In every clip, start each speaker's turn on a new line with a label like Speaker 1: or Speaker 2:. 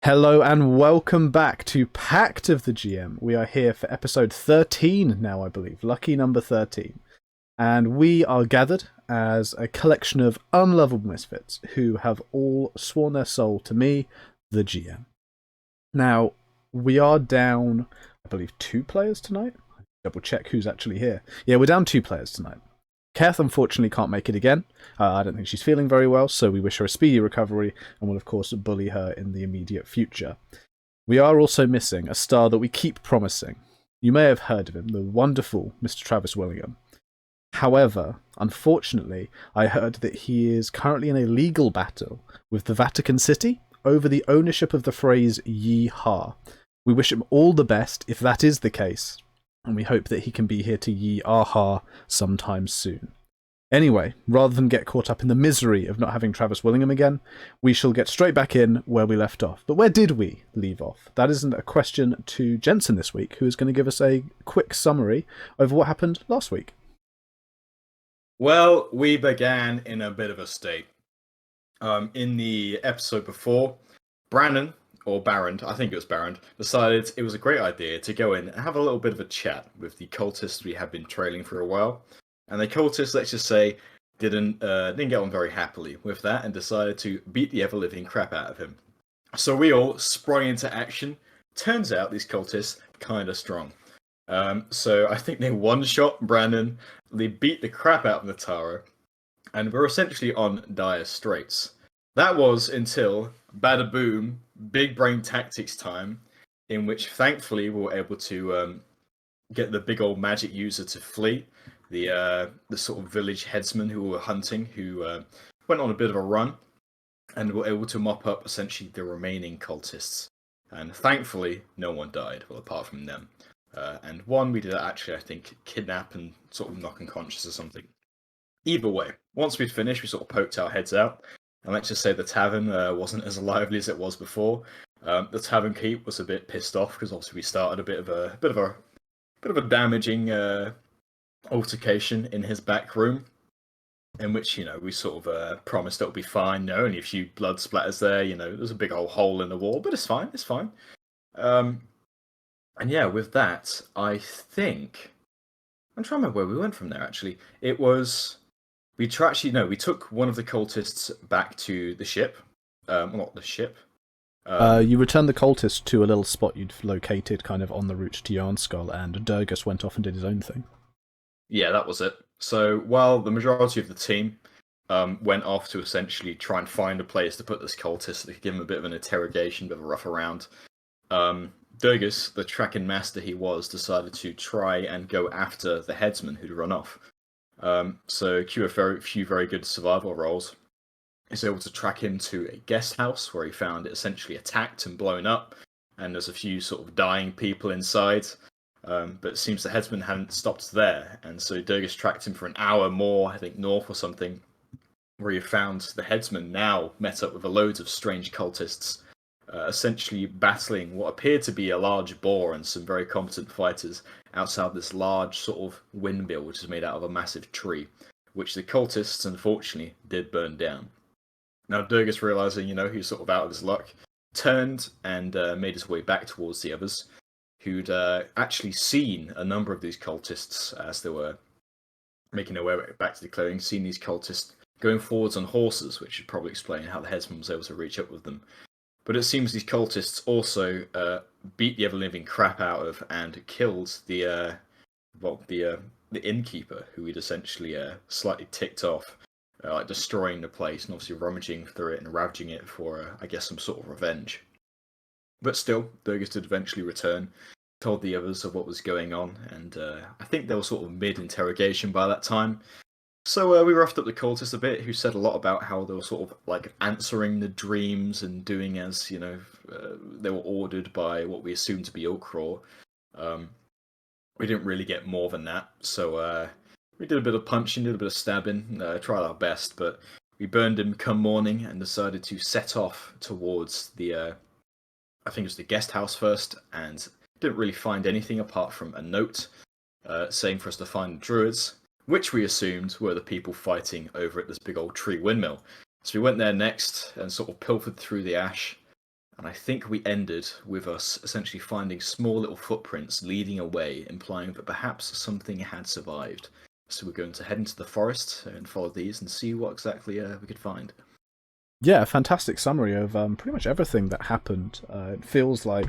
Speaker 1: Hello and welcome back to Pact of the GM. We are here for episode 13 now, I believe. Lucky number 13. And we are gathered as a collection of unlovable misfits who have all sworn their soul to me, the GM. Now, we are down, I believe, 2 players tonight. Double check who's actually here. Yeah, we're down 2 players tonight. Kath unfortunately can't make it again. I don't think she's feeling very well, so we wish her a speedy recovery and will of course bully her in the immediate future. We are also missing a star that we keep promising. You may have heard of him, the wonderful Mr. Travis Willingham. However, unfortunately, I heard that he is currently in a legal battle with the Vatican City over the ownership of the phrase Yee-Haw. We wish him all the best if that is the case, and we hope that he can be here to Yee-Aha sometime soon. Anyway, rather than get caught up in the misery of not having Travis Willingham again, we shall get straight back in where we left off. But where did we leave off? That isn't a question to Jensen this week, who is going to give us a quick summary over what happened last week.
Speaker 2: Well, we began in a bit of a state. In the episode before, Brandon, or Barrand, I think it was Barrand, decided it was a great idea to go in and have a little bit of a chat with the cultists we had been trailing for a while. And the cultists, let's just say, didn't get on very happily with that and decided to beat the ever-living crap out of him. So we all sprung into action. Turns out these cultists kind of strong. So I think they one-shot Brandon, they beat the crap out of Natara, and we're essentially on dire straits. That was until bada boom, big brain tactics time, in which thankfully we were able to get the big old magic user to flee. The sort of village headsman who were hunting, who went on a bit of a run, and were able to mop up essentially the remaining cultists. And thankfully, no one died, well, apart from them. And one we did actually, I think, kidnap and sort of knock unconscious or something. Either way, once we'd finished, we sort of poked our heads out. And let's just say the tavern wasn't as lively as it was before. The tavern keep was a bit pissed off because obviously we started a bit of a damaging altercation in his back room, in which we sort of promised it'll be fine. Only a few blood splatters there. There's a big old hole in the wall, but it's fine. It's fine. And yeah, with that, I think I'm trying to remember where we went from there. Actually, it was we took one of the cultists back to the ship. Not the ship.
Speaker 1: You returned the cultist to a little spot you'd located kind of on the route to Yarnskull, and Durgus went off and did his own thing.
Speaker 2: Yeah, that was it. So while the majority of the team went off to essentially try and find a place to put this cultist that could give him a bit of an interrogation, a bit of a rough around, Durgus, the tracking master he was, decided to try and go after the headsman who'd run off. So cue a few very good survival rolls. He's able to track him to a guest house where he found it essentially attacked and blown up, and there's a few sort of dying people inside. But it seems the headsman hadn't stopped there, and so Durgus tracked him for an hour more, I think north or something, where he found the headsman now met up with loads of strange cultists, essentially battling what appeared to be a large boar and some very competent fighters outside this large sort of windmill, which is made out of a massive tree, which the cultists unfortunately did burn down. Now Durgus, realizing he's sort of out of his luck, turned and made his way back towards the others, who'd actually seen a number of these cultists as they were making their way back to the clearing, seen these cultists going forwards on horses, which should probably explain how the headsman was able to reach up with them. But it seems these cultists also beat the ever-living crap out of and killed the innkeeper, who we'd essentially slightly ticked off, destroying the place and obviously rummaging through it and ravaging it for, I guess, some sort of revenge. But still, Durgus did eventually return, told the others of what was going on, and I think they were sort of mid-interrogation by that time. So we roughed up the cultists a bit, who said a lot about how they were sort of like answering the dreams and doing as, they were ordered by what we assumed to be Ulcraw. We didn't really get more than that, so we did a bit of punching, did a bit of stabbing, tried our best, but we burned him come morning and decided to set off towards the, I think it was the guest house first, and didn't really find anything apart from a note saying for us to find the druids, which we assumed were the people fighting over at this big old tree windmill. So we went there next and sort of pilfered through the ash, And I think we ended with us essentially finding small little footprints leading away, implying that perhaps something had survived. So we're going to head into the forest and follow these and see what exactly we could find.
Speaker 1: Yeah, fantastic summary of pretty much everything that happened. It feels like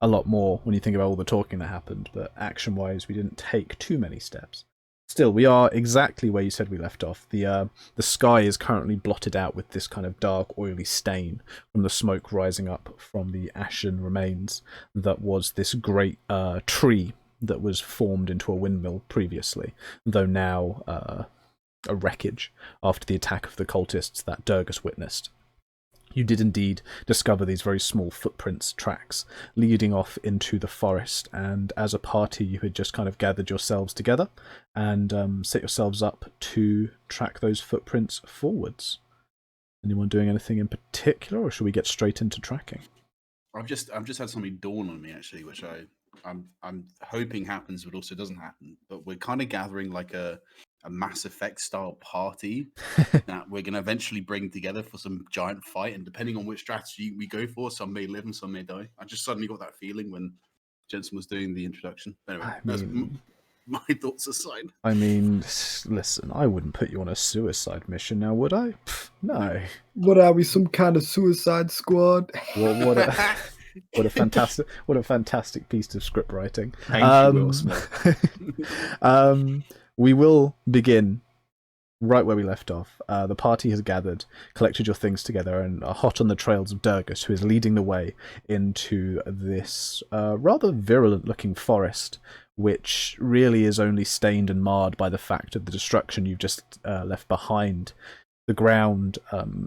Speaker 1: a lot more when you think about all the talking that happened, but action-wise, we didn't take too many steps. Still, we are exactly where you said we left off. The sky is currently blotted out with this kind of dark, oily stain from the smoke rising up from the ashen remains that was this great tree that was formed into a windmill previously, though now a wreckage after the attack of the cultists that Durgus witnessed. You did indeed discover these very small footprints, tracks, leading off into the forest, and as a party you had just kind of gathered yourselves together and set yourselves up to track those footprints forwards. Anyone doing anything in particular, or should we get straight into tracking?
Speaker 3: I've just had something dawn on me actually, which I'm hoping happens, but also doesn't happen. But we're kind of gathering like a Mass Effect style party that we're going to eventually bring together for some giant fight. And depending on which strategy we go for, some may live and some may die. I just suddenly got that feeling when Jensen was doing the introduction. Anyway, that's my thoughts aside.
Speaker 1: I mean, listen, I wouldn't put you on a suicide mission now, would I? No.
Speaker 4: What are we, some kind of suicide squad?
Speaker 1: What a fantastic piece of script writing.
Speaker 2: Thank you, Will Smith.
Speaker 1: We will begin right where we left off. The party has gathered, collected your things together, and are hot on the trails of Durgus, who is leading the way into this rather virulent-looking forest, which really is only stained and marred by the fact of the destruction you've just left behind. The ground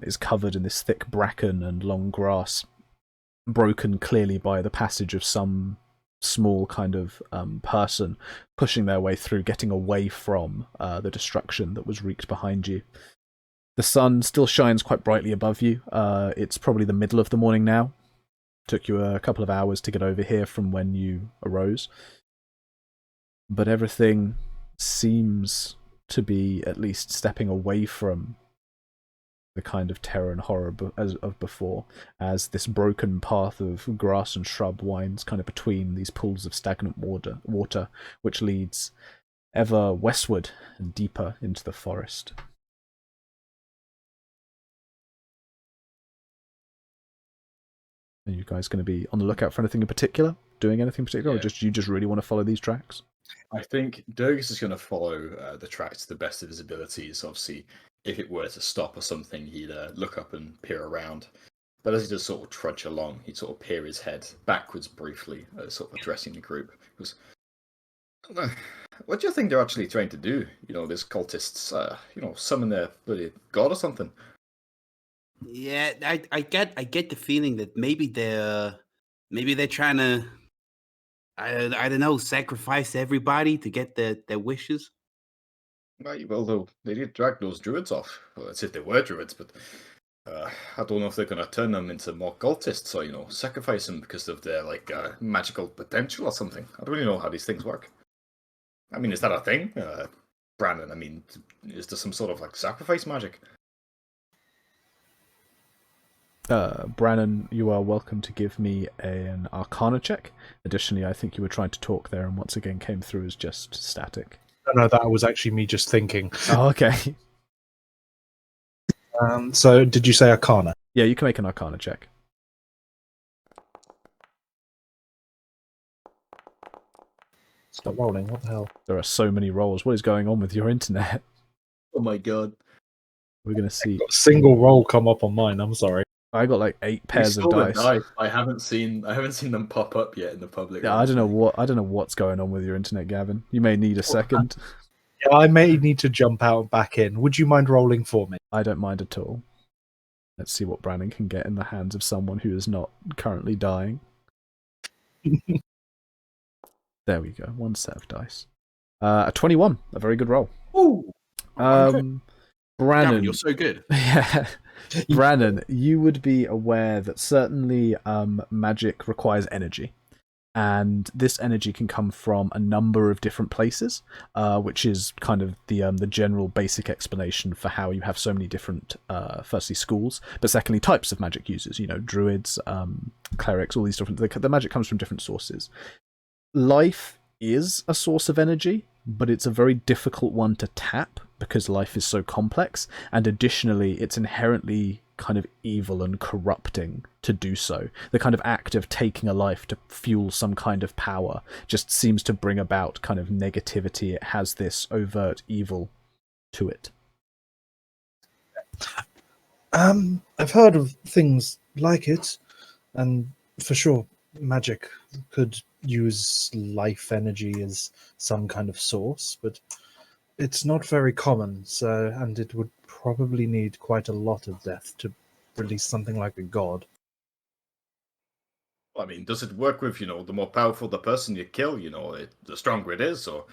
Speaker 1: is covered in this thick bracken and long grass, broken clearly by the passage of some small kind of person pushing their way through, getting away from the destruction that was wreaked behind you. The sun still shines quite brightly above you. It's probably the middle of the morning now. Took you a couple of hours to get over here from when you arose. But everything seems to be at least stepping away from the kind of terror and horror of before, as this broken path of grass and shrub winds kind of between these pools of stagnant water, which leads ever westward and deeper into the forest. Are you guys going to be on the lookout for anything in particular? Doing anything in particular, or you just really want to follow these tracks?
Speaker 2: I think Durgus is going to follow the tracks to the best of his abilities. Obviously, if it were to stop or something, he'd look up and peer around. But as he does sort of trudge along, he'd sort of peer his head backwards briefly, sort of addressing the group. Because, what do you think they're actually trying to do? You know, these cultists, summon their bloody god or something.
Speaker 3: Yeah, I get the feeling that maybe they're trying to, I don't know, sacrifice everybody to get their wishes.
Speaker 2: Right, well, though, they did drag those druids off. Well, that's if they were druids, but I don't know if they're going to turn them into more cultists or, sacrifice them because of their, magical potential or something. I don't really know how these things work. I mean, is that a thing? Brandon, I mean, is there some sort of, sacrifice magic?
Speaker 1: Brannon, you are welcome to give me an Arcana check. Additionally, I think you were trying to talk there and once again came through as just static.
Speaker 5: No, that was actually me just thinking.
Speaker 1: Oh, okay.
Speaker 5: So, did you say Arcana?
Speaker 1: Yeah, you can make an Arcana check.
Speaker 5: Stop rolling, what the hell?
Speaker 1: There are so many rolls. What is going on with your internet?
Speaker 2: Oh my god.
Speaker 1: We're going to see.
Speaker 5: Got a single roll come up on mine, I'm sorry.
Speaker 1: I got 8 pairs of dice.
Speaker 2: I haven't seen them pop up yet in the public.
Speaker 1: Yeah, I don't know what's going on with your internet, Gavin. You may need a second.
Speaker 5: Yeah, I may need to jump out and back in. Would you mind rolling for me?
Speaker 1: I don't mind at all. Let's see what Brannon can get in the hands of someone who is not currently dying. There we go. 1 set of dice. A 21. A very good roll.
Speaker 3: Ooh.
Speaker 1: Brannon,
Speaker 3: Gavin, you're so good.
Speaker 1: Yeah. Brannon, you would be aware that certainly magic requires energy. and this energy can come from a number of different places, which is kind of the general basic explanation for how you have so many different, firstly schools, but secondly types of magic users. Druids, clerics, all these different. The magic comes from different sources. Life is a source of energy, but it's a very difficult one to tap because life is so complex, and additionally, it's inherently kind of evil and corrupting to do so. The kind of act of taking a life to fuel some kind of power just seems to bring about kind of negativity. It has this overt evil to it.
Speaker 5: I've heard of things like it, and for sure, magic could use life energy as some kind of source, but it's not very common, and it would probably need quite a lot of death to release something like a god.
Speaker 2: I mean, does it work with, the more powerful the person you kill, the stronger it is? Or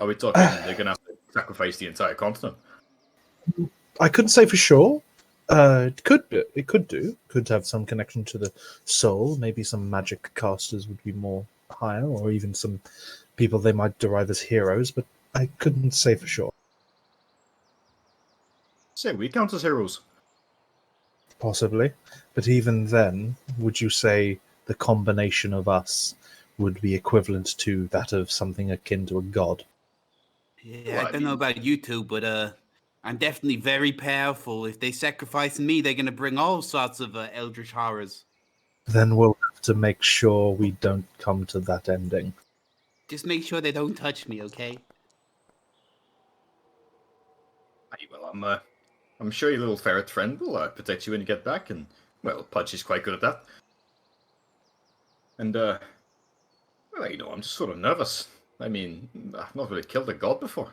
Speaker 2: are we talking they're going to have to sacrifice the entire continent?
Speaker 5: I couldn't say for sure. It could have some connection to the soul. Maybe some magic casters would be more higher, or even some people they might derive as heroes, but I couldn't say for sure.
Speaker 2: Say, we count as heroes.
Speaker 5: Possibly. But even then, would you say the combination of us would be equivalent to that of something akin to a god?
Speaker 6: Yeah, I don't know about you two, but I'm definitely very powerful. If they sacrifice me, they're going to bring all sorts of eldritch horrors.
Speaker 5: Then we'll have to make sure we don't come to that ending.
Speaker 6: Just make sure they don't touch me, okay?
Speaker 2: Well, I'm sure your little ferret friend will protect you when you get back, and, well, Pudge is quite good at that. And, well, I'm just sort of nervous. I mean, I've not really killed a god before.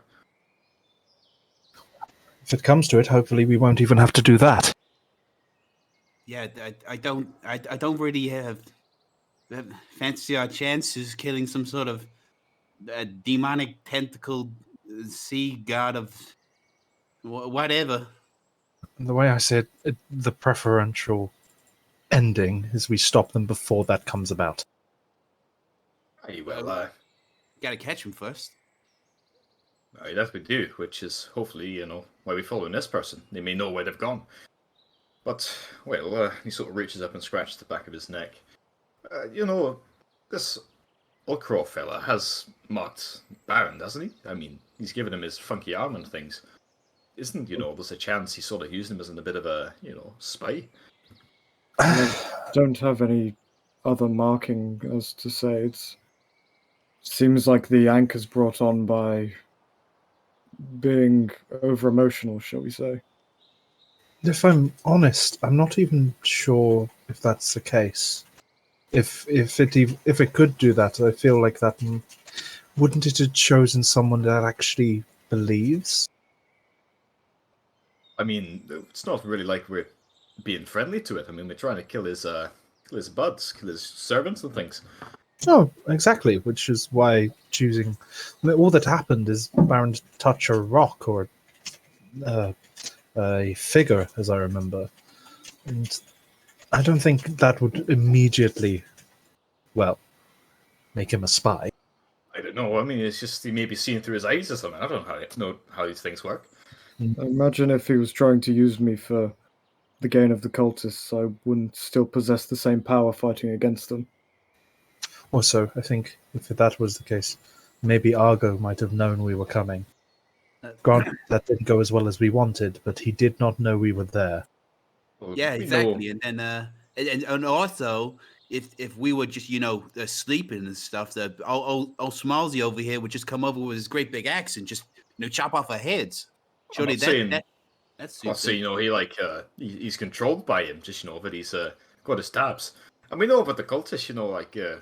Speaker 5: If it comes to it, hopefully we won't even have to do that.
Speaker 6: Yeah, I don't really fancy our chances killing some sort of demonic tentacled sea god of whatever.
Speaker 5: The way I see it, the preferential ending is we stop them before that comes about.
Speaker 2: Well,
Speaker 6: gotta catch him first.
Speaker 2: That we do, which is hopefully, why we're following this person. They may know where they've gone. But, well, he sort of reaches up and scratches the back of his neck. This Ulcraw fella has marked Baron, doesn't he? I mean, he's given him his funky arm and things. Isn't, there's a chance he's sort of using him as a bit of a, spy?
Speaker 4: I don't have any other marking as to say. It seems like the anchor's brought on by being over-emotional, shall we say.
Speaker 5: If I'm honest, I'm not even sure if that's the case. If it could do that, I feel like that wouldn't it have chosen someone that actually believes?
Speaker 2: I mean, it's not really like we're being friendly to it. I mean, we're trying to kill his buds, kill his servants and things.
Speaker 5: Oh, exactly. Which is why choosing. I mean, all that happened is Baron touch a rock or a figure, as I remember, and I don't think that would immediately, make him a spy.
Speaker 2: I don't know. I mean, it's just he may be seeing through his eyes or something. I don't know how these things work.
Speaker 4: I imagine if he was trying to use me for the gain of the cultists, I wouldn't still possess the same power fighting against them.
Speaker 5: Also, I think if that was the case, maybe Argo might have known we were coming. Granted, that didn't go as well as we wanted, but he did not know we were there.
Speaker 2: Well,
Speaker 6: Yeah,
Speaker 2: we
Speaker 6: exactly.
Speaker 2: know-
Speaker 6: And then and also, if we were just sleeping and stuff, the old Smalsy over here would just come over with his great big axe and just chop off our heads. Surely
Speaker 2: not saying-
Speaker 6: that's
Speaker 2: Well, so he's controlled by him, just that he's got his tabs. And we know about the cultists,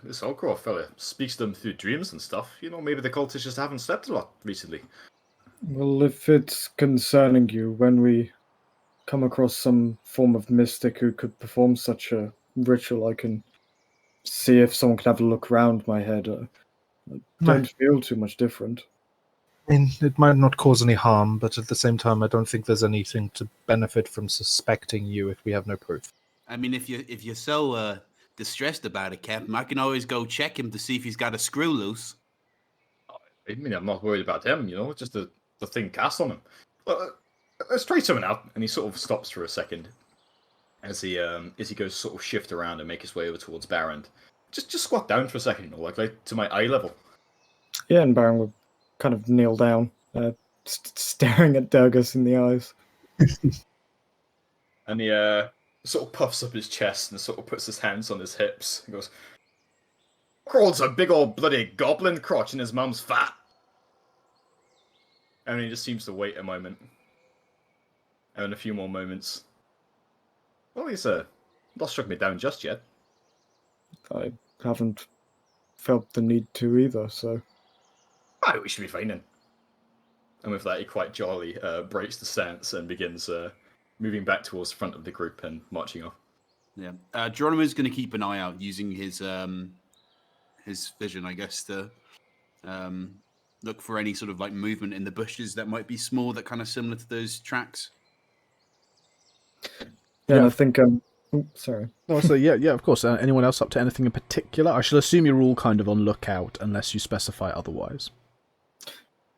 Speaker 2: this Ulcraw fella speaks to them through dreams and stuff. Maybe the cultists just haven't slept a lot recently.
Speaker 4: Well, if it's concerning you, when we come across some form of mystic who could perform such a ritual, I can see if someone can have a look around my head. I don't feel too much different.
Speaker 5: I mean, it might not cause any harm, but at the same time, I don't think there's anything to benefit from suspecting you if we have no proof.
Speaker 6: I mean, if you're so distressed about it, Captain. I can always go check him to see if he's got a screw loose.
Speaker 2: I mean, I'm not worried about him, just the thing cast on him. Let's try something out. And he sort of stops for a second as he goes sort of shift around and make his way over towards Baron. Just squat down for a second, like to my eye level.
Speaker 4: Yeah, and Baron would kind of kneel down, staring at Durgus in the eyes.
Speaker 2: And he sort of puffs up his chest and sort of puts his hands on his hips. He goes, crawls a big old bloody goblin crotch in his mum's fat. And he just seems to wait a moment. And a few more moments. Well, he's not struck me down just yet.
Speaker 4: I haven't felt the need to either, so...
Speaker 2: We should be fine then. And with that, he quite jolly breaks the stance and begins moving back towards the front of the group and marching off.
Speaker 6: Yeah, Geronimo's going to keep an eye out using his vision, I guess, to look for any sort of like movement in the bushes that might be small, that kind of similar to those tracks.
Speaker 4: Yeah, I think... sorry.
Speaker 1: Oh, so yeah, of course. Anyone else up to anything in particular? I shall assume you're all kind of on lookout unless you specify otherwise.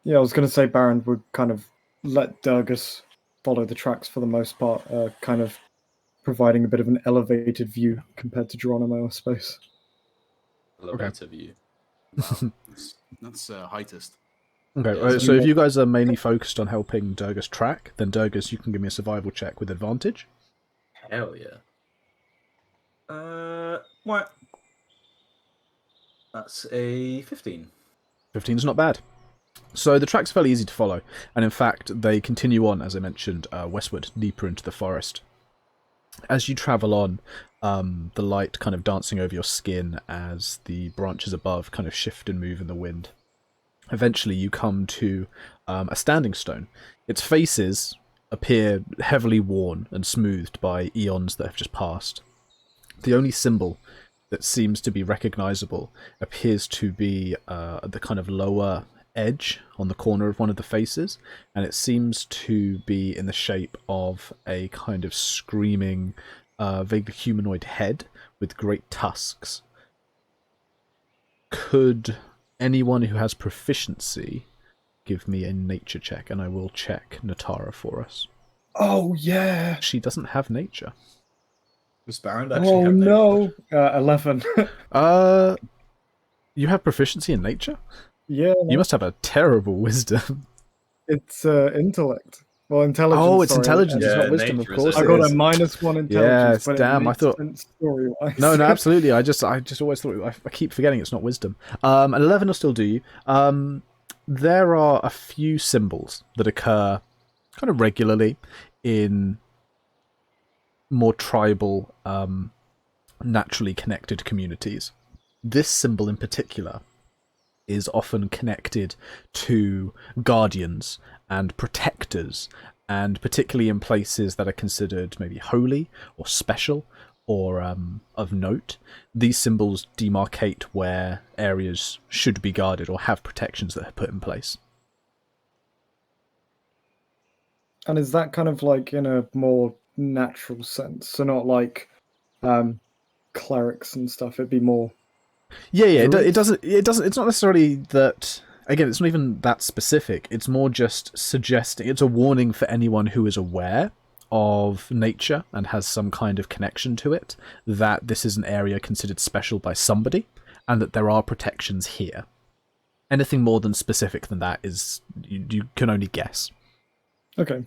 Speaker 4: Yeah, I was going to say Baron would kind of let Durgus follow the tracks for the most part, kind of providing a bit of an elevated view compared to Geronimo, I suppose.
Speaker 2: Elevator view.
Speaker 6: Wow, that's heightest.
Speaker 1: Okay,
Speaker 2: Yeah,
Speaker 1: so if you guys are mainly focused on helping Durgus track, then Durgus, you can give me a survival check with advantage.
Speaker 2: Hell yeah. What? That's a 15.
Speaker 1: 15 is not bad. So the track's fairly easy to follow, and in fact they continue on, as I mentioned, westward, deeper into the forest. As you travel on, the light kind of dancing over your skin as the branches above kind of shift and move in the wind. Eventually you come to a standing stone. Its faces appear heavily worn and smoothed by eons that have just passed. The only symbol that seems to be recognizable appears to be the kind of lower edge on the corner of one of the faces, and it seems to be in the shape of a kind of screaming, vaguely humanoid head with great tusks. Could anyone who has proficiency give me a nature check, and I will check Natara for us.
Speaker 4: Oh, yeah!
Speaker 1: She doesn't have nature.
Speaker 2: Does Baron actually
Speaker 4: Oh,
Speaker 2: have
Speaker 4: no! 11.
Speaker 1: You have proficiency in nature?
Speaker 4: Yeah,
Speaker 1: You must have a terrible wisdom.
Speaker 4: it's intellect. Well, intelligence.
Speaker 1: Oh, it's
Speaker 4: sorry.
Speaker 1: intelligence, it's
Speaker 2: Yeah,
Speaker 1: not wisdom, of
Speaker 2: nature is
Speaker 1: course.
Speaker 4: I
Speaker 1: it
Speaker 4: got
Speaker 1: is.
Speaker 4: a -1 intelligence.
Speaker 1: Yes,
Speaker 4: but
Speaker 1: damn,
Speaker 4: it
Speaker 1: I
Speaker 4: makes
Speaker 1: thought-
Speaker 4: sense story-wise.
Speaker 1: No, absolutely. I just always thought, I keep forgetting it's not wisdom. An 11 will still do you. There are a few symbols that occur kind of regularly in more tribal, naturally connected communities. This symbol in particular is often connected to guardians and protectors, and particularly in places that are considered maybe holy or special or of note. These symbols demarcate where areas should be guarded or have protections that are put in place.
Speaker 4: And is that kind of like in a more natural sense? So not like clerics and stuff. It'd be more...
Speaker 1: Yeah, it
Speaker 4: Druids?
Speaker 1: doesn't. It's not necessarily that. Again, it's not even that specific. It's more just suggesting. It's a warning for anyone who is aware of nature and has some kind of connection to it, that this is an area considered special by somebody, and that there are protections here. Anything more than specific than that is you can only guess.
Speaker 4: Okay.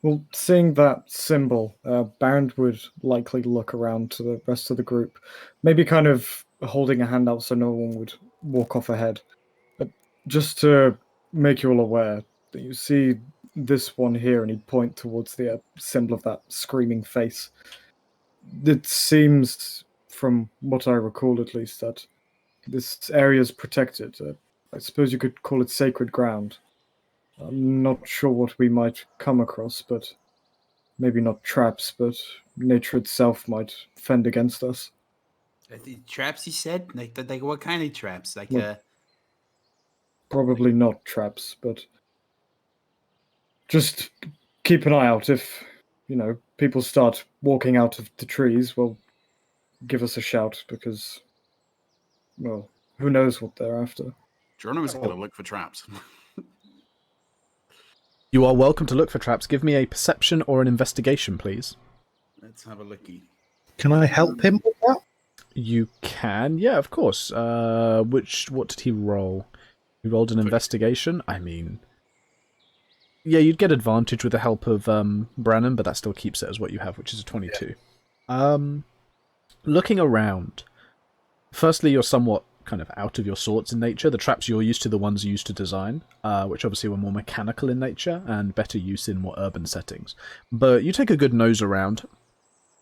Speaker 4: Well, seeing that symbol, Baron would likely look around to the rest of the group, maybe kind of holding a hand out so no one would walk off ahead. But just to make you all aware that you see this one here, and he'd point towards the symbol of that screaming face. It seems, from what I recall at least, that this area is protected. I suppose you could call it sacred ground. I'm not sure what we might come across, but maybe not traps, but nature itself might fend against us.
Speaker 6: The traps, he said? Like what kind of traps? Like
Speaker 4: Well, Probably not traps, but just keep an eye out. If, people start walking out of the trees, well, give us a shout because, well, who knows what they're after.
Speaker 3: Geronimo's going to look for traps.
Speaker 1: You are welcome to look for traps. Give me a perception or an investigation, please.
Speaker 3: Let's have a looky.
Speaker 5: Can I help him with that?
Speaker 1: You can, yeah, of course. What did he roll? He rolled an investigation. I mean, yeah, you'd get advantage with the help of Brannon, but that still keeps it as what you have, which is a 22. Yeah. Looking around, firstly, you're somewhat kind of out of your sorts in nature. The traps you're used to, the ones you used to design, which obviously were more mechanical in nature and better use in more urban settings. But you take a good nose around.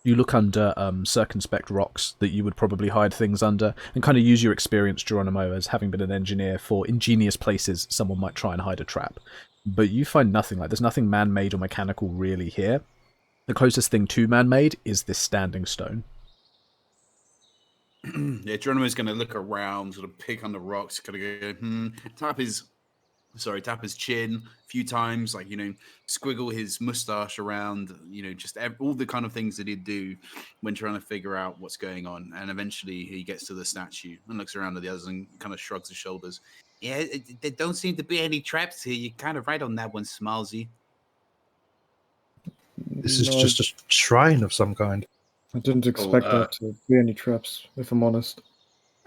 Speaker 1: You look under circumspect rocks that you would probably hide things under, and kind of use your experience, Geronimo, as having been an engineer for ingenious places someone might try and hide a trap. But you find nothing. There's nothing man-made or mechanical really here. The closest thing to man-made is this standing stone.
Speaker 3: Yeah, Geronimo's going to look around, sort of pick on the rocks, kind of go, tap his chin a few times, like, squiggle his mustache around, just all the kind of things that he'd do when trying to figure out what's going on. And eventually he gets to the statue and looks around at the others and kind of shrugs his shoulders. Yeah, there don't seem to be any traps here. You're kind of right on that one, Smalsy.
Speaker 5: This is just a shrine of some kind.
Speaker 4: I didn't expect there to be any traps, if I'm honest.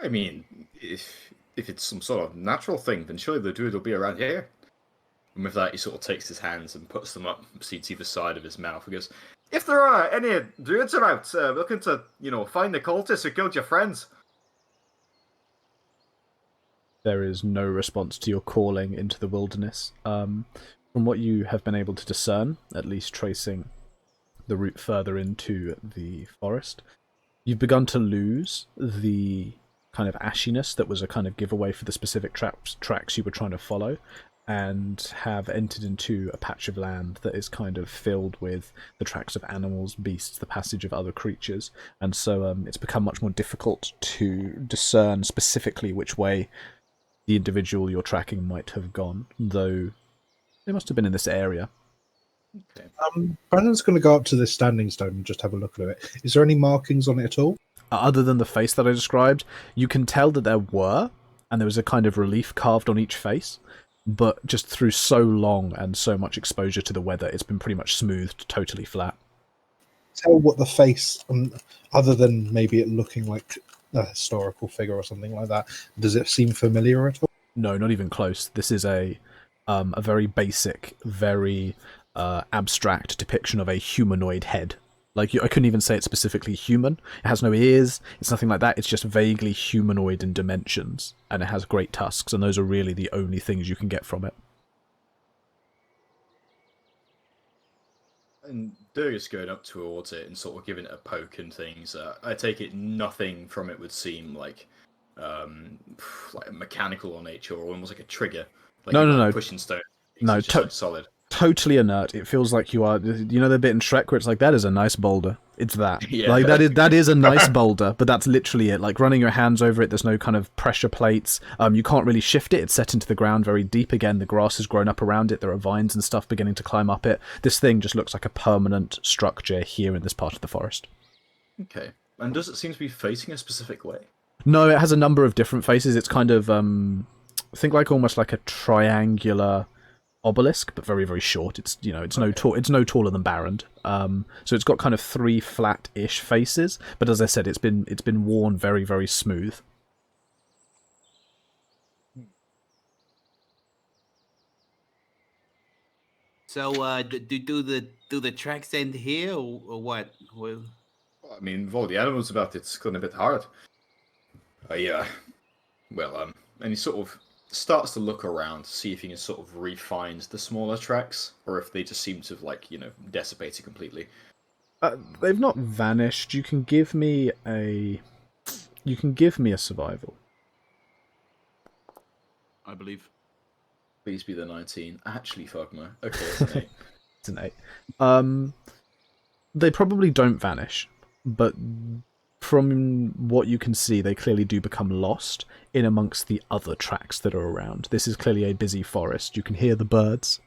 Speaker 2: I mean, if it's some sort of natural thing, then surely the druid will be around here. And with that, he sort of takes his hands and puts them up, seats either side of his mouth, and goes, "If there are any druids about looking to, find the cultists who killed your friends."
Speaker 1: There is no response to your calling into the wilderness. From what you have been able to discern, at least tracing the route further into the forest, you've begun to lose the kind of ashiness that was a kind of giveaway for the specific tracks you were trying to follow, and have entered into a patch of land that is kind of filled with the tracks of animals, beasts, the passage of other creatures, and so it's become much more difficult to discern specifically which way the individual you're tracking might have gone, though they must have been in this area.
Speaker 2: Okay.
Speaker 5: Brandon's going to go up to this standing stone and just have a look at it. Is there any markings on it at all?
Speaker 1: Other than the face that I described, you can tell that there were, and there was a kind of relief carved on each face, but just through so long and so much exposure to the weather, it's been pretty much smoothed, totally flat.
Speaker 5: Tell what the face, other than maybe it looking like a historical figure or something like that, does it seem familiar at all?
Speaker 1: No, not even close. This is a very basic, very abstract depiction of a humanoid head. Like, I couldn't even say it's specifically human. It has no ears, it's nothing like that. It's just vaguely humanoid in dimensions, and it has great tusks, and those are really the only things you can get from it.
Speaker 2: And Dolya's going up towards it and sort of giving it a poke and things. I take it nothing from it would seem like a mechanical or nature, or almost like a trigger. Like
Speaker 1: No.
Speaker 2: Pushing stone.
Speaker 1: No,
Speaker 2: solid.
Speaker 1: Totally inert. It feels like you are, the bit in Shrek where it's like, that is a nice boulder. It's that.
Speaker 2: Yeah.
Speaker 1: Like, that is a nice boulder, but that's literally it. Like, running your hands over it, there's no kind of pressure plates. You can't really shift it. It's set into the ground very deep. Again, the grass has grown up around it. There are vines and stuff beginning to climb up it. This thing just looks like a permanent structure here in this part of the forest.
Speaker 2: Okay. And does it seem to be facing a specific way?
Speaker 1: No, it has a number of different faces. It's kind of, think like almost like a triangular obelisk, but very, very short. It's it's no taller than Barrand. So it's got kind of 3 flat-ish faces, but as I said, it's been worn very, very smooth.
Speaker 6: So, do the tracks end here, or what? Well,
Speaker 2: I mean, with all the animals about, it's gotten a bit hard. And he sort of starts to look around to see if he can sort of re-find the smaller tracks, or if they just seem to have, dissipated completely.
Speaker 1: They've not vanished. You can give me a survival.
Speaker 3: I believe.
Speaker 2: Please be the 19. Actually, fuck no. Okay, it's an 8.
Speaker 1: It's an 8. They probably don't vanish, but from what you can see, they clearly do become lost in amongst the other tracks that are around. This is clearly a busy forest. You can hear the birds.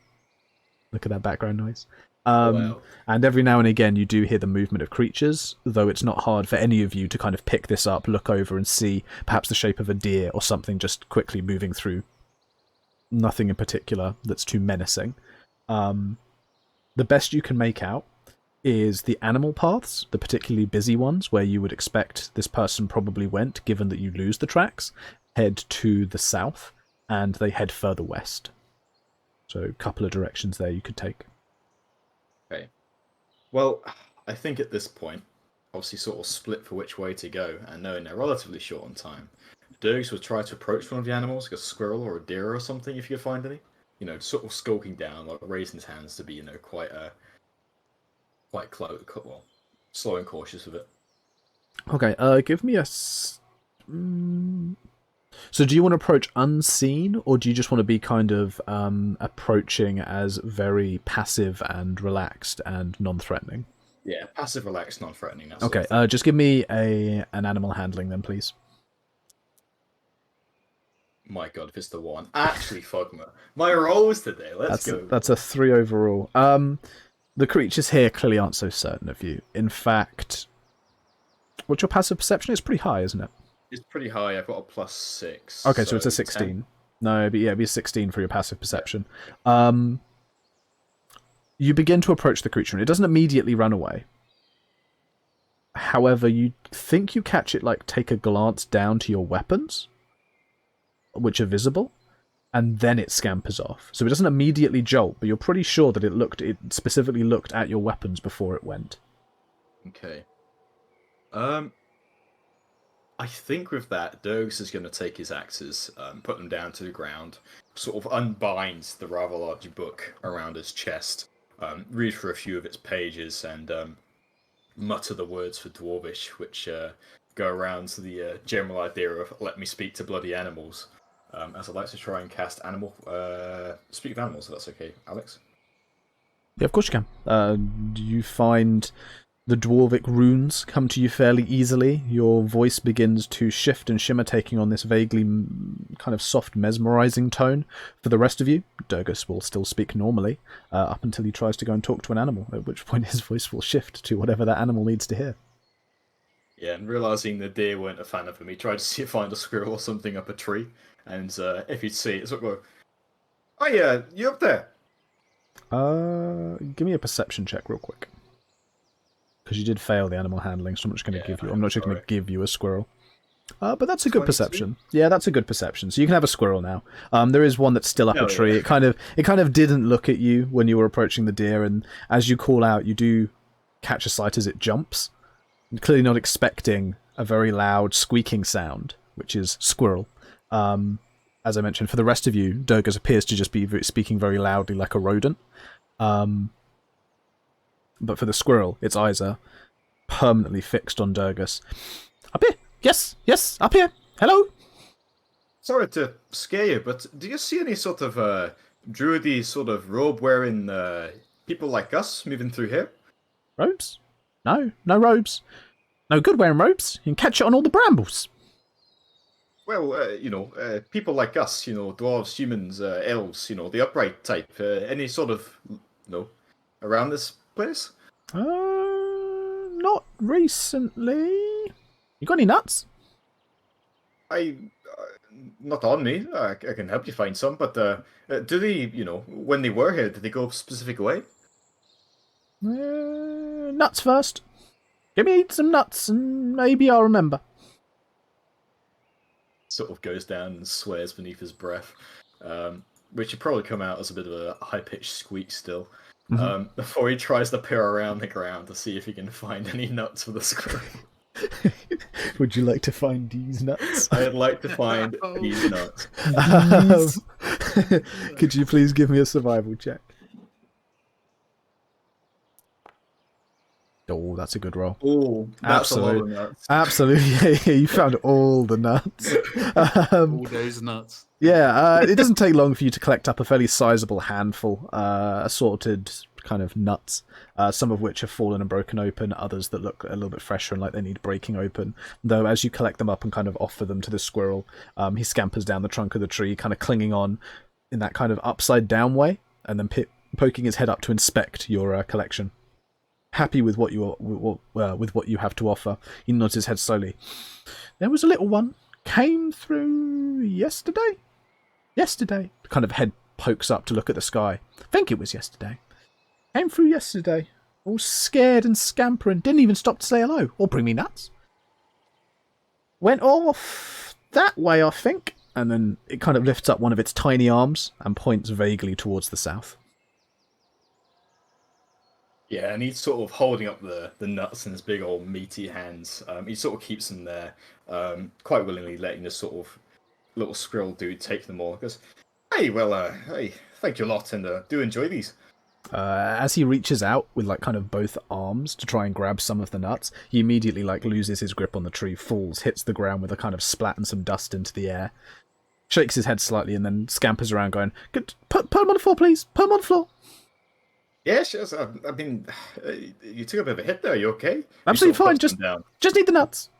Speaker 1: Look at that background noise.
Speaker 2: Wow.
Speaker 1: And every now and again you do hear the movement of creatures, though it's not hard for any of you to kind of pick this up, look over and see perhaps the shape of a deer or something just quickly moving through. Nothing in particular that's too menacing. The best you can make out is the animal paths, the particularly busy ones where you would expect this person probably went, given that you lose the tracks, head to the south, and they head further west. So a couple of directions there you could take.
Speaker 2: Okay. Well, I think at this point, obviously sort of split for which way to go, and knowing they're relatively short on time, Dirks would try to approach one of the animals, like a squirrel or a deer or something, if you could find any. You know, sort of skulking down, like raising his hands to be, you know, quite close, well, slow and cautious with it.
Speaker 1: Okay, give me a... So do you want to approach unseen, or do you just want to be kind of approaching as very passive and relaxed and non-threatening?
Speaker 2: Yeah, passive, relaxed, non-threatening.
Speaker 1: Okay, just give me an animal handling then, please.
Speaker 2: My god, if it's the one. Actually, Fogma. My rolls today, let's go.
Speaker 1: That's a 3 overall. The creatures here clearly aren't so certain of you. In fact, what's your passive perception? It's pretty high, isn't it?
Speaker 2: It's pretty high. I've got a +6.
Speaker 1: Okay, so it's a 16.
Speaker 2: 10.
Speaker 1: No, but yeah, it'd be a 16 for your passive perception. You begin to approach the creature, and it doesn't immediately run away. However, you think you catch it, like, take a glance down to your weapons, which are visible, and then it scampers off. So it doesn't immediately jolt, but you're pretty sure that it specifically looked at your weapons before it went.
Speaker 2: Okay. I think with that, Dirks is going to take his axes, put them down to the ground, sort of unbinds the rather large book around his chest, read through a few of its pages, and mutter the words for Dwarvish, which go around to the general idea of "let me speak to bloody animals." As I'd like to try and cast speak of animals, if that's okay, Alex.
Speaker 1: Yeah, of course you can. You find the dwarvic runes come to you fairly easily. Your voice begins to shift and shimmer, taking on this vaguely kind of soft, mesmerizing tone. For the rest of you, Durgus will still speak normally, up until he tries to go and talk to an animal, at which point his voice will shift to whatever that animal needs to hear.
Speaker 2: Yeah, and realizing the deer weren't a fan of him, he tried to find a squirrel or something up a tree, and if he'd see it, sort of go, "Oh yeah, you up there?"
Speaker 1: Give me a perception check real quick. Because you did fail the animal handling, so I'm not just going to give you. I'm not just going to give you a squirrel. But that's a good
Speaker 2: 22?
Speaker 1: perception. Yeah, that's a good perception. So you can have a squirrel now. There is one that's still up a tree.
Speaker 2: Yeah.
Speaker 1: It kind of didn't look at you when you were approaching the deer, and as you call out, you do catch a sight as it jumps. You're clearly not expecting a very loud squeaking sound, which is squirrel. As I mentioned, for the rest of you, Durgus appears to just be speaking very loudly like a rodent. But for the squirrel, its eyes are permanently fixed on Durgus. Up here! Yes, up here! Hello!
Speaker 2: Sorry to scare you, but do you see any sort of druidy sort of robe-wearing people like us moving through here?
Speaker 1: Robes? No robes. No good wearing robes. You can catch it on all the brambles.
Speaker 2: Well, people like us, dwarves, humans, elves, the upright type. Any sort of, around this place?
Speaker 1: Not recently. You got any nuts?
Speaker 2: Not on me. I can help you find some, but do they, when they were here, did they go a specific way?
Speaker 1: Nuts first. Give me some nuts and maybe I'll remember.
Speaker 2: Sort of goes down and swears beneath his breath, which would probably come out as a bit of a high-pitched squeak still, before he tries to peer around the ground to see if he can find any nuts for the squirrel.
Speaker 1: Would you like to find these nuts?
Speaker 2: I'd like to find these nuts.
Speaker 1: Could you please give me a survival check? Oh, that's a good roll.
Speaker 2: Oh, that's a lot of nuts.
Speaker 1: Absolutely. Yeah, you found all the nuts.
Speaker 6: All those nuts.
Speaker 1: Yeah, it doesn't take long for you to collect up a fairly sizable handful, assorted kind of nuts, some of which have fallen and broken open, others that look a little bit fresher and like they need breaking open. Though as you collect them up and kind of offer them to the squirrel, he scampers down the trunk of the tree, kind of clinging on in that kind of upside down way, and then poking his head up to inspect your collection. Happy with what you have to offer, he nods his head slowly. There was a little one. Came through yesterday? Yesterday. The kind of head pokes up to look at the sky. I think it was yesterday. Came through yesterday. All scared and scampering. Didn't even stop to say hello or bring me nuts. Went off that way, I think. And then it kind of lifts up one of its tiny arms and points vaguely towards the south.
Speaker 2: Yeah, and he's sort of holding up the nuts in his big old meaty hands. He sort of keeps them there, quite willingly letting this sort of little squirrel dude take them all. He goes, hey, well, hey, thank you a lot, and do enjoy these.
Speaker 1: As he reaches out with like kind of both arms to try and grab some of the nuts, he immediately like loses his grip on the tree, falls, hits the ground with a kind of splat and some dust into the air, shakes his head slightly, and then scampers around going, put him on the floor, please, put him on the floor.
Speaker 2: Yeah, sure. I mean, you took a bit of a hit there. Are you okay?
Speaker 1: Absolutely fine. Just need the nuts.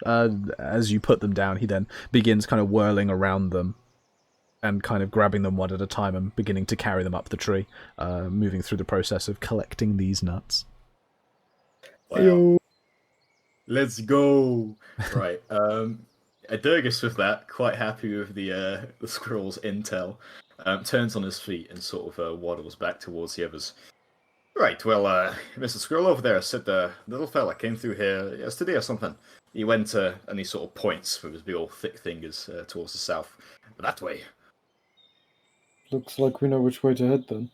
Speaker 1: As you put them down, he then begins kind of whirling around them and kind of grabbing them one at a time and beginning to carry them up the tree, moving through the process of collecting these nuts.
Speaker 2: Wow. Let's go. Right. Adurgus with that, quite happy with the squirrel's intel, turns on his feet and sort of waddles back towards the others. Right, well, Mr. Squirrel over there said the little fella came through here yesterday or something. He went, and he sort of points with his big old thick fingers towards the south. That way.
Speaker 4: Looks like we know which way to head then.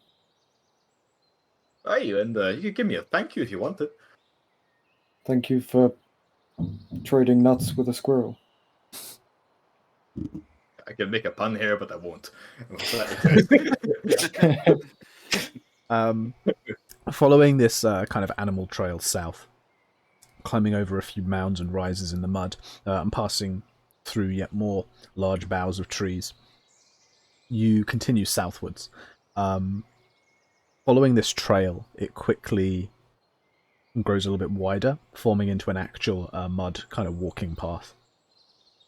Speaker 2: Hey, and you can give me a thank you if you want it.
Speaker 4: Thank you for trading nuts with a squirrel.
Speaker 2: I can make a pun here, but I won't.
Speaker 1: Following this kind of animal trail south, climbing over a few mounds and rises in the mud, and passing through yet more large boughs of trees, you continue southwards. Following this trail, it quickly grows a little bit wider, forming into an actual mud kind of walking path.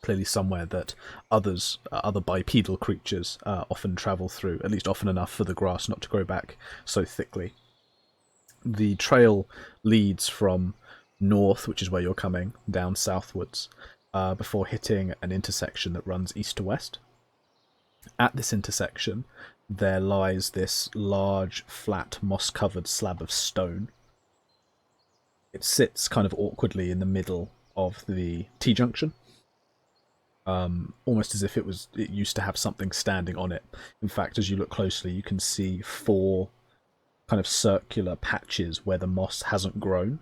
Speaker 1: Clearly somewhere that other bipedal creatures often travel through, at least often enough for the grass not to grow back so thickly. The trail leads from north, which is where you're coming, down southwards, before hitting an intersection that runs east to west. At this intersection, there lies this large, flat, moss-covered slab of stone. It sits kind of awkwardly in the middle of the T-junction, almost as if it used to have something standing on it. In fact, as you look closely, you can see 4 kind of circular patches where the moss hasn't grown.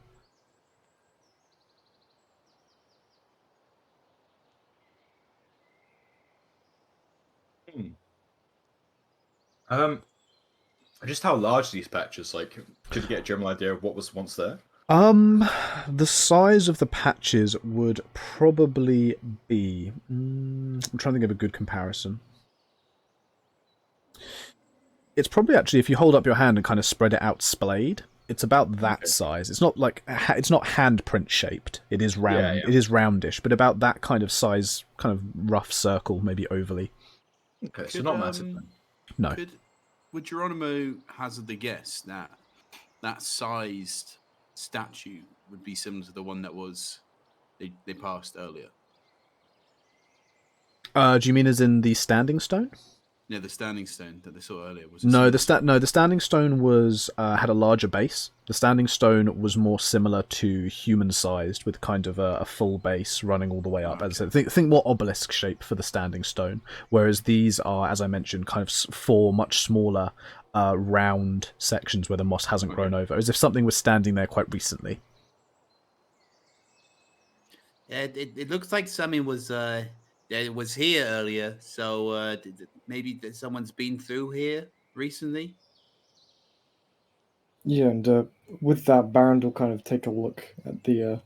Speaker 2: Just how large these patches? Like, could you get a general idea of what was once there?
Speaker 1: The size of the patches would probably be... I'm trying to think of a good comparison. It's probably actually, if you hold up your hand and kind of spread it out splayed, it's about that size. It's not like it's not handprint shaped. It is round. Yeah. It is roundish, but about that kind of size, kind of rough circle, maybe ovally.
Speaker 2: Okay, so not massive. Then.
Speaker 1: No.
Speaker 3: Would Geronimo hazard the guess that sized statue would be similar to the one that was they passed earlier?
Speaker 1: Do you mean as in the standing stone?
Speaker 3: Yeah, the standing stone that they saw earlier was.
Speaker 1: The standing stone was had a larger base. The standing stone was more similar to human-sized, with kind of a full base running all the way up. Okay. As I said, think more obelisk shape for the standing stone, whereas these are, as I mentioned, kind of 4 much smaller, round sections where the moss hasn't grown over, as if something was standing there quite recently.
Speaker 6: It looks like something was. It was here earlier, so maybe someone's been through here recently.
Speaker 4: Yeah, and with that, Baron will kind of take a look at the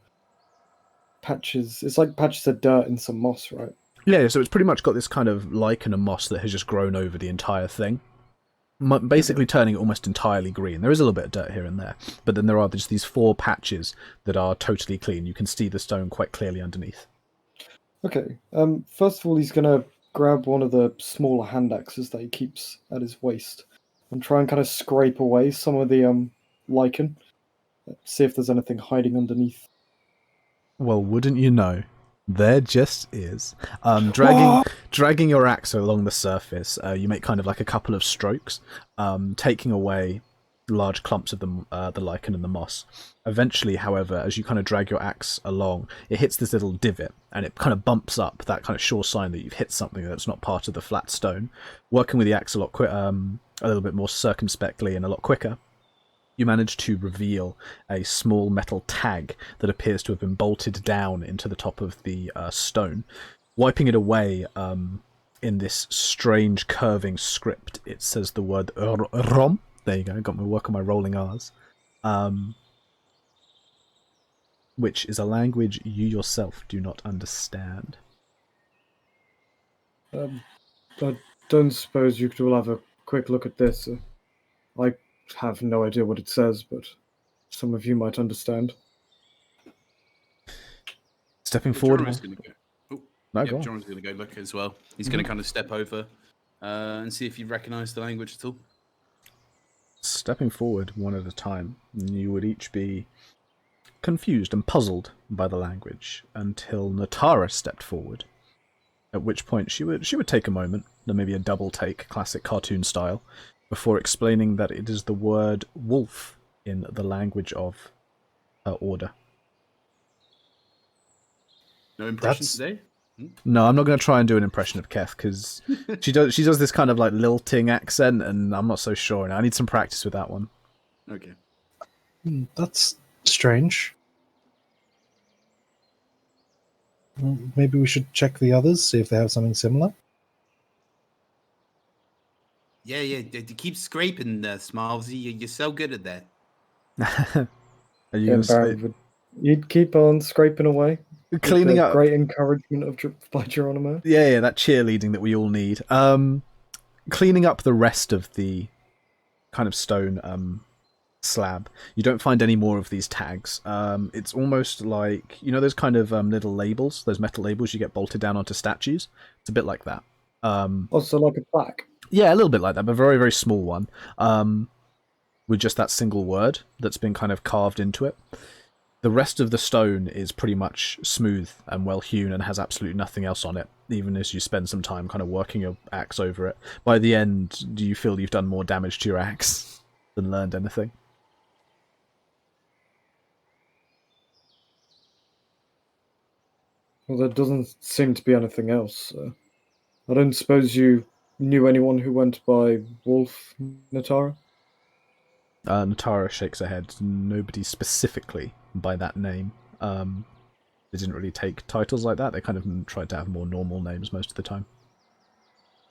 Speaker 4: patches. It's like patches of dirt and some moss, right?
Speaker 1: Yeah, so it's pretty much got this kind of lichen and moss that has just grown over the entire thing, basically turning it almost entirely green. There is a little bit of dirt here and there, but then there are just these 4 patches that are totally clean. You can see the stone quite clearly underneath.
Speaker 4: Okay. First of all, he's gonna grab one of the smaller hand axes that he keeps at his waist, and try and kind of scrape away some of the lichen. See if there's anything hiding underneath.
Speaker 1: Well, wouldn't you know? There just is. Dragging your axe along the surface, you make kind of like a couple of strokes, taking away large clumps of the lichen and the moss. Eventually, however, as you kind of drag your axe along, it hits this little divot, and it kind of bumps up, that kind of sure sign that you've hit something that's not part of the flat stone. Working with the axe a little bit more circumspectly and a lot quicker, you manage to reveal a small metal tag that appears to have been bolted down into the top of the stone. Wiping it away in this strange curving script, it says the word rom. There you go, got me work on my rolling R's. Which is a language you yourself do not understand.
Speaker 4: I don't suppose you could all have a quick look at this. I have no idea what it says, but some of you might understand.
Speaker 1: Stepping forward.
Speaker 3: John's going to go. Oh,
Speaker 1: No,
Speaker 3: yeah,
Speaker 1: go on.
Speaker 3: John's going to go look as well. He's going to kind of step over and see if you recognise the language at all.
Speaker 1: Stepping forward one at a time, you would each be confused and puzzled by the language until Natara stepped forward. At which point she would take a moment, then maybe a double take, classic cartoon style, before explaining that it is the word wolf in the language of her order.
Speaker 3: No impressions today?
Speaker 1: No, I'm not going to try and do an impression of Keth, because she does this kind of like lilting accent, and I'm not so sure. And I need some practice with that one.
Speaker 3: Okay.
Speaker 5: That's strange. Maybe we should check the others, see if they have something similar.
Speaker 6: Yeah. Keep scraping, Smalsy. You're so good at that.
Speaker 1: Are you
Speaker 4: Yeah,
Speaker 1: going to say
Speaker 4: Baron, you'd keep on scraping away.
Speaker 1: cleaning
Speaker 4: with the
Speaker 1: up?
Speaker 4: Great encouragement by Geronimo.
Speaker 1: Yeah, that cheerleading that we all need. Cleaning up the rest of the kind of stone slab. You don't find any more of these tags. It's almost like, you know those kind of little labels, those metal labels you get bolted down onto statues? It's a bit like that.
Speaker 4: Also like a plaque.
Speaker 1: Yeah, a little bit like that, but a very, very small one. With just that single word that's been kind of carved into it. The rest of the stone is pretty much smooth and well hewn and has absolutely nothing else on it, even as you spend some time kind of working your axe over it. By the end, do you feel you've done more damage to your axe than learned anything?
Speaker 4: Well, there doesn't seem to be anything else. I don't suppose you knew anyone who went by Wolf, Natara?
Speaker 1: Natara shakes her head. Nobody specifically by that name. They didn't really take titles like that. They kind of tried to have more normal names most of the time.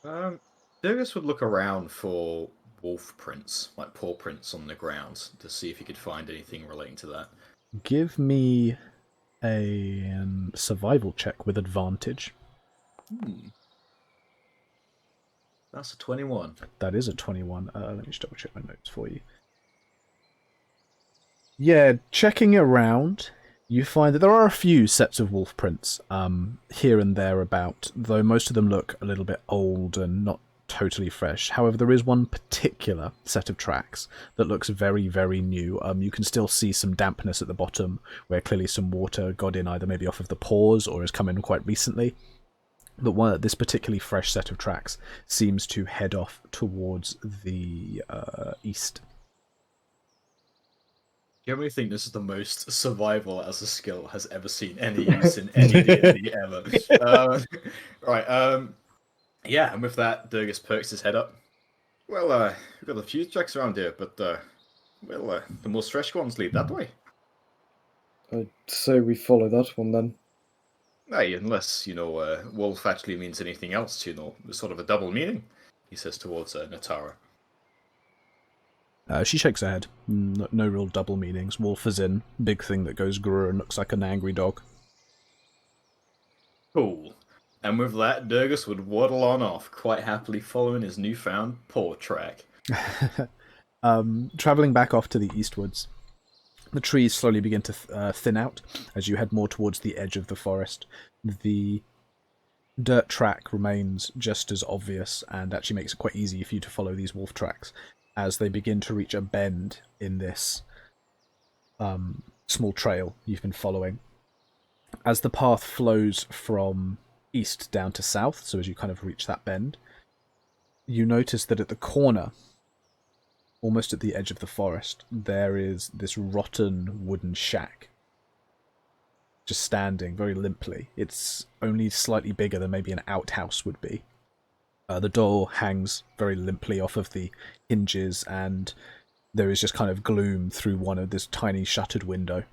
Speaker 2: Durgus would look around for wolf prints, like paw prints on the ground, to see if he could find anything relating to that.
Speaker 1: Give me a survival check with advantage.
Speaker 2: That's a 21.
Speaker 1: That is a 21. Let me just double check my notes for you. Yeah, checking around, you find that there are a few sets of wolf prints here and there about, though most of them look a little bit old and not totally fresh. However, there is one particular set of tracks that looks very, very new. You can still see some dampness at the bottom, where clearly some water got in either maybe off of the paws or has come in quite recently. But this particularly fresh set of tracks seems to head off towards the east.
Speaker 2: You really think this is the most survival as a skill has ever seen any use in any D&D ever? Right. Yeah, and with that, Durgus perks his head up. Well, we've got a few tracks around here, but the most fresh ones lead that way.
Speaker 4: I'd say we follow that one then.
Speaker 2: Aye, unless, wolf actually means anything else, sort of a double meaning, he says towards Natara.
Speaker 1: She shakes her head. No real double meanings. Wolf is in. Big thing that goes grrr and looks like an angry dog.
Speaker 2: Cool. And with that, Durgus would waddle on off, quite happily following his newfound paw track.
Speaker 1: Travelling back off to the eastwards, the trees slowly begin to thin out as you head more towards the edge of the forest. The dirt track remains just as obvious and actually makes it quite easy for you to follow these wolf tracks. as they begin to reach a bend in this small trail you've been following. As the path flows from east down to south, so as you kind of reach that bend, you notice that at the corner, almost at the edge of the forest, there is this rotten wooden shack, just standing very limply. It's only slightly bigger than maybe an outhouse would be. The door hangs very limply off of the hinges, and there is just kind of gloom through one of this tiny shuttered window.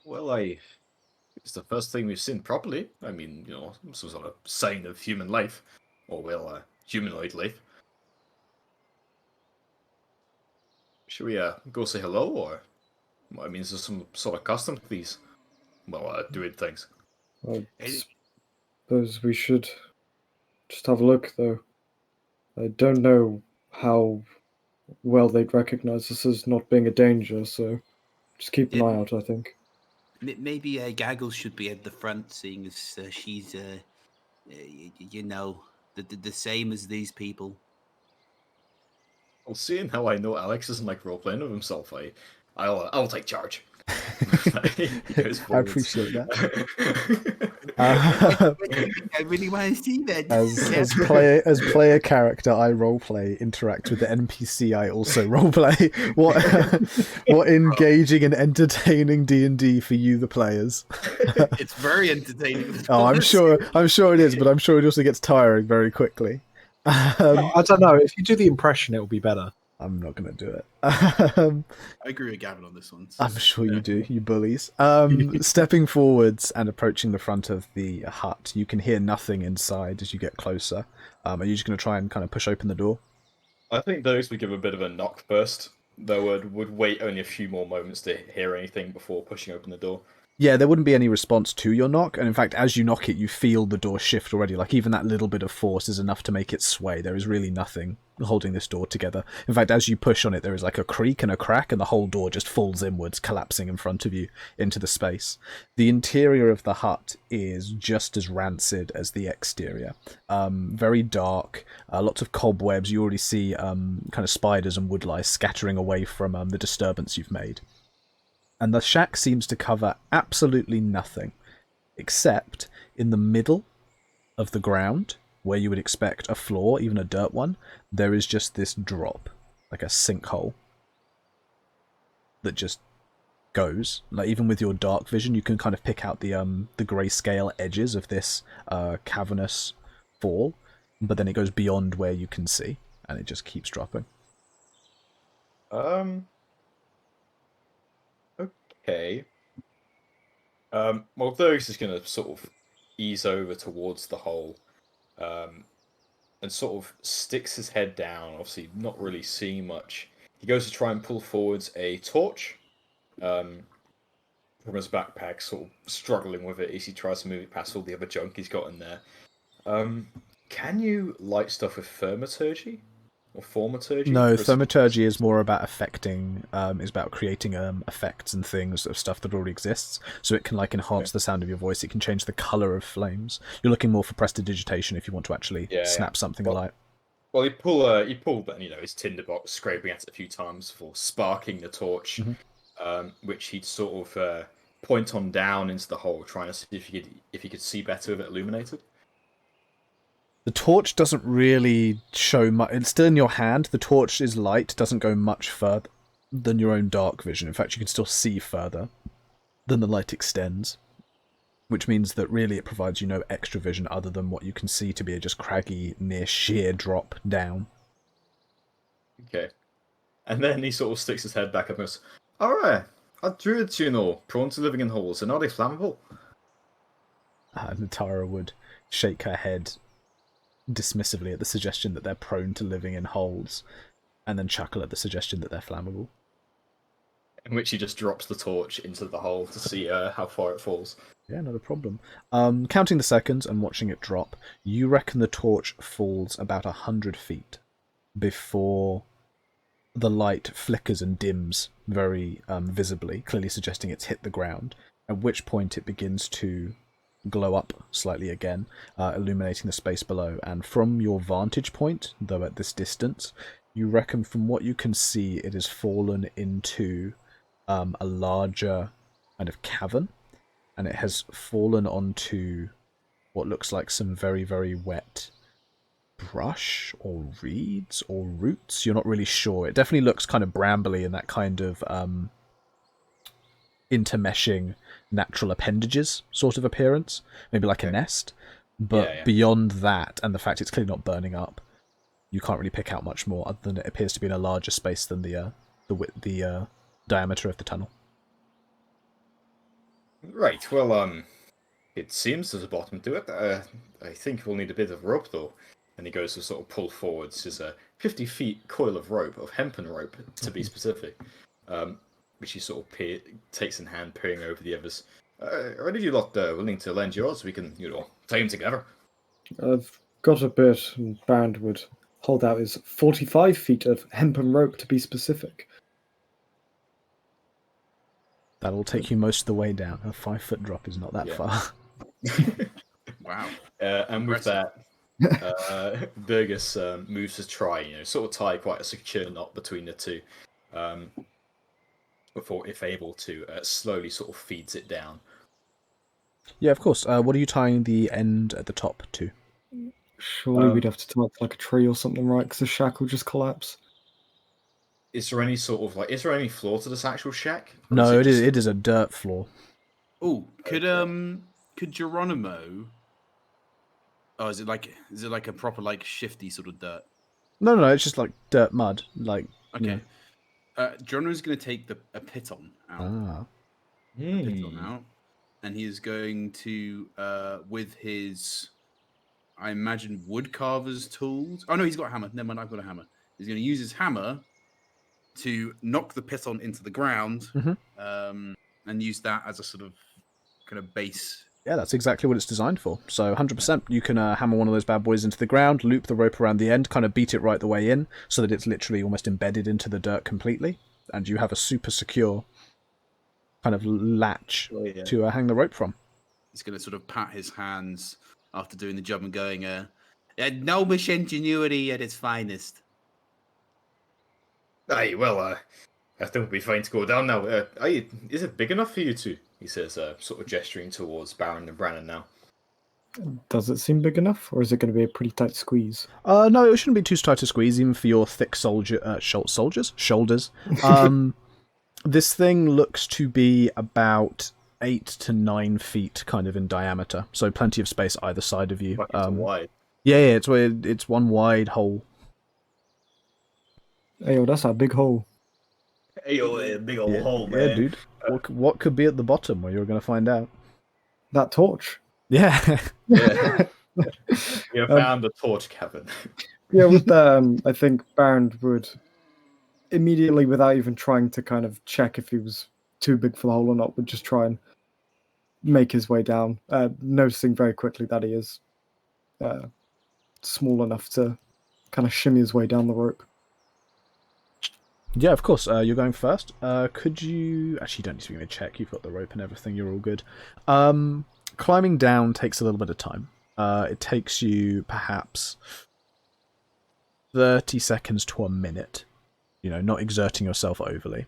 Speaker 2: Well, it's the first thing we've seen properly. I mean, some sort of sign of human life, or humanoid life. Should we go say hello, or I mean, is there some sort of custom to these? Well, doing things.
Speaker 4: I suppose we should just have a look, though. I don't know how well they'd recognize us as not being a danger, so just keep an eye out, I think.
Speaker 6: Maybe Gaggles should be at the front, seeing as she's, the same as these people.
Speaker 2: Well, seeing how I know Alex isn't like role playing of himself, I'll take charge.
Speaker 1: I appreciate that.
Speaker 6: I really want to see that.
Speaker 1: As player character, I roleplay, interact with the NPC. I also roleplay. What engaging and entertaining D&D for you, the players.
Speaker 6: It's very entertaining.
Speaker 1: Oh, I'm sure it is, but I'm sure it also gets tiring very quickly.
Speaker 5: I don't know. If you do the impression, it will be better.
Speaker 1: I'm not going to do it.
Speaker 3: I agree with Gavin on this one.
Speaker 1: I'm sure you do, you bullies. Stepping forwards and approaching the front of the hut, you can hear nothing inside as you get closer. Are you just going to try and kind of push open the door?
Speaker 2: I think those would give a bit of a knock first. They would wait only a few more moments to hear anything before pushing open the door.
Speaker 1: Yeah, there wouldn't be any response to your knock, and in fact, as you knock it, you feel the door shift already. Like, even that little bit of force is enough to make it sway. There is really nothing holding this door together. In fact, as you push on it, there is like a creak and a crack, and the whole door just falls inwards, collapsing in front of you into the space. The interior of the hut is just as rancid as the exterior. Very dark, lots of cobwebs. You already see kind of spiders and woodlice scattering away from the disturbance you've made. And the shack seems to cover absolutely nothing, except in the middle of the ground, where you would expect a floor, even a dirt one, there is just this drop, like a sinkhole, that just goes. Like, even with your dark vision, you can kind of pick out the grayscale edges of this cavernous fall, but then it goes beyond where you can see, and it just keeps dropping.
Speaker 2: Okay. Well, Thurgus is going to sort of ease over towards the hole, and sort of sticks his head down, obviously not really seeing much. He goes to try and pull forwards a torch from his backpack, sort of struggling with it as he tries to move it past all the other junk he's got in there. Can you light stuff with thaumaturgy? Or thaumaturgy?
Speaker 1: No, thaumaturgy is more about is about creating effects and things of stuff that already exists. So it can like enhance the sound of your voice. It can change the color of flames. You're looking more for prestidigitation if you want to actually snap something alight.
Speaker 2: Well, he pulled his tinderbox, scraping at it a few times for sparking the torch, which he'd sort of point on down into the hole, trying to see if he could see better with it illuminated.
Speaker 1: The torch doesn't really show much. It's still in your hand. The torch is light, doesn't go much further than your own dark vision. In fact, you can still see further than the light extends, which means that really it provides you no extra vision other than what you can see to be a just craggy, near sheer drop down.
Speaker 2: Okay. And then he sort of sticks his head back up and goes, "Alright, are druids, prone to living in holes, and are they flammable?"
Speaker 1: Natara would shake her head dismissively at the suggestion that they're prone to living in holes, and then chuckle at the suggestion that they're flammable.
Speaker 2: In which he just drops the torch into the hole to see how far it falls.
Speaker 1: Yeah, not a problem. Counting the seconds and watching it drop, you reckon the torch falls about 100 feet before the light flickers and dims very visibly, clearly suggesting it's hit the ground, at which point it begins to glow up slightly again, illuminating the space below. And from your vantage point, though at this distance, you reckon from what you can see, it has fallen into a larger kind of cavern, and it has fallen onto what looks like some very, very wet brush or reeds or roots. You're not really sure. It definitely looks kind of brambly in that kind of intermeshing natural appendages sort of appearance, maybe like a nest. But beyond that, and the fact it's clearly not burning up, you can't really pick out much more other than it appears to be in a larger space than the diameter of the tunnel.
Speaker 2: Right. Well, it seems there's a bottom to it. I think we'll need a bit of rope though. And he goes to sort of pull forwards his 50-feet coil of rope, of hempen rope to be specific, which he sort of takes in hand, peering over the others. Are any of you lot willing to lend yours? We can, tie them together.
Speaker 4: I've got a bit, and Barrand would hold out his 45 feet of hempen rope to be specific.
Speaker 1: That'll take you most of the way down. A 5-foot drop is not that far.
Speaker 6: Wow.
Speaker 2: And with that, Burgess moves to try, sort of tie quite a secure knot between the two, before, if able to, slowly sort of feeds it down.
Speaker 1: Yeah, of course. What are you tying the end at the top to?
Speaker 4: Surely we'd have to tie it to like a tree or something, right? Because the shack will just collapse.
Speaker 2: Is there any sort of is there any floor to this actual shack?
Speaker 1: No, it is a dirt floor.
Speaker 6: Oh, could Geronimo? Oh, is it like a proper shifty sort of dirt?
Speaker 1: No, it's just like dirt mud.
Speaker 6: Okay. Geronimo's going to take a piton out. Piton out, and he is going to with his, I imagine, woodcarver's tools. Oh no, he's got a hammer. Never mind, I've got a hammer. He's going to use his hammer to knock the piton into the ground, and use that as a sort of kind of base.
Speaker 1: Yeah, that's exactly what it's designed for. So 100%, you can hammer one of those bad boys into the ground, loop the rope around the end, kind of beat it right the way in, so that it's literally almost embedded into the dirt completely, and you have a super secure kind of latch to hang the rope from.
Speaker 6: He's going to sort of pat his hands after doing the job and going, gnomish ingenuity at its finest.
Speaker 2: Aye, well, I think it'll be fine to go down now. Is it big enough for you two? He says, sort of gesturing towards Baron and Brannon now.
Speaker 4: Does it seem big enough, or is it going to be a pretty tight squeeze?
Speaker 1: No, it shouldn't be too tight a squeeze, even for your thick shoulders. This thing looks to be about 8 to 9 feet kind of in diameter, so plenty of space either side of you.
Speaker 2: Wide.
Speaker 1: Yeah, it's one wide hole.
Speaker 4: Hey, that's a big hole.
Speaker 2: Hey, a big old hole, man.
Speaker 1: Yeah, dude. What could be at the bottom? Well, you're going to find out.
Speaker 4: That torch.
Speaker 1: Yeah.
Speaker 2: Yeah. You found the torch cavern.
Speaker 4: Yeah, with that, I think Barrand would immediately, without even trying to kind of check if he was too big for the hole or not, would just try and make his way down, noticing very quickly that he is small enough to kind of shimmy his way down the rope.
Speaker 1: Yeah, of course. You're going first. Could you... Actually, you don't need to give me a check. You've got the rope and everything. You're all good. Climbing down takes a little bit of time. It takes you perhaps 30 seconds to a minute. Not exerting yourself overly.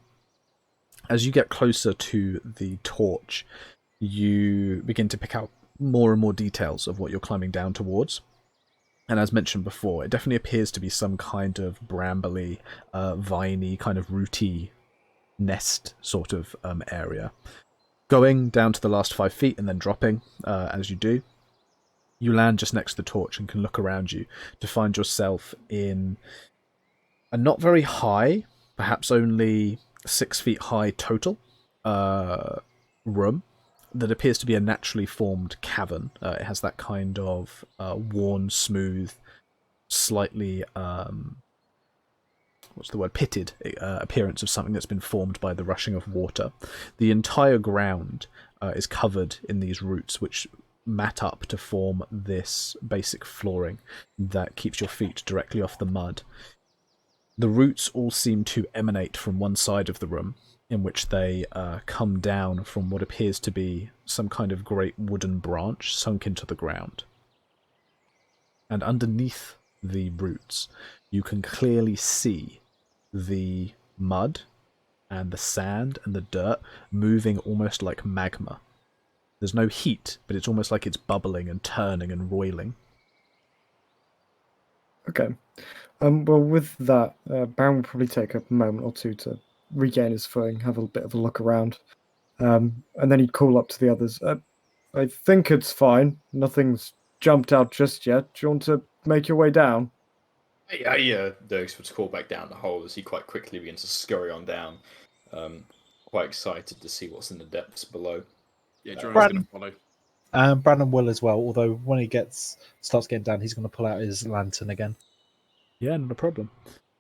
Speaker 1: As you get closer to the torch, you begin to pick out more and more details of what you're climbing down towards. And as mentioned before, it definitely appears to be some kind of brambly, viney, kind of rooty nest sort of area. Going down to the last 5 feet and then dropping as you do, you land just next to the torch and can look around you to find yourself in a not very high, perhaps only 6 feet high total, room that appears to be a naturally formed cavern. It has that kind of worn, smooth, slightly pitted appearance of something that's been formed by the rushing of water. The entire ground is covered in these roots, which mat up to form this basic flooring that keeps your feet directly off the mud. The roots all seem to emanate from one side of the room, in which they come down from what appears to be some kind of great wooden branch sunk into the ground. And underneath the roots, you can clearly see the mud and the sand and the dirt moving almost like magma. There's no heat, but it's almost like it's bubbling and turning and roiling.
Speaker 4: Okay. Well, with that, Baron will probably take a moment or two to regain his footing, have a bit of a look around, and then he'd call up to the others. I think it's fine. Nothing's jumped out just yet. Do you want to make your way down?
Speaker 2: Dirks would call back down the hole as he quite quickly begins to scurry on down. Quite excited to see what's in the depths below.
Speaker 6: Yeah, Jordan's going to follow.
Speaker 5: Brandon will as well, although when he starts getting down, he's going to pull out his lantern again.
Speaker 1: Yeah, not a problem.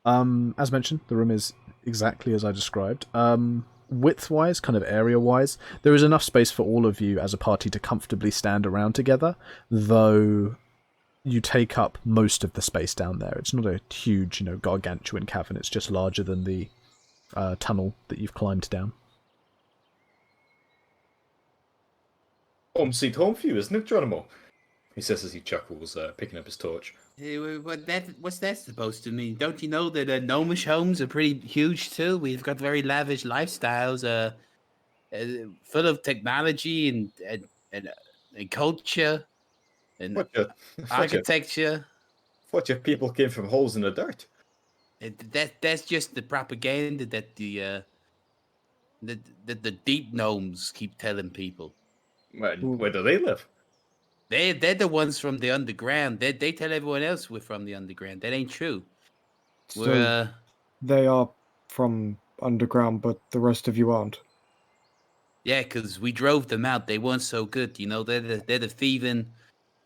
Speaker 1: As mentioned, the room is exactly as I described. Width-wise, kind of area-wise, there is enough space for all of you as a party to comfortably stand around together, though you take up most of the space down there. It's not a huge, gargantuan cavern. It's just larger than the tunnel that you've climbed down.
Speaker 2: Home sweet home for you, isn't it, Geronimo? He says as he chuckles, picking up his torch.
Speaker 6: What's that supposed to mean? Don't you know that gnomish homes are pretty huge too? We've got very lavish lifestyles, full of technology and culture and architecture.
Speaker 2: What if people came from holes in the dirt?
Speaker 6: That's just the propaganda that the deep gnomes keep telling people.
Speaker 2: Where do they live?
Speaker 6: They're the ones from the underground. They tell everyone else we're from the underground. That ain't true.
Speaker 4: So they are from underground, but the rest of you aren't.
Speaker 6: Yeah, because we drove them out. They weren't so good. They're the thieving,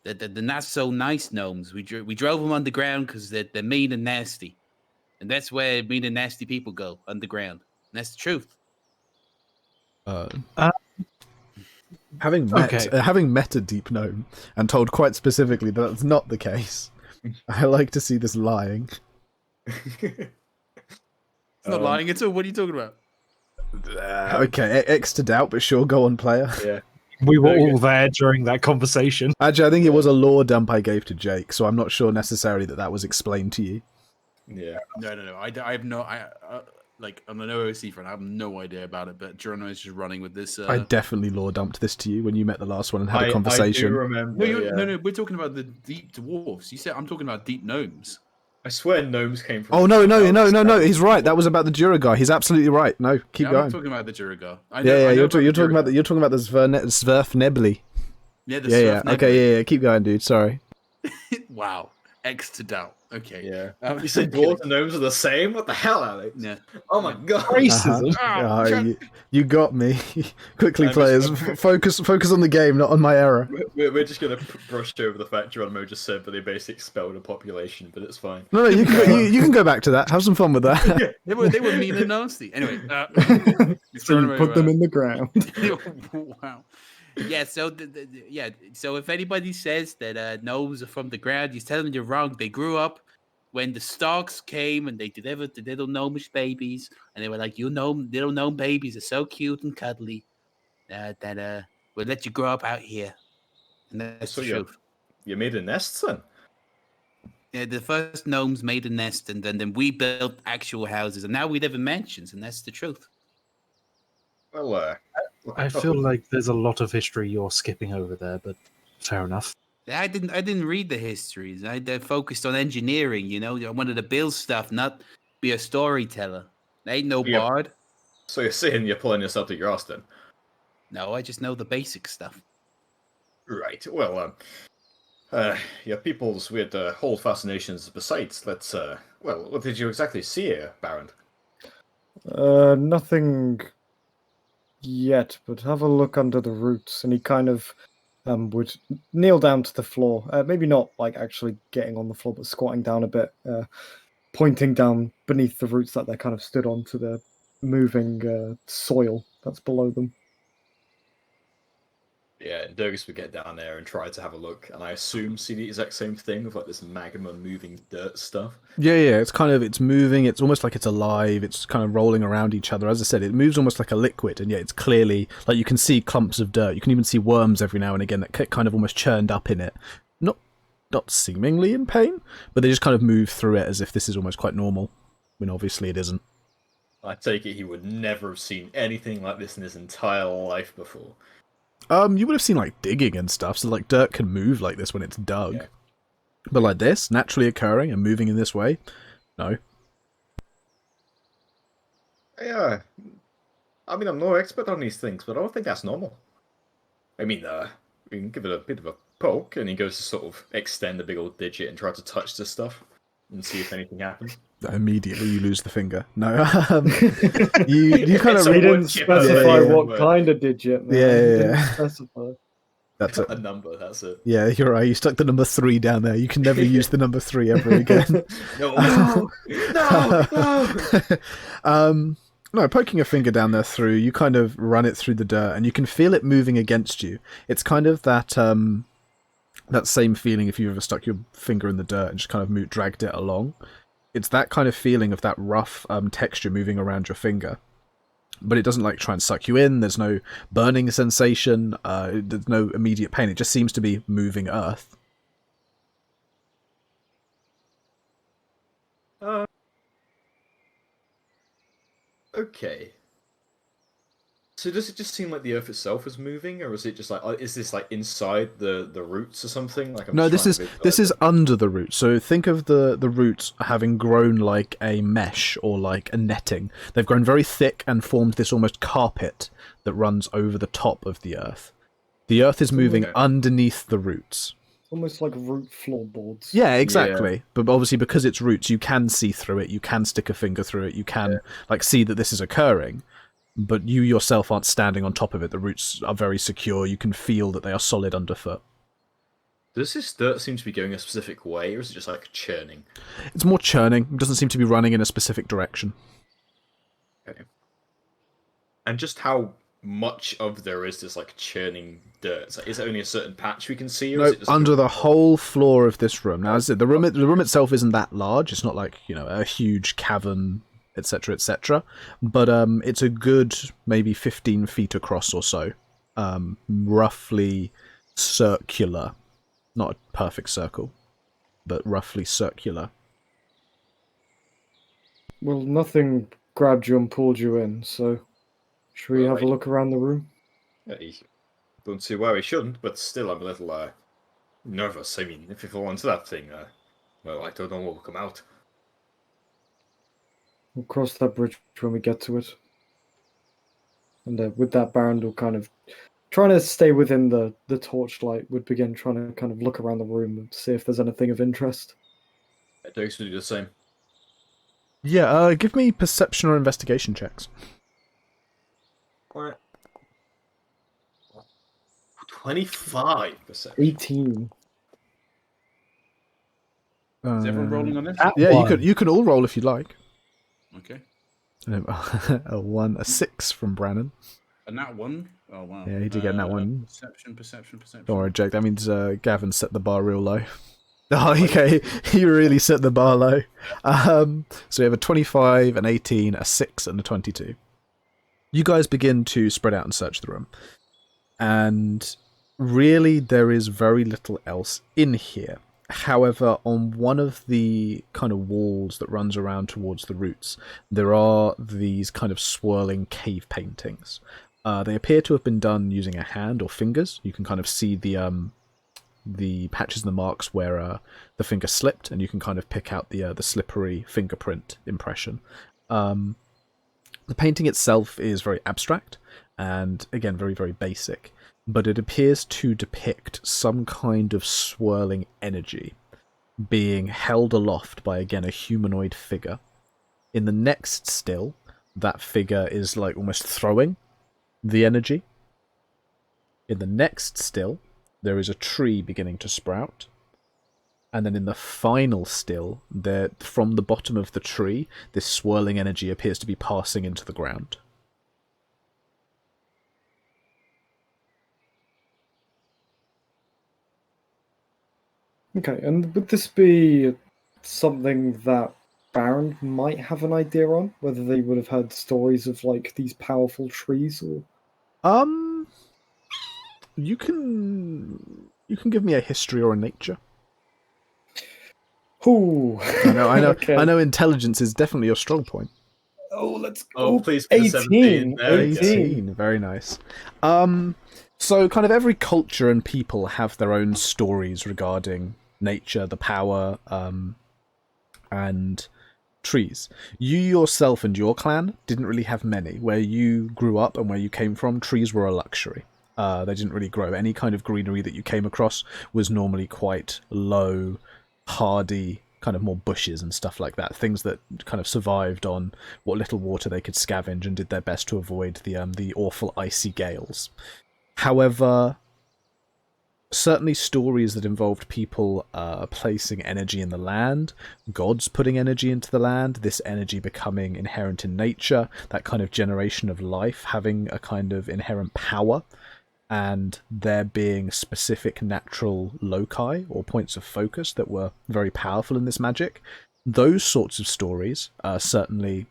Speaker 6: the not so nice gnomes. We drove them underground because they're mean and nasty, and that's where mean and nasty people go, underground. And that's the truth.
Speaker 1: Having met a deep gnome and told quite specifically that that's not the case, I like to see this lying.
Speaker 6: It's not lying at all. What are you talking about?
Speaker 1: Okay, X to doubt, but sure, go on, player.
Speaker 2: Yeah.
Speaker 5: We were all there during that conversation.
Speaker 1: Actually, I think it was a lore dump I gave to Jake, so I'm not sure necessarily that was explained to you.
Speaker 2: Yeah.
Speaker 6: No. I have no. On an OOC front, I have no idea about it. But Geronimo is just running with this.
Speaker 1: I definitely lore dumped this to you when you met the last one and had a conversation.
Speaker 2: I do remember.
Speaker 6: No. We're talking about the deep dwarves. You said I'm talking about deep gnomes.
Speaker 2: I swear gnomes came from...
Speaker 1: Oh, no, he's right. That was about the Duragar. He's absolutely right. No, keep going.
Speaker 6: I'm talking about the Duragar.
Speaker 1: You're talking about the Sverfnebli.
Speaker 6: Yeah, the Sverfnebli.
Speaker 1: Okay, yeah, keep going, dude. Sorry.
Speaker 6: Wow. X to doubt. Okay.
Speaker 2: Yeah. You said dwarves and gnomes are the same? What the hell, Alex?
Speaker 6: Yeah.
Speaker 2: Oh my god.
Speaker 5: Racism.
Speaker 1: You got me. Quickly, players. Focus on the game, not on my error.
Speaker 2: We're just going to brush over the fact Geronimo just said that they basically expelled a population, but it's fine.
Speaker 1: No, you can go back to that. Have some fun with that.
Speaker 6: They were mean and nasty. Anyway.
Speaker 4: So you put them in the ground.
Speaker 6: Wow. Yeah, so so if anybody says that gnomes are from the ground, you tell them you're wrong. They grew up when the Starks came and they delivered the little gnomish babies, and they were like, little gnome babies are so cute and cuddly that we'll let you grow up out here. And that's the truth.
Speaker 2: You made a nest, son?
Speaker 6: Yeah, the first gnomes made a nest, and then we built actual houses, and now we live in mansions, and that's the truth.
Speaker 2: Well,
Speaker 5: I feel like there's a lot of history you're skipping over there, but fair enough.
Speaker 6: I didn't read the histories. I focused on engineering. I wanted to build stuff, not be a storyteller. I ain't no bard.
Speaker 2: So you're saying you're pulling yourself to your ass then?
Speaker 6: No, I just know the basic stuff.
Speaker 2: Right. Well, your people's weird whole fascinations. Besides, let's. Well, what did you exactly see here, Baron?
Speaker 4: Nothing yet, but have a look under the roots, and he kind of would kneel down to the floor, maybe not like actually getting on the floor, but squatting down a bit, pointing down beneath the roots that they're kind of stood on to the moving soil that's below them.
Speaker 2: Yeah, Durgus would get down there and try to have a look, and I assume see the exact same thing with like this magma moving dirt stuff.
Speaker 1: Yeah, it's moving, it's almost like it's alive, it's kind of rolling around each other. As I said, it moves almost like a liquid, and yet it's clearly, like you can see clumps of dirt, you can even see worms every now and again that get kind of almost churned up in it. Not seemingly in pain, but they just kind of move through it as if this is almost quite normal, when obviously it isn't.
Speaker 2: I take it he would never have seen anything like this in his entire life before.
Speaker 1: You would have seen like digging and stuff, so like dirt can move like this when it's dug.
Speaker 2: Yeah.
Speaker 1: But like this, naturally occurring and moving in this way, no.
Speaker 2: Yeah, I mean I'm no expert on these things, but I don't think that's normal. I mean, we can give it a bit of a poke, and he goes to sort of extend the big old digit and try to touch this stuff and see if anything happens.
Speaker 1: Immediately you lose the finger. No, you kind of
Speaker 2: It's a
Speaker 4: He
Speaker 2: wood
Speaker 4: didn't
Speaker 2: chipper,
Speaker 4: specify
Speaker 1: yeah.
Speaker 4: what kind of digit, man.
Speaker 1: Yeah,
Speaker 4: He
Speaker 1: yeah,
Speaker 4: didn't
Speaker 1: yeah.
Speaker 4: specify.
Speaker 1: That's it.
Speaker 2: A number, that's it.
Speaker 1: Yeah, you're right. You stuck the number 3 down there. You can never use the number 3 ever again.
Speaker 2: No, no.
Speaker 1: No, poking a finger down there through, you kind of run it through the dirt, and you can feel it moving against you. It's kind of that that same feeling if you've ever stuck your finger in the dirt and just kind of dragged it along. It's that kind of feeling of that rough texture moving around your finger. But it doesn't like try and suck you in. There's no burning sensation. There's no immediate pain. It just seems to be moving earth.
Speaker 2: Okay. So does it just seem like the Earth itself is moving, or is it just like is this like inside the roots or something? Like
Speaker 1: No, this is under the roots. So think of the roots having grown like a mesh or like a netting. They've grown very thick and formed this almost carpet that runs over the top of the Earth. The Earth is moving underneath the roots.
Speaker 4: Almost like root floorboards.
Speaker 1: Yeah, exactly. Yeah. But obviously because it's roots, you can see through it, you can stick a finger through it, you can like see that this is occurring, but you yourself aren't standing on top of it. The roots are very secure, you can feel that they are solid underfoot.
Speaker 2: Does this dirt seem to be going a specific way, or is it just like churning?
Speaker 1: It's more churning, it doesn't seem to be running in a specific direction.
Speaker 2: Okay. And just how much of there is this like churning dirt? Is it only a certain patch we can see? Or
Speaker 1: no,
Speaker 2: is it just
Speaker 1: under the whole floor of this room. Now, as I said, the room itself isn't that large. It's not like, you know, a huge cavern, etc., etc. But it's a good maybe 15 feet across or so, roughly circular, not a perfect circle, but roughly circular.
Speaker 4: Well, nothing grabbed you and pulled you in, so should we have a look around the room?
Speaker 2: I don't see why we shouldn't, but still I'm a little nervous. I mean, if you fall into that thing, well, I don't know what will come out.
Speaker 4: We'll cross that bridge when we get to it. And with that, Baron will kind of, trying to stay within the torchlight, would begin trying to kind of look around the room and see if there's anything of interest.
Speaker 2: Dogs will do the same.
Speaker 1: Yeah, give me perception or investigation checks.
Speaker 2: 25%.
Speaker 4: 18.
Speaker 6: Is everyone rolling on this?
Speaker 1: Yeah, you can all roll if you'd like.
Speaker 6: Okay.
Speaker 1: A 6 from Brannon.
Speaker 6: And that one? Oh, wow.
Speaker 1: Yeah, he did get that one.
Speaker 6: Perception.
Speaker 1: Don't worry, Jake. That means Gavin set the bar real low. Oh, okay. He really set the bar low. So we have a 25, an 18, a 6, and a 22. You guys begin to spread out and search the room. And really, there is very little else in here. However, on one of the kind of walls that runs around towards the roots, there are these kind of swirling cave paintings. They appear to have been done using a hand or fingers. You can kind of see the patches and the marks where the finger slipped, and you can kind of pick out the slippery fingerprint impression. The painting itself is very abstract and, again, very, very basic, but it appears to depict some kind of swirling energy being held aloft by, again, a humanoid figure. In the next still, that figure is like almost throwing the energy. In the next still, there is a tree beginning to sprout. And then in the final still, from the bottom of the tree, this swirling energy appears to be passing into the ground.
Speaker 4: Okay, and would this be something that Baron might have an idea on? Whether they would have heard stories of like these powerful trees or
Speaker 1: You can give me a history or a nature.
Speaker 4: Ooh.
Speaker 1: I know
Speaker 4: Okay.
Speaker 1: I know intelligence is definitely your strong point.
Speaker 4: Oh, let's
Speaker 2: Oh,
Speaker 4: go.
Speaker 2: please, for the 17.
Speaker 4: 18.
Speaker 2: There we go.
Speaker 1: 18, very nice. So kind of every culture and people have their own stories regarding nature, the power, and trees. You yourself and your clan didn't really have many. Where you grew up and where you came from, trees were a luxury. They didn't really grow. Any kind of greenery that you came across was normally quite low, hardy, kind of more bushes and stuff like that. Things that kind of survived on what little water they could scavenge and did their best to avoid the awful icy gales. However, certainly stories that involved people placing energy in the land, gods putting energy into the land, this energy becoming inherent in nature, that kind of generation of life having a kind of inherent power, and there being specific natural loci or points of focus that were very powerful in this magic. Those sorts of stories certainly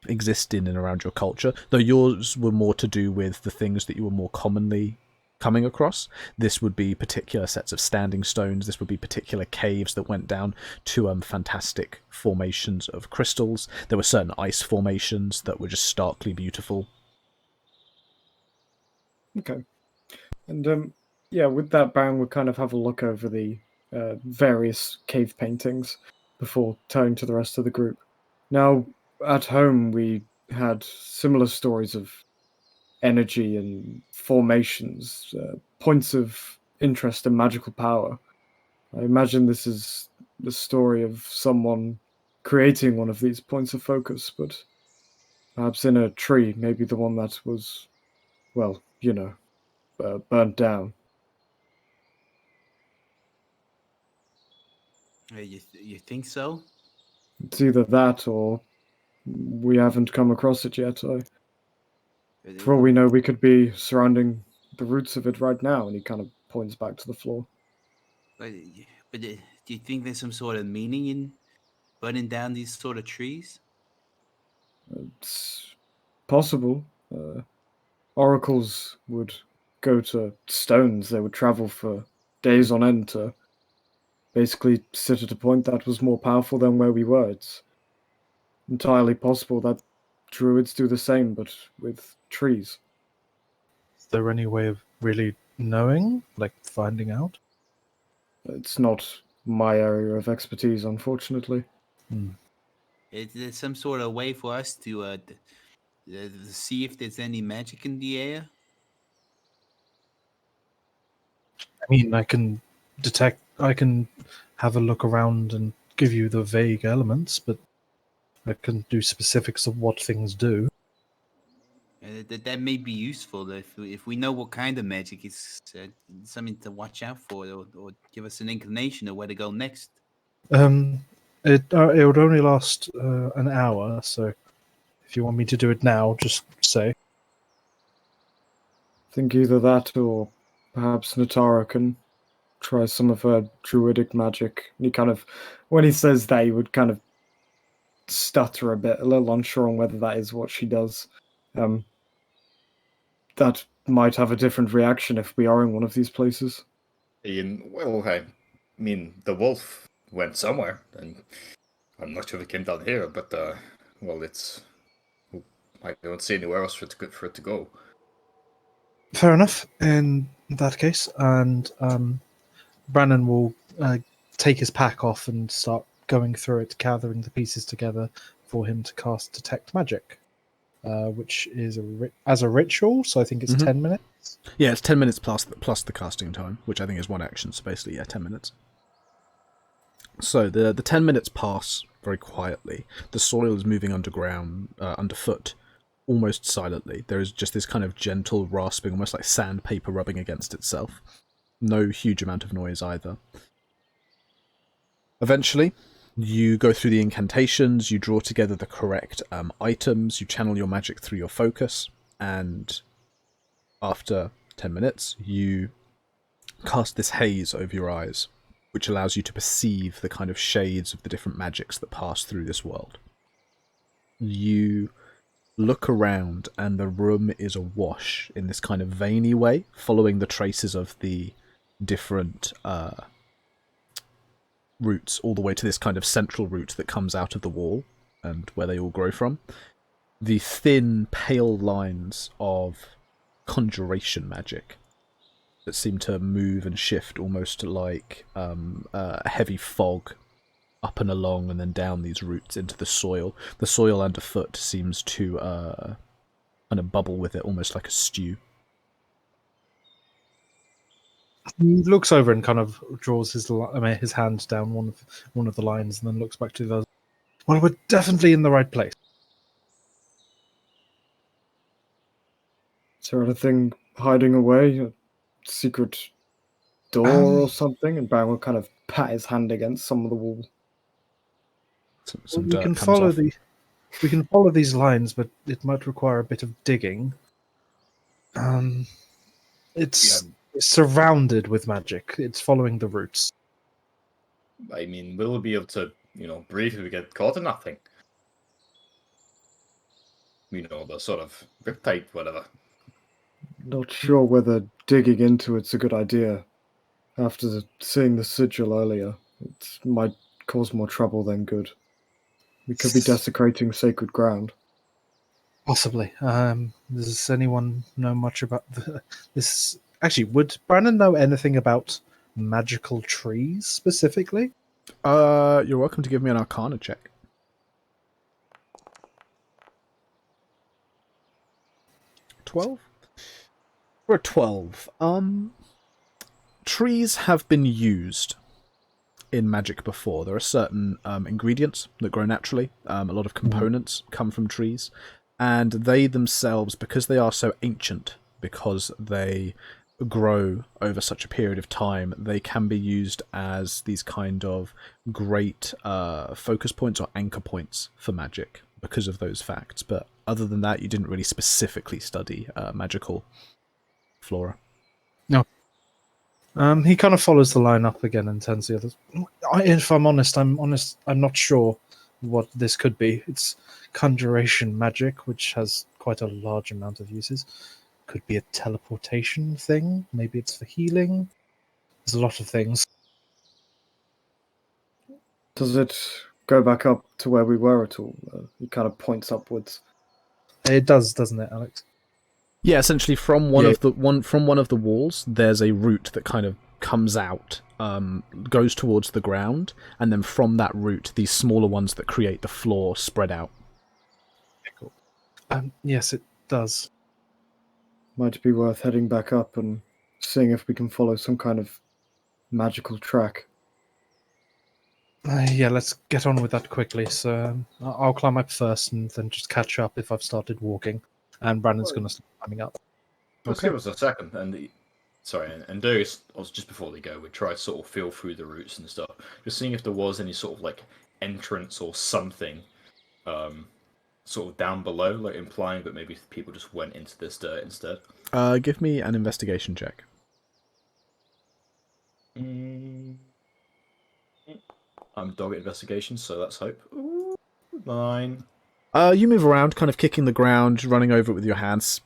Speaker 1: exist in and around your culture, though yours were more to do with the things that you were more commonly coming across. This would be particular sets of standing stones, this would be particular caves that went down to fantastic formations of crystals. There were certain ice formations that were just starkly beautiful.
Speaker 4: Okay. And yeah, with that, Baron would kind of have a look over the various cave paintings before turning to the rest of the group. Now, at home, we had similar stories of energy and formations, points of interest and magical power. I imagine this is the story of someone creating one of these points of focus, but perhaps in a tree, maybe the one that was, well, burnt down.
Speaker 6: You think so?
Speaker 4: It's either that or we haven't come across it yet. For all we know, we could be surrounding the roots of it right now, and he kind of points back to the floor.
Speaker 6: But do you think there's some sort of meaning in burning down these sort of trees?
Speaker 4: It's possible. Oracles would go to stones. They would travel for days on end to basically sit at a point that was more powerful than where we were. It's entirely possible that druids do the same, but with trees.
Speaker 5: Is there any way of really knowing, like finding out?
Speaker 4: It's not my area of expertise, unfortunately.
Speaker 6: Is there some sort of way for us to see if there's any magic in the air?
Speaker 5: I mean, I can have a look around and give you the vague elements, but I can do specifics of what things do.
Speaker 6: That may be useful if we know what kind of magic. It's something to watch out for, or give us an inclination of where to go next.
Speaker 5: It would only last an hour, so if you want me to do it now, just say.
Speaker 4: I think either that or perhaps Natara can try some of her druidic magic. And he kind of, when he says that, he would kind of stutter a bit, a little unsure on whether that is what she does. That might have a different reaction if we are in one of these places.
Speaker 2: Well, I mean, the wolf went somewhere, and I'm not sure if it came down here, but, well, I don't see anywhere else for it to go.
Speaker 5: Fair enough, in that case, and Brannon will take his pack off and start going through it, gathering the pieces together for him to cast Detect Magic, which is as a ritual, so I think it's 10 minutes.
Speaker 1: Yeah, it's 10 minutes plus the casting time, which I think is one action, so basically, yeah, 10 minutes. So the 10 minutes pass very quietly. The soil is moving underfoot, almost silently. There is just this kind of gentle rasping, almost like sandpaper rubbing against itself. No huge amount of noise either. Eventually, you go through the incantations, you draw together the correct items, you channel your magic through your focus, and after 10 minutes, you cast this haze over your eyes. which allows you to perceive the kind of shades of the different magics that pass through this world. You look around, and the room is awash in this kind of veiny way, following the traces of the different roots all the way to this kind of central root that comes out of the wall and where they all grow from. The thin, pale lines of conjuration magic that seem to move and shift almost like a heavy fog up and along and then down these roots into the soil. The soil underfoot seems to kind of bubble with it, almost like a stew.
Speaker 5: He looks over and kind of draws his hand down one of the lines and then looks back to the other. Well, we're definitely in the right place.
Speaker 4: Is there anything hiding away? A secret door or something? And Baron will kind of pat his hand against some of the wall.
Speaker 1: Some
Speaker 5: we
Speaker 1: dirt
Speaker 5: can
Speaker 1: comes
Speaker 5: follow
Speaker 1: off.
Speaker 5: we can follow these lines, but it might require a bit of digging. It's surrounded with magic. It's following the roots.
Speaker 2: I mean, we'll be able to, breathe if we get caught in nothing. The sort of riptide, whatever.
Speaker 4: Not sure whether digging into it's a good idea. After seeing the sigil earlier, it might cause more trouble than good. We could be desecrating sacred ground.
Speaker 5: Possibly. Does anyone know much about this? Actually, would Brandon know anything about magical trees specifically?
Speaker 1: You're welcome to give me an Arcana check. 12? For a 12. Trees have been used in magic before. There are certain ingredients that grow naturally. A lot of components come from trees. And they themselves, because they are so ancient, because they grow over such a period of time, they can be used as these kind of great focus points or anchor points for magic because of those facts. But other than that, you didn't really specifically study magical flora.
Speaker 5: No. He kind of follows the line up again and turns to the others. If I'm honest, I'm not sure what this could be. It's conjuration magic, which has quite a large amount of uses. Could be a teleportation thing. Maybe it's for healing. There's a lot of things.
Speaker 4: Does it go back up to where we were at all? He kind of points upwards.
Speaker 5: It does, doesn't it, Alex?
Speaker 1: Yeah, essentially from one of the walls, there's a root that kind of comes out, goes towards the ground, and then from that root, these smaller ones that create the floor spread out.
Speaker 5: Cool. Yes, it does.
Speaker 4: Might be worth heading back up and seeing if we can follow some kind of magical track.
Speaker 5: Yeah, let's get on with that quickly. So I'll climb up first and then just catch up if I've started walking. And Brandon's going to start climbing up.
Speaker 2: Just give us a second. And Darius, just before they go, we try to sort of feel through the roots and stuff, just seeing if there was any sort of like entrance or something, sort of down below, like implying that maybe people just went into this dirt instead.
Speaker 1: Give me an investigation check.
Speaker 2: I'm dog at investigation, so let's hope. Ooh, 9.
Speaker 1: You move around, kind of kicking the ground, running over it with your hands,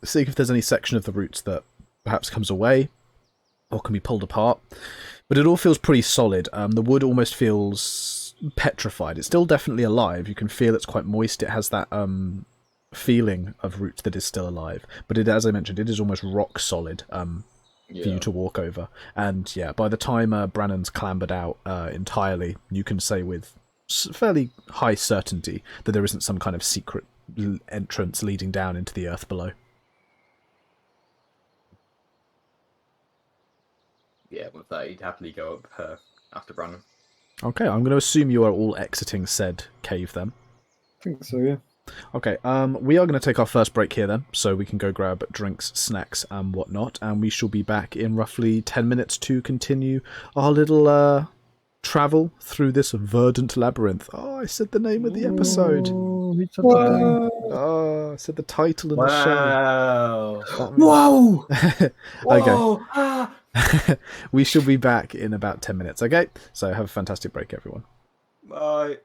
Speaker 1: seeing if there's any section of the roots that perhaps comes away or can be pulled apart. But it all feels pretty solid. The wood almost feels petrified. It's still definitely alive. You can feel it's quite moist. It has that feeling of roots that is still alive. But it, as I mentioned, it is almost rock solid for you to walk over. And yeah, by the time Brannon's clambered out entirely, you can say with fairly high certainty that there isn't some kind of secret entrance leading down into the earth below.
Speaker 2: Yeah, with that, he'd happily go up after Brandon.
Speaker 1: Okay, I'm going to assume you are all exiting said cave then.
Speaker 4: I think so, yeah.
Speaker 1: Okay, we are going to take our first break here then, so we can go grab drinks, snacks, and whatnot, and we shall be back in roughly 10 minutes to continue our little travel through this verdant labyrinth. Oh, I said the name of the episode. Oh, I said the title of the show.
Speaker 2: Wow!
Speaker 1: Whoa! Okay.
Speaker 2: Whoa!
Speaker 1: We shall be back in about 10 minutes, okay? So have a fantastic break, everyone.
Speaker 2: Bye.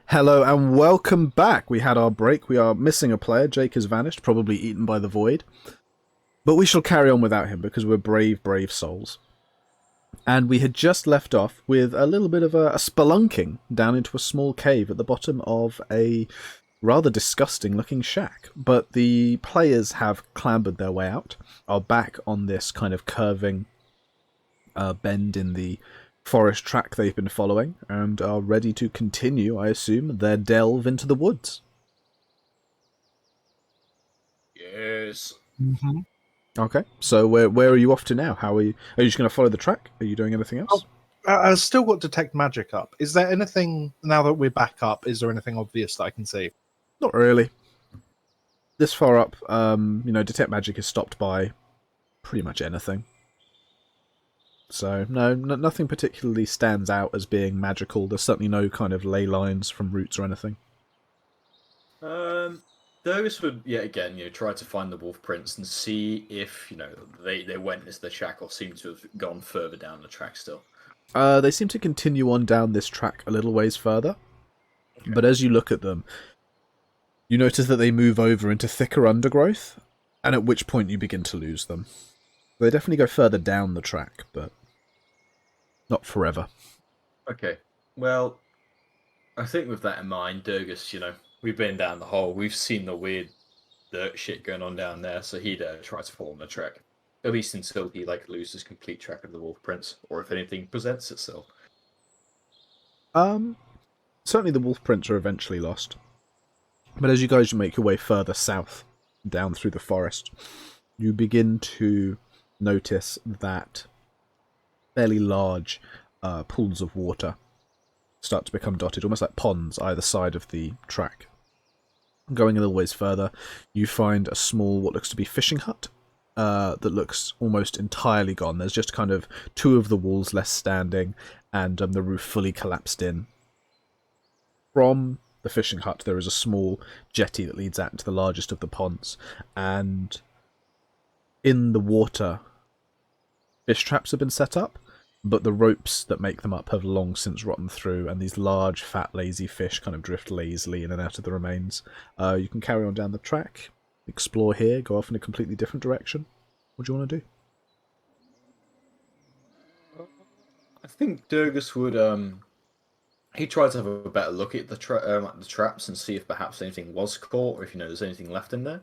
Speaker 1: Hello and welcome back. We had our break. We are missing a player. Jake has vanished, probably eaten by the void. But we shall carry on without him because we're brave, brave souls. And we had just left off with a little bit of a spelunking down into a small cave at the bottom of a rather disgusting looking shack. But the players have clambered their way out, are back on this kind of curving bend in the forest track they've been following, and are ready to continue, I assume, their delve into the woods.
Speaker 2: Yes.
Speaker 5: Mm-hmm.
Speaker 1: Okay, so where are you off to now? How are you just going to follow the track? Are you doing anything else?
Speaker 5: I've still got detect magic up. Is there anything, now that we're back up, is there anything obvious that I can see?
Speaker 1: Not really. This far up, detect magic is stopped by pretty much anything. So, no, nothing particularly stands out as being magical. There's certainly no kind of ley lines from roots or anything.
Speaker 2: Those would yet again, try to find the wolf prints and see if they went into the track or seem to have gone further down the track still.
Speaker 1: They seem to continue on down this track a little ways further, okay. But as you look at them, you notice that they move over into thicker undergrowth, and at which point you begin to lose them. They definitely go further down the track, but not forever.
Speaker 2: Okay, well, I think with that in mind, Durgus, we've been down the hole, we've seen the weird dirt shit going on down there, so he'd try to follow the track. At least until he loses complete track of the wolf prints, or if anything presents itself.
Speaker 1: Certainly the wolf prints are eventually lost. But as you guys make your way further south, down through the forest, you begin to notice that fairly large pools of water start to become dotted, almost like ponds either side of the track. Going a little ways further, you find a small, what looks to be fishing hut that looks almost entirely gone. There's just kind of two of the walls left standing, and the roof fully collapsed in. From the fishing hut, there is a small jetty that leads out into the largest of the ponds, and in the water, fish traps have been set up, but the ropes that make them up have long since rotten through, and these large, fat, lazy fish kind of drift lazily in and out of the remains. You can carry on down the track, explore here, go off in a completely different direction. What do you want to do?
Speaker 2: I think Durgus would he tried to have a better look at the traps and see if perhaps anything was caught, or if there's anything left in there.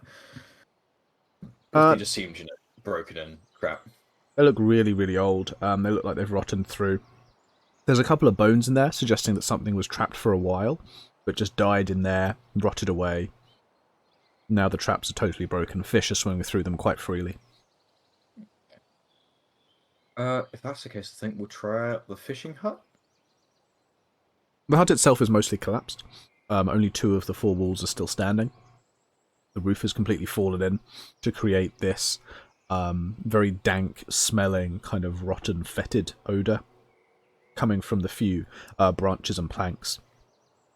Speaker 2: They just seemed broken and crap.
Speaker 1: They look really, really old. They look like they've rotten through. There's a couple of bones in there, suggesting that something was trapped for a while, but just died in there, rotted away. Now the traps are totally broken. Fish are swimming through them quite freely.
Speaker 2: If that's the case, I think we'll try out the fishing hut.
Speaker 1: The hut itself is mostly collapsed. Only 2 of the 4 walls are still standing. The roof has completely fallen in to create this very dank smelling, kind of rotten, fetid odour coming from the few branches and planks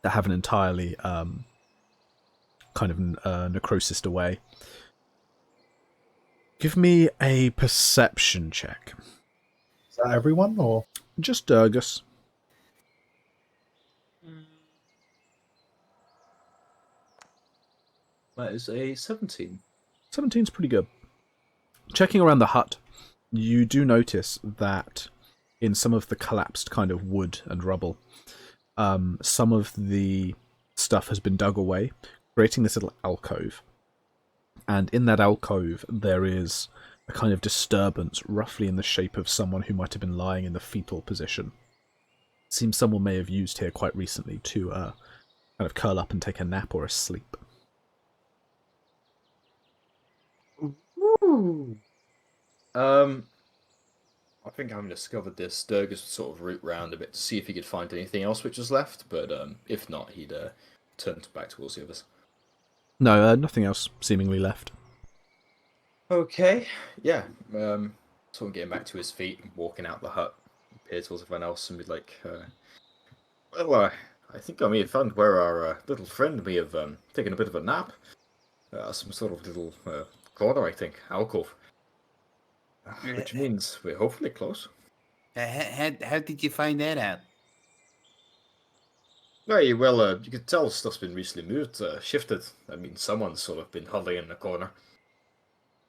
Speaker 1: that haven't entirely kind of necrosised away. Give me a perception check.
Speaker 5: Is that everyone, or
Speaker 1: just Durgus?
Speaker 2: That is a 17.
Speaker 1: 17's pretty good. Checking around the hut, you do notice that in some of the collapsed kind of wood and rubble, some of the stuff has been dug away, creating this little alcove. And in that alcove, there is a kind of disturbance, roughly in the shape of someone who might have been lying in the fetal position. It seems someone may have used here quite recently to kind of curl up and take a nap or a sleep.
Speaker 2: Ooh. I think having discovered this, Durgus would sort of root round a bit to see if he could find anything else which was left, but if not, he'd turn back towards the others.
Speaker 1: No, nothing else seemingly left.
Speaker 2: Okay, yeah. Sort of getting back to his feet and walking out the hut, appear towards everyone else and be like, I think I may have found where our little friend may have taken a bit of a nap. Some sort of little corner, I think, alcove. Which means we're hopefully close.
Speaker 6: How did you find that out?
Speaker 2: Very well, you can tell stuff's been recently moved, shifted. I mean, someone's sort of been huddling in the corner.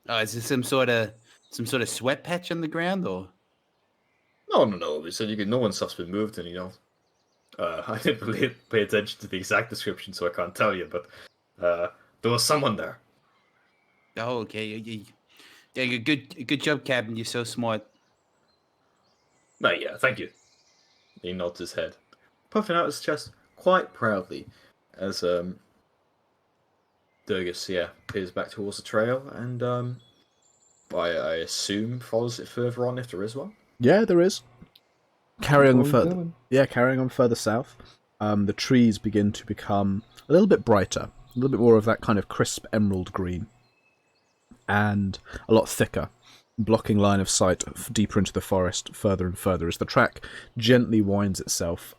Speaker 6: Oh, is there some sort of sweat patch on the ground, or?
Speaker 2: No. We said no one's stuff's been moved, and I didn't really pay attention to the exact description, so I can't tell you. But there was someone there.
Speaker 6: Oh, okay. Yeah, good job, Captain. You're so smart.
Speaker 2: No, yeah, thank you. He nods his head, puffing out his chest quite proudly, as Durgus, peers back towards the trail, and I assume follows it further on if there is one.
Speaker 1: Yeah, there is. Carrying on
Speaker 4: Keep
Speaker 1: further.
Speaker 4: going.
Speaker 1: Yeah, carrying on further south. The trees begin to become a little bit brighter, a little bit more of that kind of crisp emerald green, and a lot thicker, blocking line of sight deeper into the forest, further and further, as the track gently winds itself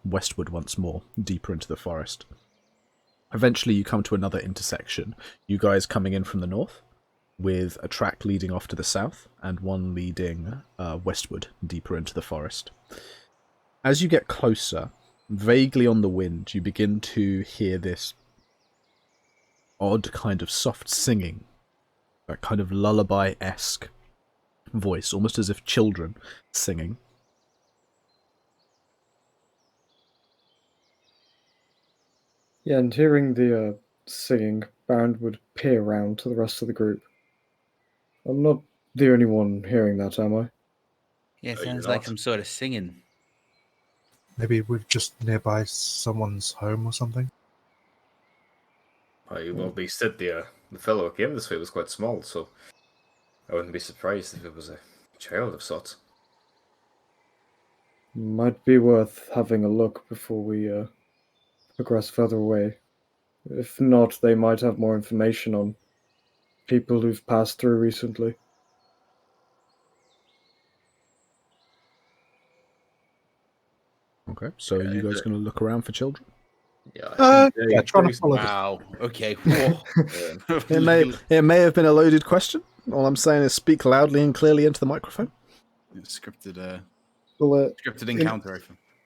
Speaker 1: westward once more, deeper into the forest. Eventually you come to another intersection, you guys coming in from the north, with a track leading off to the south, and one leading westward, deeper into the forest. As you get closer, vaguely on the wind, you begin to hear this odd kind of soft singing, that kind of lullaby-esque voice, almost as if children singing.
Speaker 4: Yeah, and hearing the singing, Baron would peer round to the rest of the group. I'm not the only one hearing that, am I?
Speaker 6: Yeah,
Speaker 2: No, you're
Speaker 6: sounds like
Speaker 2: not.
Speaker 6: some sort of singing.
Speaker 5: Maybe we're just nearby someone's home or something.
Speaker 2: Well, they said the fellow who came this way was quite small, so I wouldn't be surprised if it was a child of sorts.
Speaker 4: Might be worth having a look before we progress further away. If not, they might have more information on people who've passed through recently.
Speaker 1: Okay, so are you guys going to look around for children?
Speaker 2: Yeah,
Speaker 5: Trying to follow.
Speaker 6: Wow. Okay. Whoa.
Speaker 1: It may have been a loaded question. All I'm saying is speak loudly and clearly into the microphone.
Speaker 3: Scripted,
Speaker 4: Well,
Speaker 3: scripted encounter.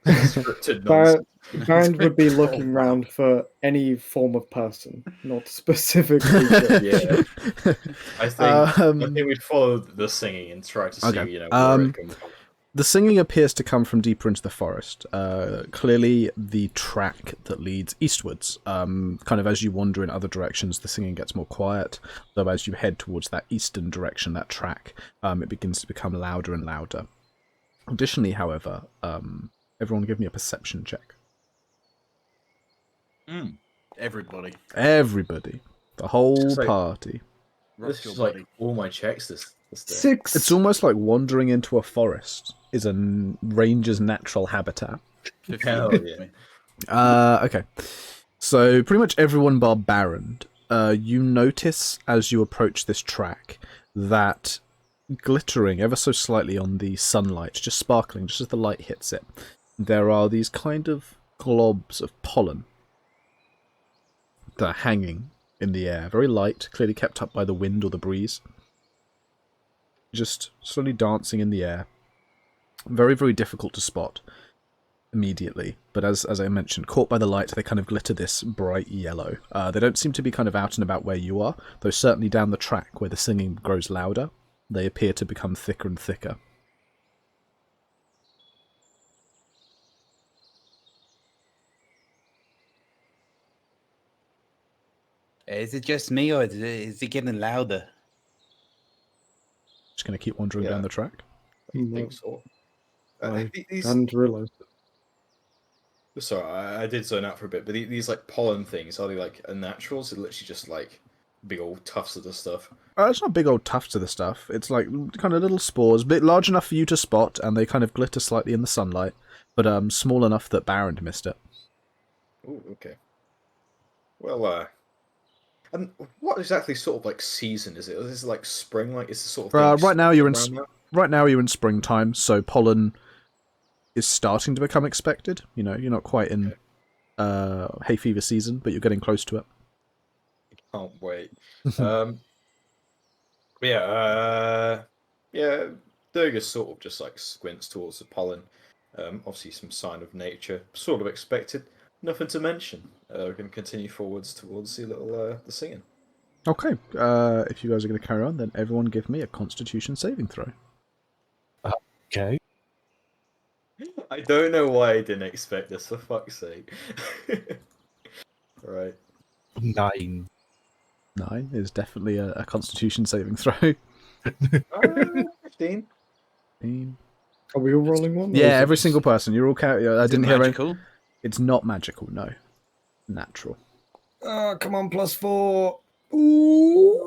Speaker 2: scripted nonsense.
Speaker 4: Baron would be looking round for any form of person, not specifically.
Speaker 2: Yeah, I think we'd follow the singing and try to see,
Speaker 1: Okay.
Speaker 2: where it comes from.
Speaker 1: The singing appears to come from deeper into the forest. Clearly, the track that leads eastwards. Kind of as you wander in other directions, the singing gets more quiet. Though as you head towards that eastern direction, that track, it begins to become louder and louder. Additionally, however, everyone give me a perception check.
Speaker 3: Everybody.
Speaker 1: Everybody. The whole
Speaker 2: Just like-
Speaker 1: party.
Speaker 2: This is like all my checks this day.
Speaker 4: 6.
Speaker 1: It's almost like wandering into a forest is a ranger's natural habitat.
Speaker 2: Hell yeah.
Speaker 1: Okay. So pretty much everyone bar Baron, you notice as you approach this track that glittering ever so slightly on the sunlight, just sparkling, just as the light hits it, there are these kind of globs of pollen that are hanging in the air, very light, clearly kept up by the wind or the breeze. Just slowly dancing in the air. Very, very difficult to spot immediately, but as I mentioned, caught by the light, they kind of glitter this bright yellow. They don't seem to be kind of out and about where you are, though certainly down the track where the singing grows louder, they appear to become thicker and thicker.
Speaker 6: Is it just me, or is it getting louder?
Speaker 1: Just going to keep wandering down the track.
Speaker 2: I think so.
Speaker 4: I hadn't realised.
Speaker 2: Sorry, I did zone out for a bit, but these like pollen things, are they like a naturals? Are literally just like big old tufts of the stuff?
Speaker 1: It's not big old tufts of the stuff. It's like kind of little spores, a bit large enough for you to spot, and they kind of glitter slightly in the sunlight, but small enough that Baron missed it.
Speaker 2: Oh, okay. Well, and what exactly sort of like season is it? Is this like spring? Like, is the sort of thing
Speaker 1: Right now you're in
Speaker 2: around that?
Speaker 1: right now you're in springtime, so pollen is starting to become expected. You know, you're not quite in hay fever season, but you're getting close to it.
Speaker 2: Can't wait. Yeah, Durgus sort of just like squints towards the pollen. Obviously, some sign of nature, sort of expected. nothing to mention. We can continue forwards towards the little the singing.
Speaker 1: Okay, if you guys are going to carry on, then everyone give me a Constitution saving throw.
Speaker 5: Okay.
Speaker 2: I don't know why I didn't expect this, for fuck's sake. Right.
Speaker 5: 9.
Speaker 1: 9 is definitely a Constitution saving throw.
Speaker 2: 15.
Speaker 1: 15.
Speaker 4: Are we all rolling one? or
Speaker 1: Yeah,
Speaker 4: is it
Speaker 1: every
Speaker 4: just-
Speaker 1: single person. You're all I
Speaker 6: Is it
Speaker 1: didn't hear any.
Speaker 6: magical?
Speaker 1: It's not magical, no. Natural.
Speaker 4: Come on, +4. Ooh.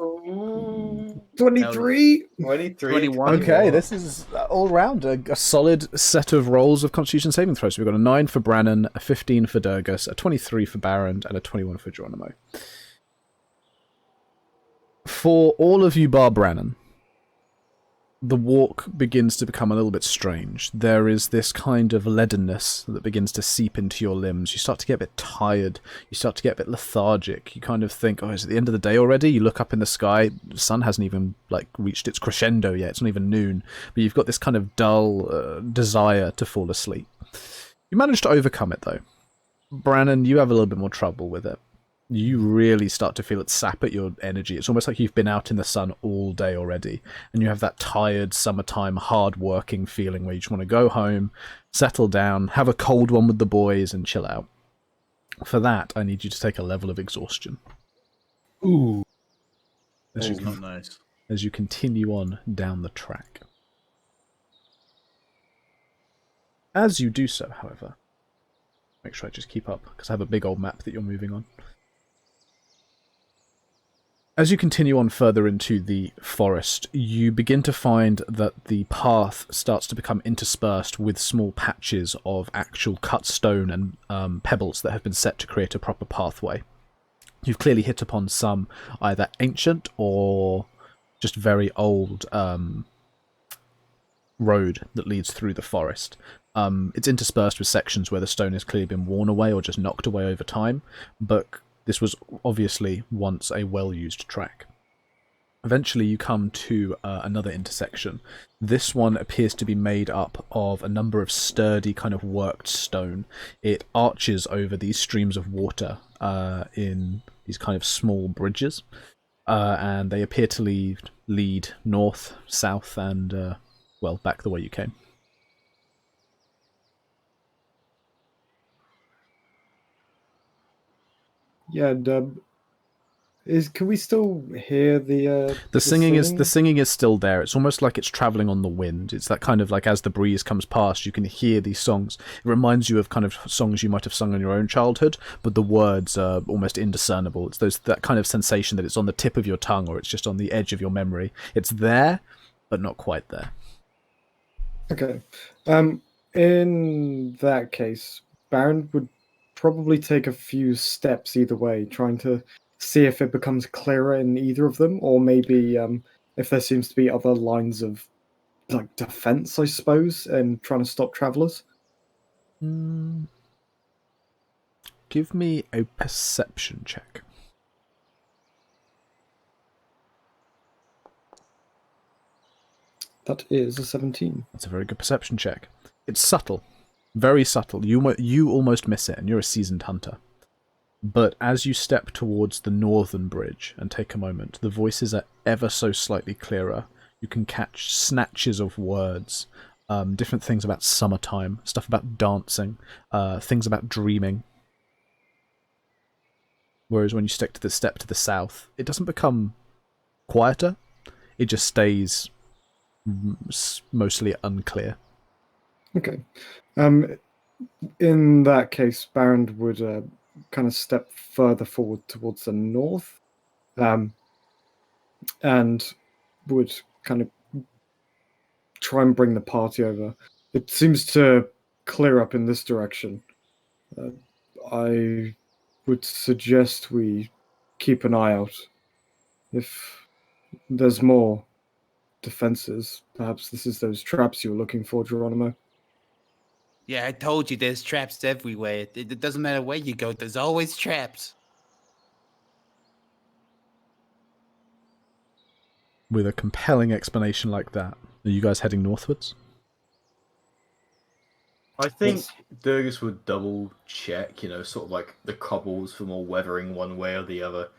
Speaker 4: 23.
Speaker 2: 23.
Speaker 6: 21.
Speaker 1: Okay, this is all round a solid set of rolls of Constitution saving throws. So we've got a 9 for Brannon, a 15 for Durgus, a 23 for Barrand, and a 21 for Geronimo. For all of you bar Brannon, the walk begins to become a little bit strange. There is this kind of leadenness that begins to seep into your limbs. You start to get a bit tired. You start to get a bit lethargic. You kind of think, oh, is it the end of the day already? You look up in the sky. The sun hasn't even reached its crescendo yet. It's not even noon. But you've got this kind of dull desire to fall asleep. You manage to overcome it, though. Brannon, you have a little bit more trouble with it. You really start to feel it sap at your energy. It's almost like you've been out in the sun all day already, and you have that tired, summertime, hard-working feeling where you just want to go home, settle down, have a cold one with the boys, and chill out. For that, I need you to take a level of exhaustion.
Speaker 5: Ooh.
Speaker 1: As
Speaker 6: That's not nice.
Speaker 1: as you continue on down the track. As you do so, however, make sure I just keep up, because I have a big old map that you're moving on. As you continue on further into the forest, you begin to find that the path starts to become interspersed with small patches of actual cut stone and pebbles that have been set to create a proper pathway. You've clearly hit upon some either ancient or just very old road that leads through the forest. It's interspersed with sections where the stone has clearly been worn away or just knocked away over time, but this was obviously once a well-used track. Eventually you come to another intersection. This one appears to be made up of a number of sturdy kind of worked stone. It arches over these streams of water in these kind of small bridges, and they appear to lead north, south, and back the way you came.
Speaker 4: Yeah, Dub. Can we still hear the
Speaker 1: singing is still there. It's almost like it's traveling on the wind. It's that kind of like as the breeze comes past, you can hear these songs. It reminds you of kind of songs you might have sung in your own childhood, but the words are almost indiscernible. It's that kind of sensation that it's on the tip of your tongue or it's just on the edge of your memory. It's there, but not quite there.
Speaker 4: Okay. In that case, Baron would probably take a few steps either way, trying to see if it becomes clearer in either of them, or maybe if there seems to be other lines of defense, I suppose, and trying to stop travelers.
Speaker 1: Give me a perception check.
Speaker 4: That is a 17.
Speaker 1: That's a very good perception check. It's subtle. Very subtle. You almost miss it, and you're a seasoned hunter. But as you step towards the northern bridge and take a moment, the voices are ever so slightly clearer. You can catch snatches of words, different things about summertime, stuff about dancing, things about dreaming. Whereas when you stick to the step to the south, it doesn't become quieter. It just stays mostly unclear.
Speaker 4: Okay. In that case, Baron would kind of step further forward towards the north, and would kind of try and bring the party over. It seems to clear up in this direction. I would suggest we keep an eye out. If there's more defenses, perhaps this is those traps you were looking for, Geronimo.
Speaker 6: Yeah, I told you there's traps everywhere. It doesn't matter where you go, there's always traps.
Speaker 1: With a compelling explanation like that, are you guys heading northwards?
Speaker 2: I think Durgus would double check, sort of like the cobbles for more weathering one way or the other,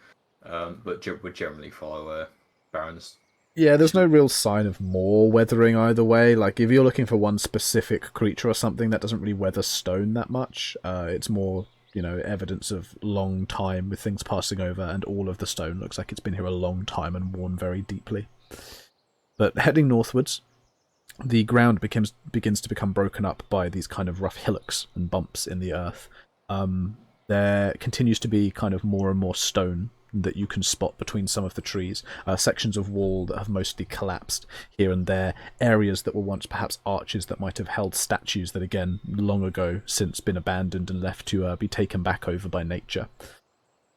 Speaker 2: but would generally follow Baron's.
Speaker 1: Yeah, there's no real sign of more weathering either way. Like, if you're looking for one specific creature or something that doesn't really weather stone that much, it's more, evidence of long time with things passing over, and all of the stone looks like it's been here a long time and worn very deeply. But heading northwards, the ground begins to become broken up by these kind of rough hillocks and bumps in the earth. There continues to be kind of more and more stone that you can spot between some of the trees, sections of wall that have mostly collapsed here and there, areas that were once perhaps arches that might have held statues that, again, long ago since been abandoned and left to be taken back over by nature.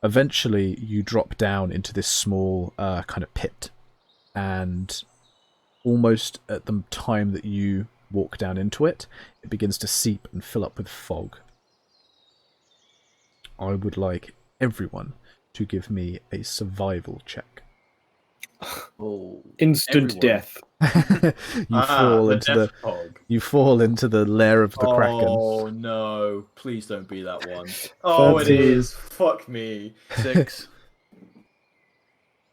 Speaker 1: Eventually, you drop down into this small kind of pit, and almost at the time that you walk down into it, it begins to seep and fill up with fog. I would like everyone to give me a survival check.
Speaker 4: Instant death.
Speaker 1: You fall into the lair of the Kraken.
Speaker 2: Oh no, please don't be that one. Oh, 13. It is. Fuck me.
Speaker 6: 6.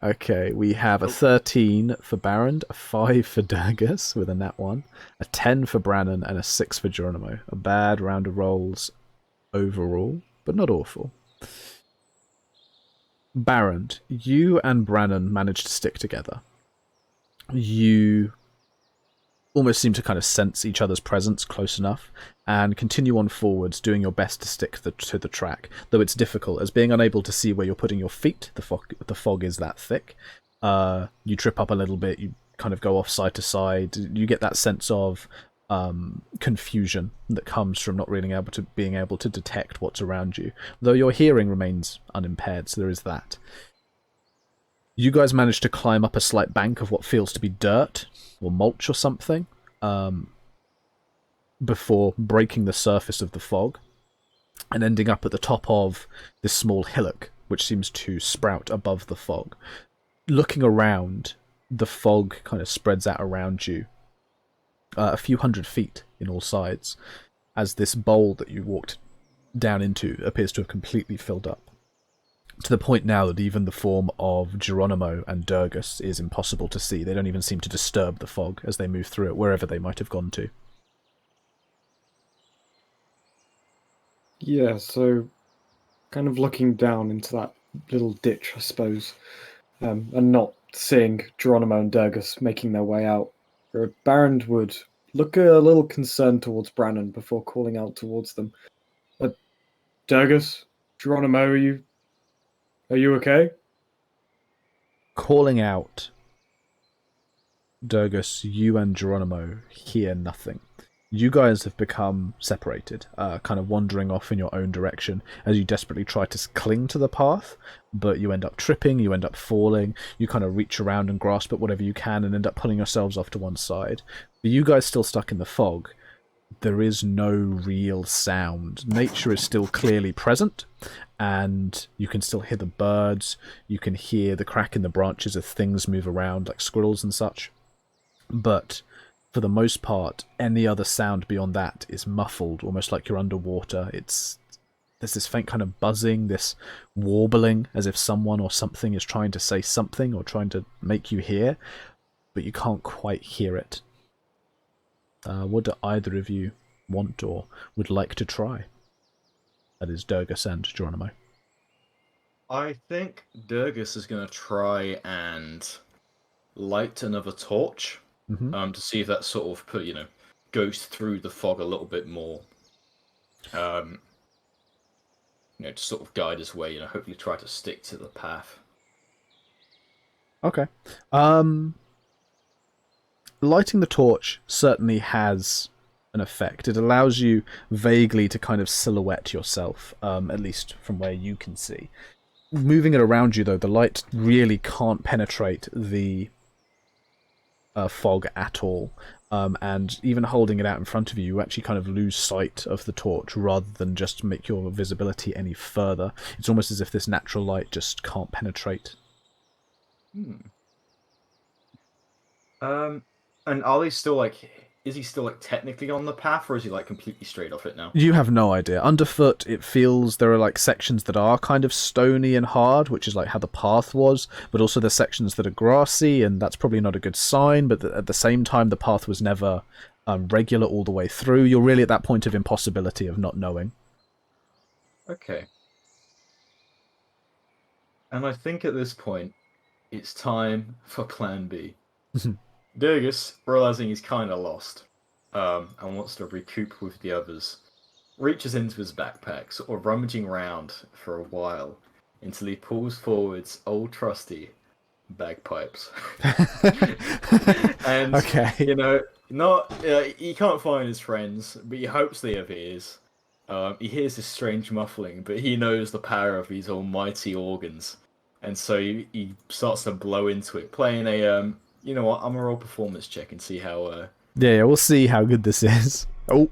Speaker 1: Okay, we have a 13 for Baron, a 5 for Durgus with a nat 1, a 10 for Brannon, and a 6 for Geronimo. A bad round of rolls overall, but not awful. Baron, you and Brannon managed to stick together. You almost seem to kind of sense each other's presence close enough and continue on forwards, doing your best to stick to the track, though it's difficult, as being unable to see where you're putting your feet, the fog is that thick. You trip up a little bit, you kind of go off side to side, you get that sense of confusion that comes from not really being able to detect what's around you, though your hearing remains unimpaired, so there is that. You guys manage to climb up a slight bank of what feels to be dirt or mulch or something, before breaking the surface of the fog and ending up at the top of this small hillock which seems to sprout above the fog. Looking around, the fog kind of spreads out around you a few hundred feet in all sides, as this bowl that you walked down into appears to have completely filled up, to the point now that even the form of Geronimo and Durgus is impossible to see. They don't even seem to disturb the fog as they move through it, wherever they might have gone to.
Speaker 4: Yeah, so kind of looking down into that little ditch, I suppose, and not seeing Geronimo and Durgus making their way out, Baron would look a little concerned towards Brannon before calling out towards them. Durgus, Geronimo, are you okay?
Speaker 1: Calling out, Durgus, you and Geronimo hear nothing. You guys have become separated, kind of wandering off in your own direction as you desperately try to cling to the path, but you end up tripping, you end up falling, you kind of reach around and grasp at whatever you can and end up pulling yourselves off to one side. But you guys still stuck in the fog. There is no real sound. Nature is still clearly present, and you can still hear the birds, you can hear the crack in the branches as things move around, like squirrels and such. But for the most part, any other sound beyond that is muffled, almost like you're underwater. There's this faint kind of buzzing, this warbling, as if someone or something is trying to say something or trying to make you hear, but you can't quite hear it. What do either of you want or would like to try? That is Durgus and Geronimo.
Speaker 2: I think Durgus is going to try and light another torch. To see if that sort of goes through the fog a little bit more. To sort of guide his way. Hopefully try to stick to the path.
Speaker 1: Okay. Lighting the torch certainly has an effect. It allows you vaguely to kind of silhouette yourself, at least from where you can see. Moving it around you, though, the light really can't penetrate the fog at all, and even holding it out in front of you, you actually kind of lose sight of the torch rather than just make your visibility any further. It's almost as if this natural light just can't penetrate.
Speaker 2: And are they still is he still like technically on the path, or is he like completely straight off it now?
Speaker 1: You have no idea. Underfoot, it feels there are like sections that are kind of stony and hard, which is like how the path was, but also there's sections that are grassy, and that's probably not a good sign, but at the same time, the path was never regular all the way through. You're really at that point of impossibility of not knowing.
Speaker 2: Okay. And I think at this point, it's time for Plan B. Durgus, realizing he's kind of lost, and wants to recoup with the others, reaches into his backpack, sort of rummaging around for a while, until he pulls forwards old trusty bagpipes. And,
Speaker 1: okay.
Speaker 2: you know, not he can't find his friends, but he hopes they have ears. He hears this strange muffling, but he knows the power of these almighty organs. And so he starts to blow into it, playing a, you know what, I'm gonna roll performance check and see how...
Speaker 1: Yeah, we'll see how good this is. Oh.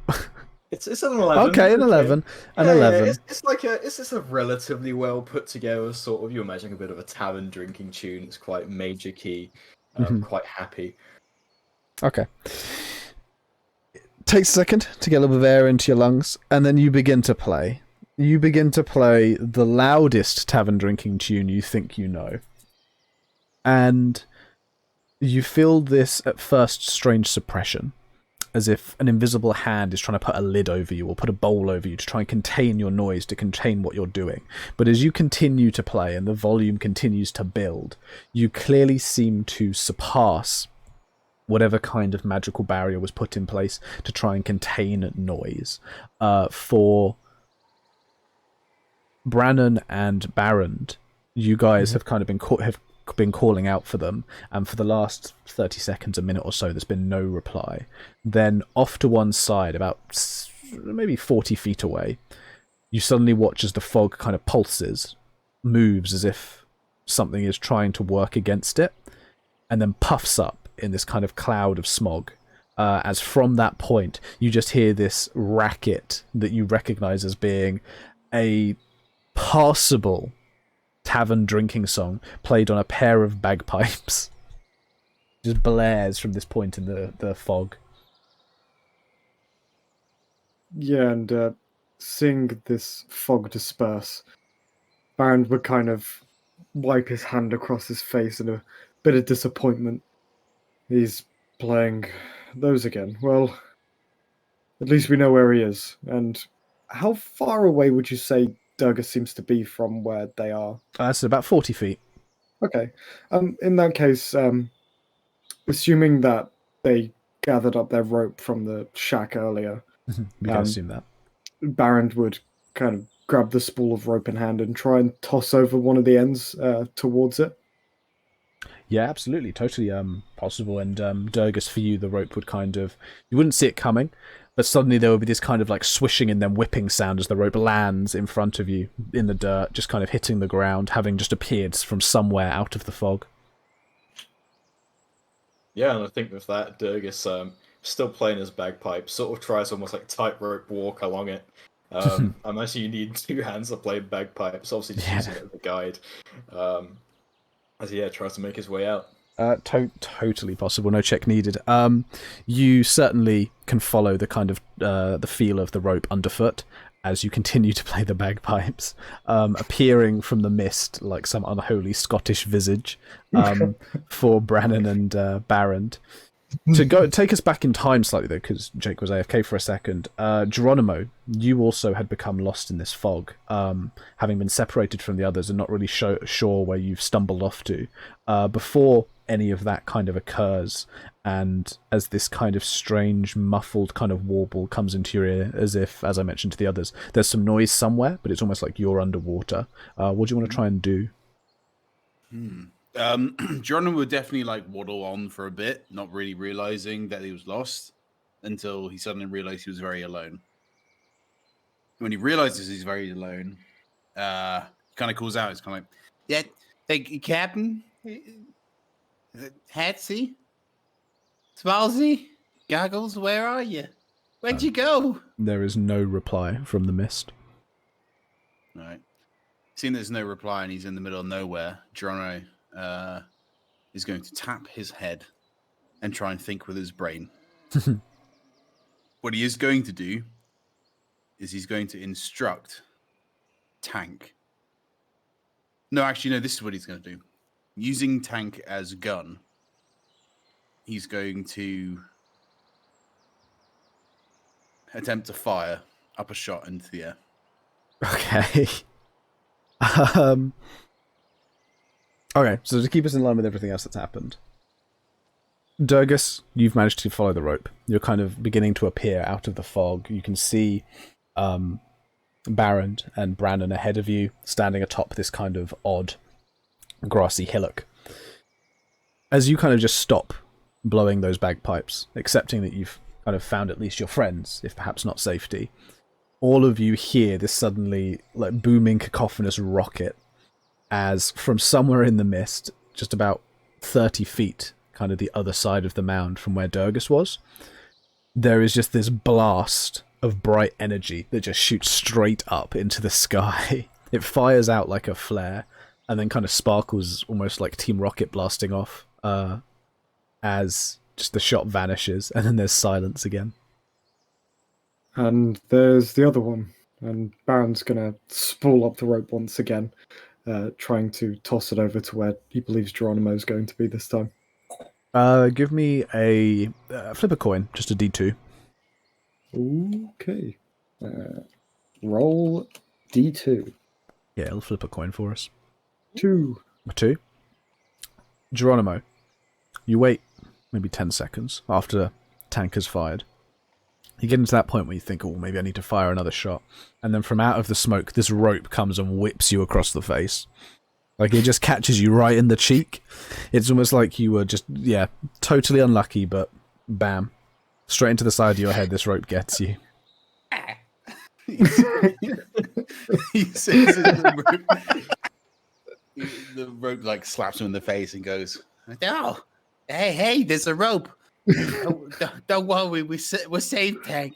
Speaker 2: It's an 11.
Speaker 1: Okay, an 11. An
Speaker 2: Yeah,
Speaker 1: 11.
Speaker 2: yeah, it's just a relatively well put together sort of, you imagine a bit of a tavern drinking tune. It's quite major key, quite happy.
Speaker 1: Okay. Takes a second to get a little bit of air into your lungs, and then you begin to play. You begin to play the loudest tavern drinking tune you think you know. And you feel this, at first, strange suppression, as if an invisible hand is trying to put a lid over you or put a bowl over you to try and contain your noise, to contain what you're doing. But as you continue to play and the volume continues to build, you clearly seem to surpass whatever kind of magical barrier was put in place to try and contain noise. For Brannon and Barrand, you guys have kind of been calling out for them, and for the last 30 seconds, a minute or so, there's been no reply. Then off to one side, about maybe 40 feet away, you suddenly watch as the fog kind of pulses, moves as if something is trying to work against it, and then puffs up in this kind of cloud of smog. As from that point, you just hear this racket that you recognize as being a passable tavern drinking song played on a pair of bagpipes. Just blares from this point in the fog.
Speaker 4: Yeah, and seeing this fog disperse, Baron would kind of wipe his hand across his face in a bit of disappointment. He's playing those again. Well, at least we know where he is. And how far away would you say Durga seems to be from where they are?
Speaker 1: That's about 40 feet.
Speaker 4: Okay. In that case, assuming that they gathered up their rope from the shack earlier,
Speaker 1: We can assume that.
Speaker 4: Baron would kind of grab the spool of rope in hand and try and toss over one of the ends towards it.
Speaker 1: Yeah, absolutely, totally possible. And Durgus, for you, the rope would kind of, you wouldn't see it coming, but suddenly there would be this kind of like swishing and then whipping sound as the rope lands in front of you in the dirt, just kind of hitting the ground, having just appeared from somewhere out of the fog.
Speaker 2: Yeah, and I think with that, Durgus, still playing his bagpipe, sort of tries almost like tightrope walk along it. I'm actually you need two hands to play bagpipes, obviously just using it as a guide. As he tries to make his way out.
Speaker 1: Totally possible. No check needed. You certainly can follow the kind of the feel of the rope underfoot as you continue to play the bagpipes, appearing from the mist like some unholy Scottish visage for Brannon and Barrand. To go take us back in time slightly though, because Jake was AFK for a second. Geronimo, you also had become lost in this fog, having been separated from the others and not really sure where you've stumbled off to. Before any of that kind of occurs, and as this kind of strange, muffled kind of warble comes into your ear, as if, as I mentioned to the others, there's some noise somewhere, but it's almost like you're underwater. What do you want to try and do?
Speaker 6: Geronimo would definitely like waddle on for a bit, not really realizing that he was lost until he suddenly realized he was very alone. When he realizes he's very alone, he kind of calls out. It's kind of like, "Yeah, thank you, Captain. Hatsy, Spalsy, Goggles, where are you? Where'd you go?"
Speaker 1: There is no reply from the mist.
Speaker 6: All right. Seeing there's no reply and he's in the middle of nowhere, Geronimo is going to tap his head and try and think with his brain. what he is going to do is he's going to instruct Tank. No, actually, no, this is what he's going to do. Using Tank as gun, he's going to attempt to fire up a shot into the air.
Speaker 1: Okay. Okay, so to keep us in line with everything else that's happened, Durgus, you've managed to follow the rope. You're kind of beginning to appear out of the fog. You can see Baron and Brandon ahead of you, standing atop this kind of odd grassy hillock. As you kind of just stop blowing those bagpipes, accepting that you've kind of found at least your friends, if perhaps not safety, all of you hear this suddenly like booming cacophonous rocket as from somewhere in the mist, just about 30 feet, kind of the other side of the mound from where Durgus was, there is just this blast of bright energy that just shoots straight up into the sky. It fires out like a flare and then kind of sparkles almost like Team Rocket blasting off as just the shot vanishes and then there's silence again.
Speaker 4: And there's the other one, and Baron's gonna spool up the rope once again, trying to toss it over to where he believes Geronimo's going to be this time.
Speaker 1: Give me a flip a coin, just a D2.
Speaker 4: Okay. Roll D2.
Speaker 1: Yeah, it'll flip a coin for us.
Speaker 4: 2.
Speaker 1: A 2. Geronimo, you wait maybe 10 seconds after Tank has fired. You get into that point where you think, oh, maybe I need to fire another shot. And then from out of the smoke, this rope comes and whips you across the face. Like, it just catches you right in the cheek. It's almost like you were just, yeah, totally unlucky, but bam. Straight into the side of your head, this rope gets you.
Speaker 6: He says the rope like slaps him in the face and goes, "Oh, hey, there's a rope. Don't worry, we're safe, Tank."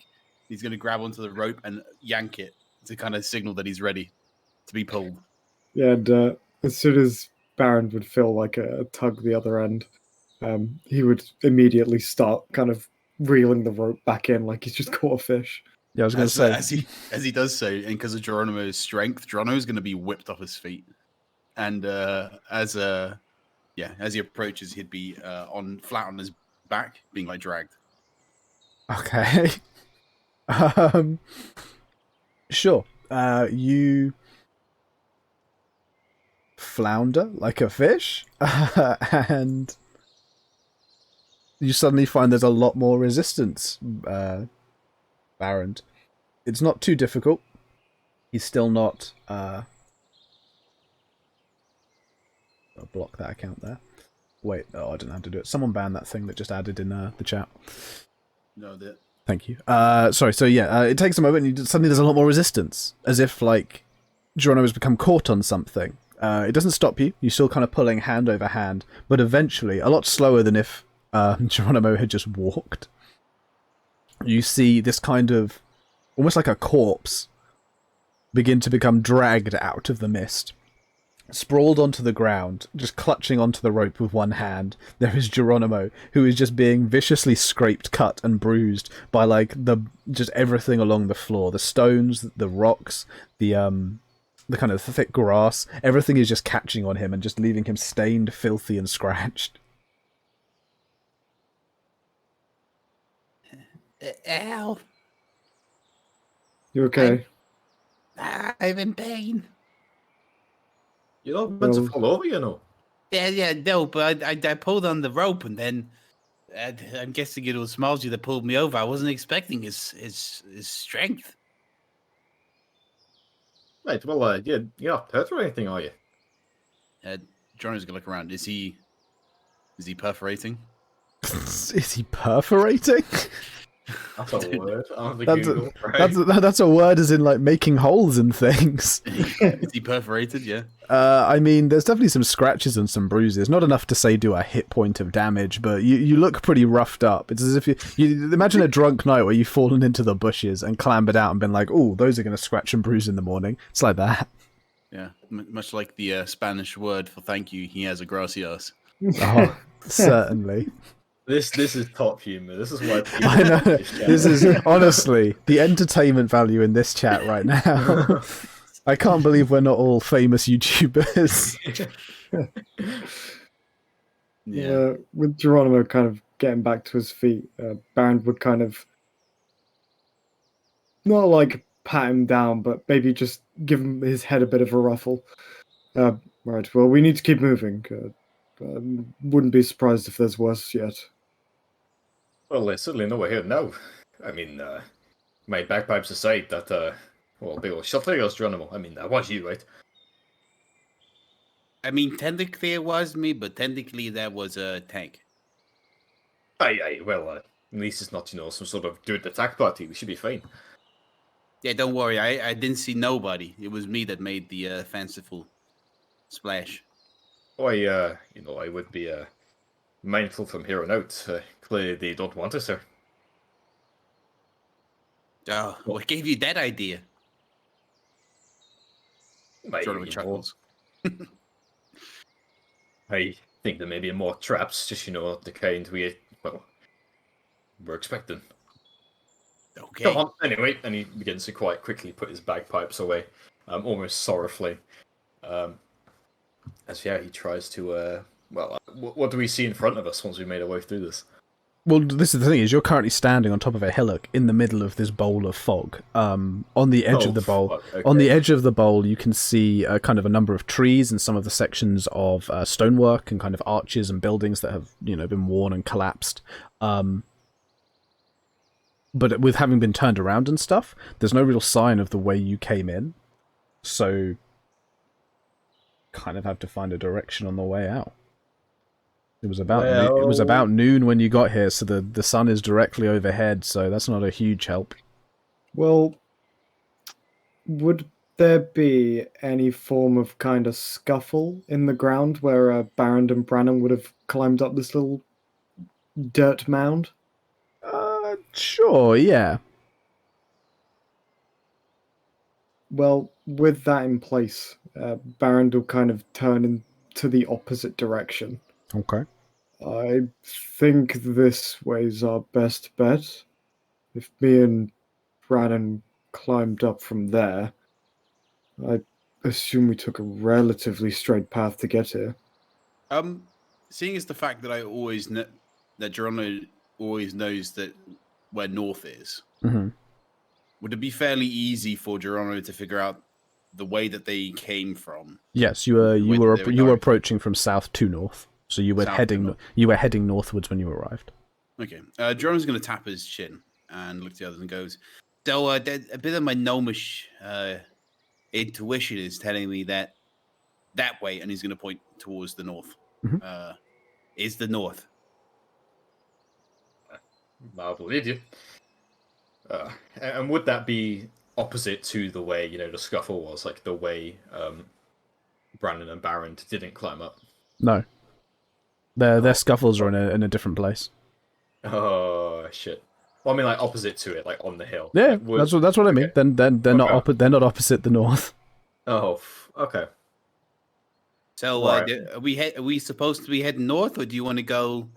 Speaker 6: He's going to grab onto the rope and yank it to kind of signal that he's ready to be pulled.
Speaker 4: Yeah, and as soon as Baron would feel like a tug the other end, he would immediately start kind of reeling the rope back in like he's just caught a fish.
Speaker 1: Yeah, I was going to say.
Speaker 6: As he does so, and because of Geronimo's strength, Geronimo's going to be whipped off his feet. And as he approaches, he'd be flat on his back, being like dragged.
Speaker 1: Okay. Sure. You flounder like a fish, and you suddenly find there's a lot more resistance, Baron. It's not too difficult. He's still not... I'll block that account there. Wait, I didn't have to do it. Someone ban that thing that just added in the chat.
Speaker 6: No, that.
Speaker 1: Thank you. Sorry, so yeah, it takes a moment and suddenly there's a lot more resistance. As if, like, Geronimo's become caught on something. It doesn't stop you. You're still kind of pulling hand over hand. But eventually, a lot slower than if Geronimo had just walked, you see this kind of, almost like a corpse, begin to become dragged out of the mist. Sprawled onto the ground, just clutching onto the rope with one hand, there is Geronimo, who is just being viciously scraped, cut, and bruised by like just everything along the floor. The stones, the rocks, the kind of thick grass, everything is just catching on him and just leaving him stained, filthy, and scratched.
Speaker 6: Ow.
Speaker 4: You okay?
Speaker 6: I'm in pain.
Speaker 2: You're not meant to fall over, you know.
Speaker 6: Yeah, no, but I pulled on the rope, and then I'm guessing it was Smalsy that pulled me over. I wasn't expecting his strength.
Speaker 2: Right, well, you're not hurt or anything, are you?
Speaker 6: Johnny's gonna look around. Is he perforating?
Speaker 1: Is he perforating?
Speaker 2: That's a word.
Speaker 1: That's a word as in like making holes in things.
Speaker 6: Is he perforated? Yeah.
Speaker 1: I mean, there's definitely some scratches and some bruises. Not enough to say do a hit point of damage, but you look pretty roughed up. It's as if you imagine a drunk night where you've fallen into the bushes and clambered out and been like, "Oh, those are going to scratch and bruise in the morning." It's like that.
Speaker 6: Yeah, much like the Spanish word for thank you. He has a gracias.
Speaker 1: Oh, certainly.
Speaker 2: This is top humor. This is why people
Speaker 1: I know.
Speaker 2: like this chat.
Speaker 1: This is honestly the entertainment value in this chat right now. I can't believe we're not all famous YouTubers.
Speaker 3: Yeah.
Speaker 4: With Geronimo kind of getting back to his feet, Baron would kind of not like pat him down, but maybe just give him his head a bit of a ruffle. Right, well, we need to keep moving. Wouldn't be surprised if there's worse yet.
Speaker 2: Well, there's certainly nowhere here now. I mean, my bagpipes aside, that, well, they were shot us, Geronimo. I mean, that was you, right?
Speaker 6: I mean, technically it was me, but technically that was a tank.
Speaker 2: Aye, well, at least it's not, some sort of dude attack party. We should be fine.
Speaker 6: Yeah, don't worry. I didn't see nobody. It was me that made the fanciful splash.
Speaker 2: I would be mindful from here on out. Clearly, they don't want us here.
Speaker 6: Oh, what gave you that idea? Geronimo chuckles.
Speaker 2: I think there may be more traps, just, the kind we're expecting.
Speaker 6: Okay.
Speaker 2: Come on, anyway, and he begins to quite quickly put his bagpipes away, almost sorrowfully. As he tries to, what do we see in front of us once we made our way through this?
Speaker 1: Well, this is the thing: is you're currently standing on top of a hillock in the middle of this bowl of fog. On the edge of the bowl,
Speaker 2: fuck, okay.
Speaker 1: on the edge of the bowl, you can see kind of a number of trees and some of the sections of stonework and kind of arches and buildings that have been worn and collapsed. But with having been turned around and stuff, there's no real sign of the way you came in. So, kind of have to find a direction on the way out. It was about noon when you got here, so the sun is directly overhead, so that's not a huge help.
Speaker 4: Well, would there be any form of kind of scuffle in the ground where Baron and Brannon would have climbed up this little dirt mound?
Speaker 1: Sure, yeah.
Speaker 4: Well, with that in place, Baron will kind of turn into the opposite direction.
Speaker 1: Okay.
Speaker 4: I think this way's our best bet. If me and Brannon climbed up from there, I assume we took a relatively straight path to get here.
Speaker 6: Seeing as the fact that I always that Geronimo always knows that where north is, would it be fairly easy for Geronimo to figure out the way that they came from?
Speaker 1: Yes, you were approaching from south to north, so you were heading northwards when you arrived.
Speaker 6: Okay, Geronimo's going to tap his chin and look at the others and goes, "So a bit of my gnomish intuition is telling me that way," and he's going to point towards the north. Is the north?
Speaker 2: I believe you. And would that be opposite to the way, the scuffle was, like the way Brandon and Baron didn't climb up?
Speaker 1: No. Their scuffles are in a different place.
Speaker 2: Oh, shit. Well, I mean, like, opposite to it, like, on the hill.
Speaker 1: Yeah,
Speaker 2: Like,
Speaker 1: that's what I mean.
Speaker 2: Okay.
Speaker 1: Then they're not opposite the north.
Speaker 2: Oh, okay.
Speaker 6: So
Speaker 2: Right.
Speaker 6: are we supposed to be heading north, or do you want to go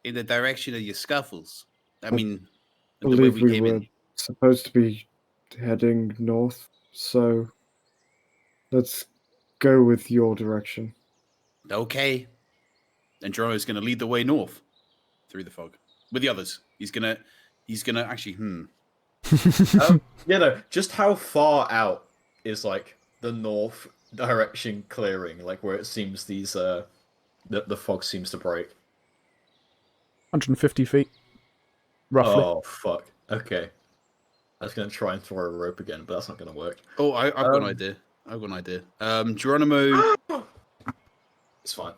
Speaker 6: in the direction of your scuffles? I mean,
Speaker 4: I
Speaker 6: the way
Speaker 4: believe
Speaker 6: we
Speaker 4: we
Speaker 6: came
Speaker 4: were
Speaker 6: in.
Speaker 4: supposed to be heading north, so let's go with your direction.
Speaker 6: Okay. And Geronimo's going to lead the way north through the fog with the others. He's gonna actually.
Speaker 2: Just how far out is like the north direction clearing, like where it seems these the fog seems to break?
Speaker 1: 150 feet, roughly.
Speaker 2: Oh fuck. Okay. I was gonna try and throw a rope again, but that's not gonna work.
Speaker 6: Oh, I've got an idea. Geronimo.
Speaker 2: It's fine.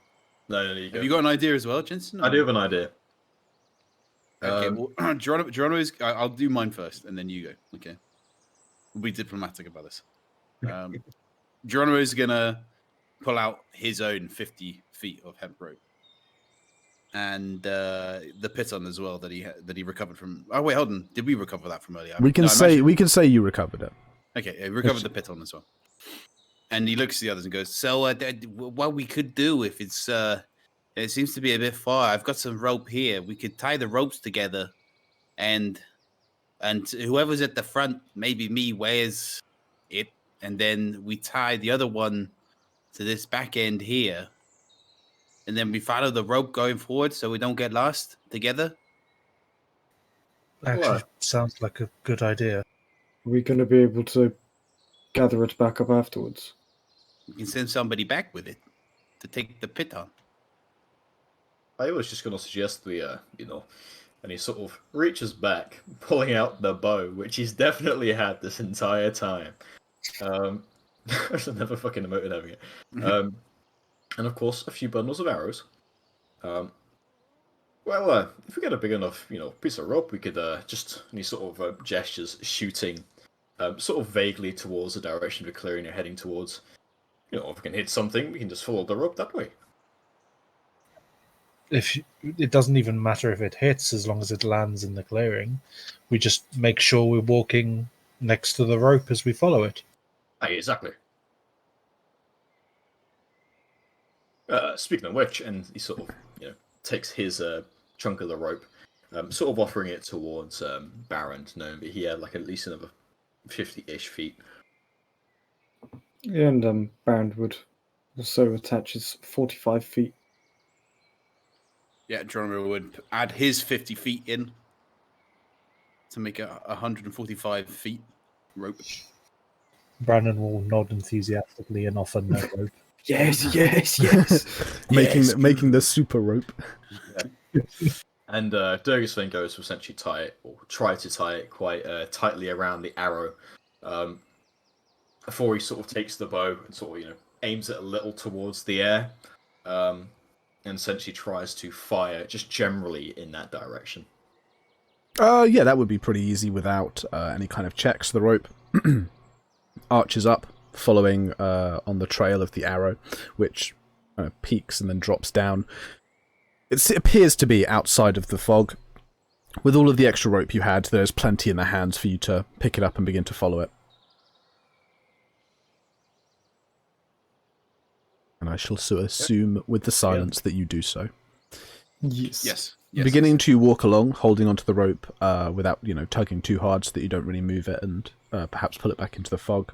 Speaker 2: No, you go.
Speaker 6: Have you got an idea as well, Jensen?
Speaker 2: I do have an idea.
Speaker 6: Okay, well, Geronimo's. I'll do mine first, and then you go. Okay, we'll be diplomatic about this. Geronimo's gonna pull out his own 50 feet of hemp rope, and the piton as well that he recovered from. Oh wait, hold on. Did we recover that from earlier?
Speaker 1: We can say you recovered it.
Speaker 6: Okay, he recovered the piton as well. And he looks at the others and goes, "So, what we could do if It seems to be a bit far. I've got some rope here. We could tie the ropes together, and whoever's at the front, maybe me, wears it, and then we tie the other one to this back end here, and then we follow the rope going forward so we don't get lost together.
Speaker 5: Actually, sounds like a good idea.
Speaker 4: Are we going to be able to gather it back up afterwards?
Speaker 6: We can send somebody back with it to take the pit on.
Speaker 2: I was just going to suggest we, and he sort of reaches back, pulling out the bow, which he's definitely had this entire time. There's another fucking emote having it. And of course, a few bundles of arrows. If we get a big enough, piece of rope, we could just, and he sort of gestures, shooting, sort of vaguely towards the direction of the clearing you're heading towards. If we can hit something, we can just follow the rope that way.
Speaker 5: It doesn't even matter if it hits as long as it lands in the clearing. We just make sure we're walking next to the rope as we follow it.
Speaker 2: Aye, exactly. Speaking of which, and he sort of takes his chunk of the rope, sort of offering it towards Baron, knowing that he had like at least another 50-ish feet.
Speaker 4: Yeah, and Baron would also attach his 45 feet.
Speaker 6: Yeah, Geronimo would add his 50 feet in to make a 145 feet rope.
Speaker 5: Brandon will nod enthusiastically and offer no rope.
Speaker 4: Yes.
Speaker 1: making the super rope.
Speaker 2: Yeah. And Durgus then goes to essentially tie it, or try to tie it quite tightly around the arrow, before he sort of takes the bow and sort of aims it a little towards the air, and essentially tries to fire just generally in that direction.
Speaker 1: Yeah, that would be pretty easy without any kind of checks. The rope arches up, following on the trail of the arrow, which peaks and then drops down. It appears to be outside of the fog. With all of the extra rope you had, there's plenty in the hands for you to pick it up and begin to follow it. And I shall assume with the silence that you do so.
Speaker 2: Yes.
Speaker 1: Beginning to walk along, holding onto the rope without, tugging too hard so that you don't really move it and perhaps pull it back into the fog.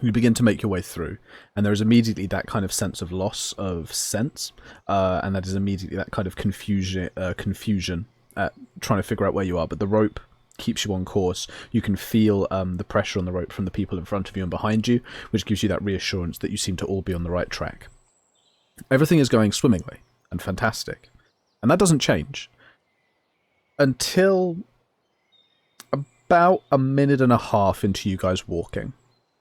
Speaker 1: You begin to make your way through, and there is immediately that kind of sense of loss of sense, and that is immediately that kind of confusion at trying to figure out where you are. But the rope keeps you on course. You can feel the pressure on the rope from the people in front of you and behind you, which gives you that reassurance that you seem to all be on the right track. Everything is going swimmingly and fantastic, and that doesn't change until about a minute and a half into you guys walking.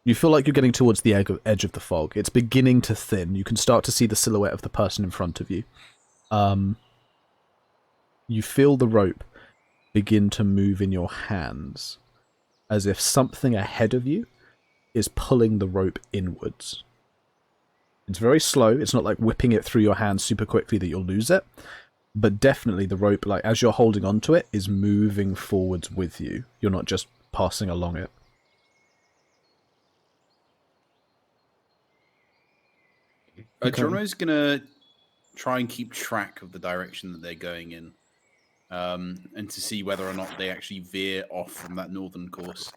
Speaker 1: You feel like you're getting towards the edge of the fog. It's beginning to thin. You can start to see the silhouette of the person in front of you. You feel the rope begin to move in your hands, as if something ahead of you is pulling the rope inwards. It's very slow. It's not like whipping it through your hands super quickly that you'll lose it, but definitely the rope, like as you're holding onto it, is moving forwards with you. You're not just passing along it.
Speaker 6: Geronimo's going to try and keep track of the direction that they're going in, and to see whether or not they actually veer off from that northern course.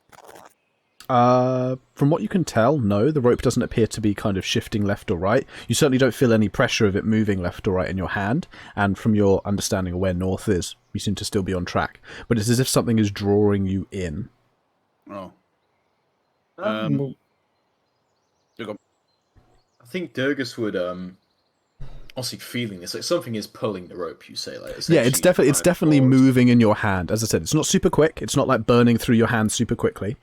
Speaker 1: From what you can tell, no, the rope doesn't appear to be kind of shifting left or right. You certainly don't feel any pressure of it moving left or right in your hand, and from your understanding of where north is, you seem to still be on track. But it's as if something is drawing you in.
Speaker 6: Oh.
Speaker 2: I think Durgus would obviously feeling this, like something is pulling the rope. You say, like
Speaker 1: yeah, it's definitely moving in your hand. As I said, it's not super quick. It's not like burning through your hand super quickly,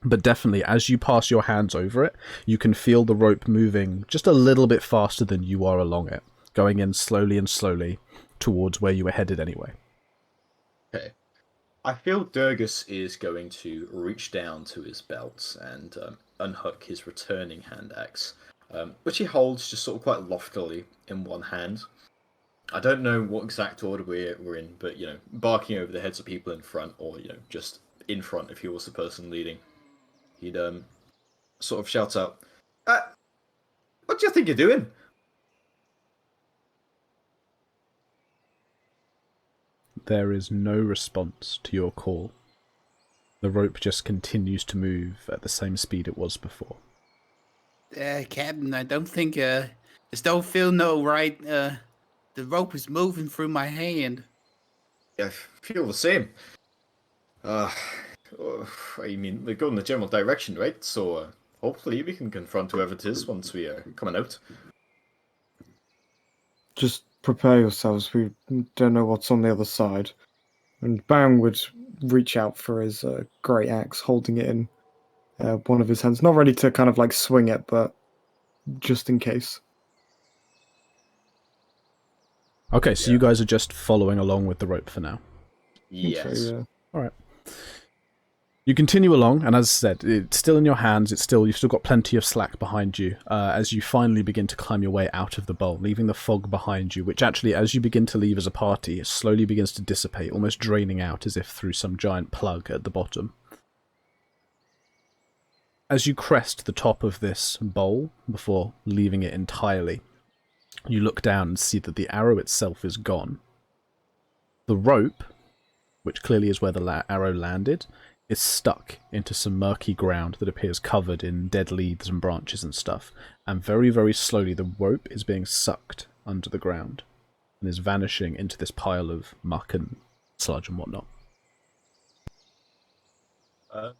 Speaker 1: but definitely as you pass your hands over it, you can feel the rope moving just a little bit faster than you are along it, going in slowly and slowly towards where you were headed anyway.
Speaker 2: Okay. I feel Durgus is going to reach down to his belt and unhook his returning hand axe, which he holds just sort of quite loftily in one hand. I don't know what exact order we're in, but, barking over the heads of people in front, or, just in front if he was the person leading. He'd sort of shout out, "What do you think you're doing?"
Speaker 1: there is no response to your call. The rope just continues to move at the same speed it was before.
Speaker 6: Captain, I don't think, this don't feel no right. The rope is moving through my hand.
Speaker 2: I feel the same. I mean, we're going in the general direction, right? So hopefully we can confront whoever it is once we coming out.
Speaker 4: Just prepare yourselves. We don't know what's on the other side. And Baron would reach out for his great axe, holding it in one of his hands. Not ready to kind of like swing it, but just in case.
Speaker 1: Okay, so you guys are just following along with the rope for now.
Speaker 2: Yes.
Speaker 4: So, yeah.
Speaker 1: Alright. You continue along, and as I said, it's still in your hands, you've still got plenty of slack behind you, as you finally begin to climb your way out of the bowl, leaving the fog behind you, which actually, as you begin to leave as a party, it slowly begins to dissipate, almost draining out as if through some giant plug at the bottom. As you crest the top of this bowl, before leaving it entirely, you look down and see that the arrow itself is gone. The rope, which clearly is where the arrow landed, is stuck into some murky ground that appears covered in dead leaves and branches and stuff, and very, very slowly the rope is being sucked under the ground and is vanishing into this pile of muck and sludge and whatnot.
Speaker 2: I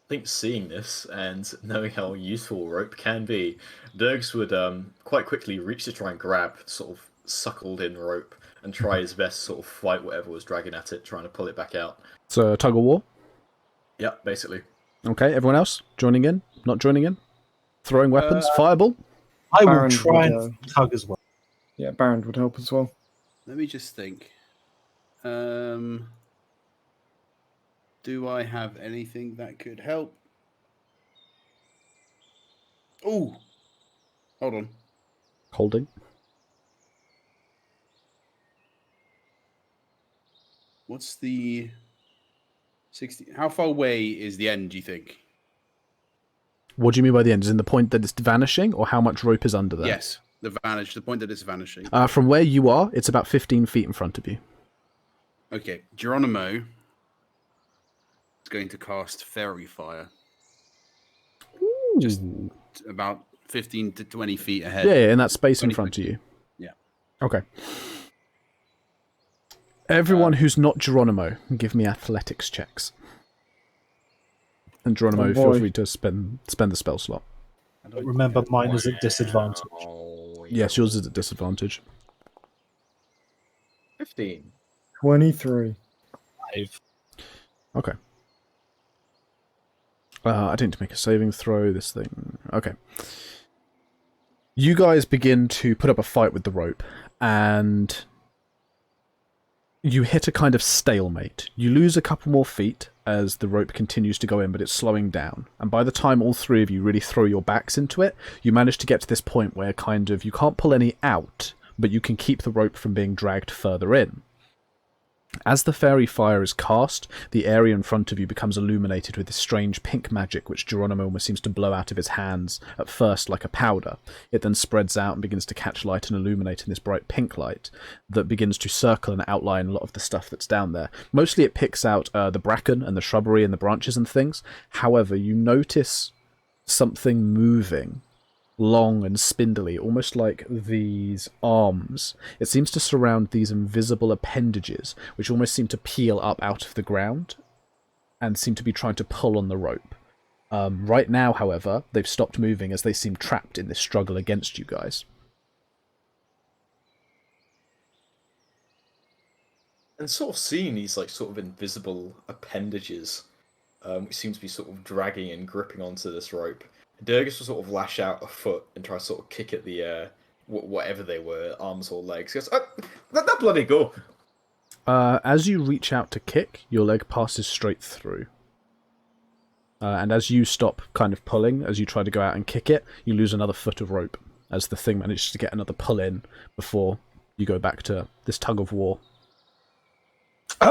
Speaker 2: think seeing this and knowing how useful rope can be, Dirks would quite quickly reach to try and grab sort of suckled in rope and try his best to sort of fight whatever was dragging at it, trying to pull it back out.
Speaker 1: So, a tug of war?
Speaker 2: Yep, basically.
Speaker 1: Okay, everyone else? Joining in? Not joining in? Throwing weapons? Fireball?
Speaker 5: I will
Speaker 4: Baron
Speaker 5: try
Speaker 4: would,
Speaker 5: and tug as well.
Speaker 4: Yeah, Baron would help as well.
Speaker 6: Let me just think. Do I have anything that could help? Oh, hold on.
Speaker 1: Holding?
Speaker 6: What's the 60? How far away is the end, do you think?
Speaker 1: What do you mean by the end? Is in the point that it's vanishing, or how much rope is under there?
Speaker 6: Yes, the point that it's vanishing.
Speaker 1: From where you are, it's about 15 feet in front of you.
Speaker 6: Okay, Geronimo is going to cast Fairy Fire. Just about 15 to 20 feet ahead.
Speaker 1: Yeah, in that space in front of you.
Speaker 6: Yeah.
Speaker 1: Okay. Everyone who's not Geronimo, give me athletics checks. And Geronimo, feel free to spend the spell slot.
Speaker 5: Remember, mine is at disadvantage.
Speaker 1: Yes, yours is at disadvantage.
Speaker 2: 15.
Speaker 4: 23.
Speaker 5: 5.
Speaker 1: Okay. I didn't make a saving throw, this thing. Okay. You guys begin to put up a fight with the rope, and you hit a kind of stalemate. You lose a couple more feet as the rope continues to go in, but it's slowing down. And by the time all three of you really throw your backs into it, you manage to get to this point where kind of you can't pull any out, but you can keep the rope from being dragged further in. As the fairy fire is cast, the area in front of you becomes illuminated with this strange pink magic which Geronimo almost seems to blow out of his hands, at first like a powder. It then spreads out and begins to catch light and illuminate in this bright pink light that begins to circle and outline a lot of the stuff that's down there. Mostly it picks out the bracken and the shrubbery and the branches and things. However, you notice something moving, long and spindly, almost like these arms. It seems to surround these invisible appendages, which almost seem to peel up out of the ground and seem to be trying to pull on the rope. Right now, however, they've stopped moving as they seem trapped in this struggle against you guys.
Speaker 2: And sort of seeing these like sort of invisible appendages, which seem to be sort of dragging and gripping onto this rope, Durgus will sort of lash out a foot and try to sort of kick at the whatever they were, arms or legs. He goes, let that bloody go.
Speaker 1: As you reach out to kick, your leg passes straight through. And as you stop kind of pulling, as you try to go out and kick it, you lose another foot of rope as the thing manages to get another pull in before you go back to this tug of war.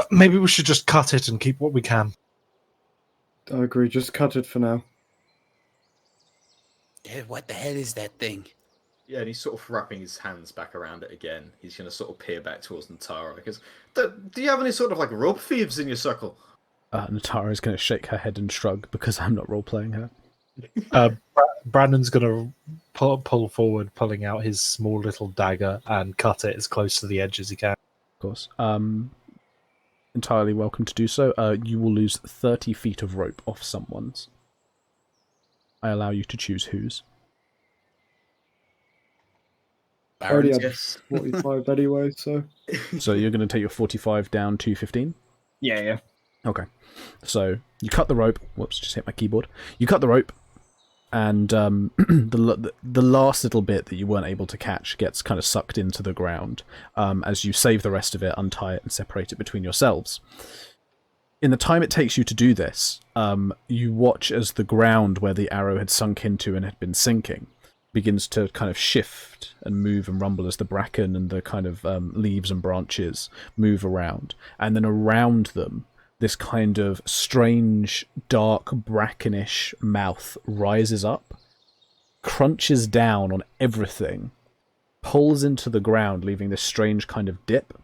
Speaker 5: Maybe we should just cut it and keep what we can.
Speaker 4: I agree, just cut it for now.
Speaker 6: What the hell is that thing?
Speaker 2: Yeah, and he's sort of wrapping his hands back around it again. He's going to sort of peer back towards Natara. Because, do you have any sort of like rope thieves in your circle?
Speaker 1: Natara is going to shake her head and shrug because I'm not role-playing her.
Speaker 5: Brandon's going to pull forward, pulling out his small little dagger and cut it as close to the edge as he can.
Speaker 1: Of course. Entirely welcome to do so. You will lose 30 feet of rope off someone's. I allow you to choose whose.
Speaker 4: I already had
Speaker 2: Yes.
Speaker 4: 45 anyway, so.
Speaker 1: So you're going to take your 45 down to 15?
Speaker 4: Yeah.
Speaker 1: Okay. So you cut the rope. Whoops, just hit my keyboard. You cut the rope, and the last little bit that you weren't able to catch gets kind of sucked into the ground as you save the rest of it, untie it, and separate it between yourselves. In the time it takes you to do this, you watch as the ground where the arrow had sunk into and had been sinking begins to kind of shift and move and rumble as the bracken and the kind of leaves and branches move around. And then around them, this kind of strange, dark, brackenish mouth rises up, crunches down on everything, pulls into the ground, leaving this strange kind of dip.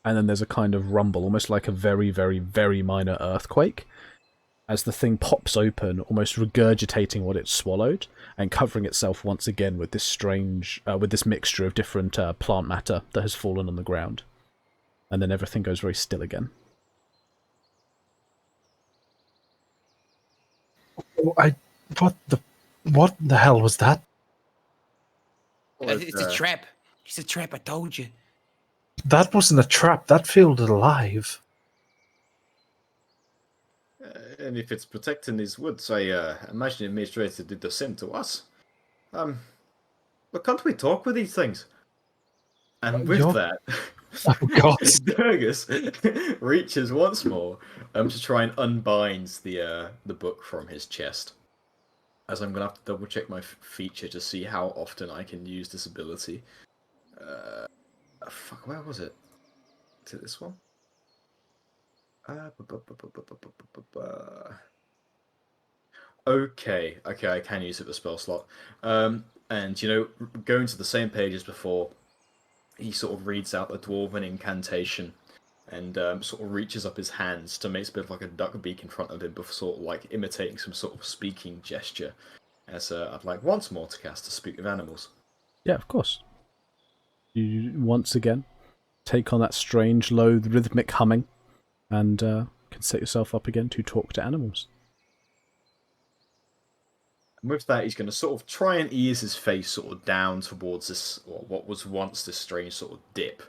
Speaker 1: And then there's a kind of rumble, almost like a very, very, very minor earthquake, as the thing pops open, almost regurgitating what it swallowed, and covering itself once again with this strange, with this mixture of different plant matter that has fallen on the ground. And then everything goes very still again.
Speaker 5: What the hell was that?
Speaker 7: It's a trap. It's a trap, I told you.
Speaker 5: That wasn't a trap. That felt alive.
Speaker 2: And if it's protecting these woods, I imagine it may try to do the same to us. But can't we talk with these things? And with that,
Speaker 5: Oh, God.
Speaker 2: Durgus reaches once more to try and unbind the book from his chest. As I'm going to have to double check my feature to see how often I can use this ability. Fuck, where was it? Is it this one? Okay, I can use it for spell slot. And, you know, going to the same page as before, he sort of reads out the dwarven incantation and sort of reaches up his hands to make a bit of like a duck beak in front of him, before sort of like imitating some sort of speaking gesture. As I'd like once more to cast to speak with animals.
Speaker 1: Yeah, of course. You once again take on that strange, low, rhythmic humming, and can set yourself up again to talk to animals.
Speaker 2: And with that, he's going to sort of try and ease his face sort of down towards this, or what was once this strange sort of dip.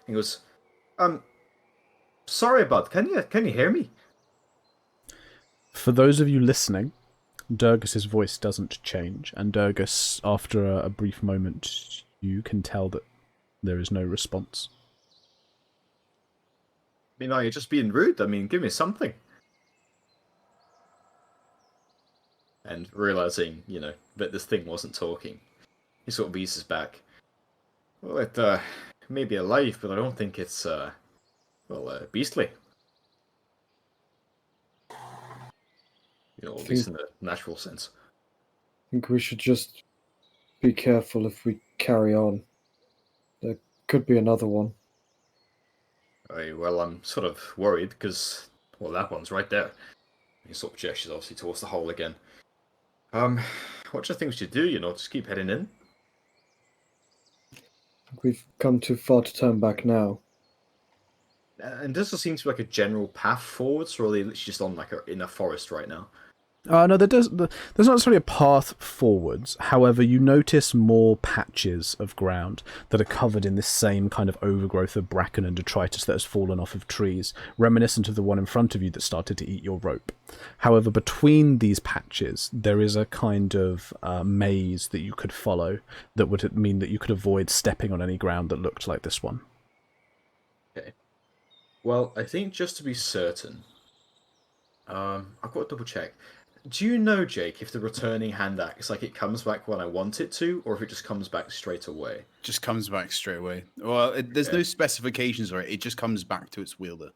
Speaker 2: He goes, sorry, bud, can you hear me?
Speaker 1: For those of you listening, Durgus's voice doesn't change, and Durgus, after a brief moment, you can tell that there is no response.
Speaker 2: I mean, are you just being rude? I mean, give me something. And realizing, you know, that this thing wasn't talking, he sort of eases back. Well, it may be alive, but I don't think it's, beastly. You know, at least in the natural sense.
Speaker 4: I think we should just be careful if we carry on. There could be another one.
Speaker 2: Well, I'm sort of worried because, well, that one's right there. He sort of gestures obviously towards the hole again. What do you think we should do? You know, just keep heading in.
Speaker 4: We've come too far to turn back now.
Speaker 2: And does there seem to be like a general path forwards, or are they literally just on like in a forest right now?
Speaker 1: No, there's not necessarily a path forwards. However, you notice more patches of ground that are covered in this same kind of overgrowth of bracken and detritus that has fallen off of trees, reminiscent of the one in front of you that started to eat your rope. However, between these patches, there is a kind of maze that you could follow that would mean that you could avoid stepping on any ground that looked like this one.
Speaker 2: Okay. Well, I think just to be certain, I've got to double check. Do you know, Jake, if the returning hand axe, like, it comes back when I want it to, or if it just comes back straight away?
Speaker 3: Just comes back straight away. Well, there's no specifications for it. It just comes back to its wielder.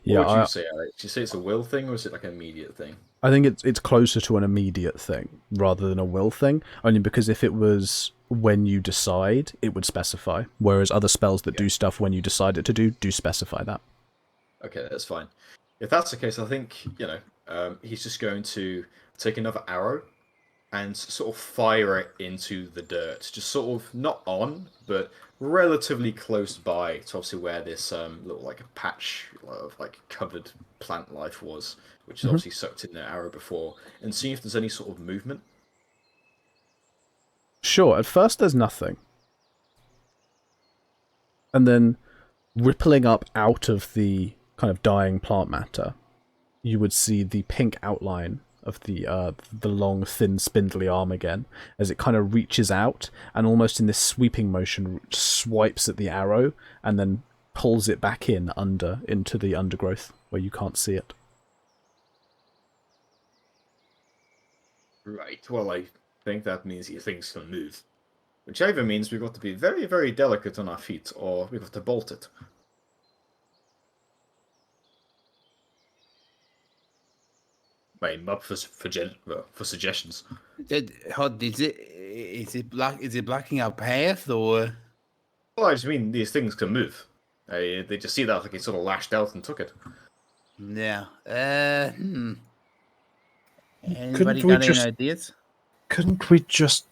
Speaker 1: Yeah,
Speaker 2: What would you say, Alex? Do you say it's a will thing, or is it like an immediate thing?
Speaker 1: I think it's closer to an immediate thing rather than a will thing, only because if it was when you decide, it would specify, whereas other spells that do stuff when you decide it to do specify that.
Speaker 2: Okay, that's fine. If that's the case, I think, he's just going to take another arrow and sort of fire it into the dirt. Just sort of not on, but relatively close by to obviously where this little like a patch of like covered plant life was, which is obviously sucked in the arrow before, and see if there's any sort of movement.
Speaker 1: Sure, at first there's nothing. And then rippling up out of the kind of dying plant matter, you would see the pink outline of the long, thin, spindly arm again, as it kind of reaches out and almost in this sweeping motion swipes at the arrow and then pulls it back into the undergrowth where you can't see it.
Speaker 2: Right, well, I think that means things can move. Which either means we've got to be very, very delicate on our feet, or we've got to bolt it. I'm up for suggestions.
Speaker 7: Is it blocking our path, or?
Speaker 2: Well, I just mean these things can move. They just see that like he sort of lashed out and took it.
Speaker 7: Yeah. Anybody
Speaker 5: Couldn't we
Speaker 7: got any
Speaker 5: just-
Speaker 7: ideas?
Speaker 5: Couldn't we just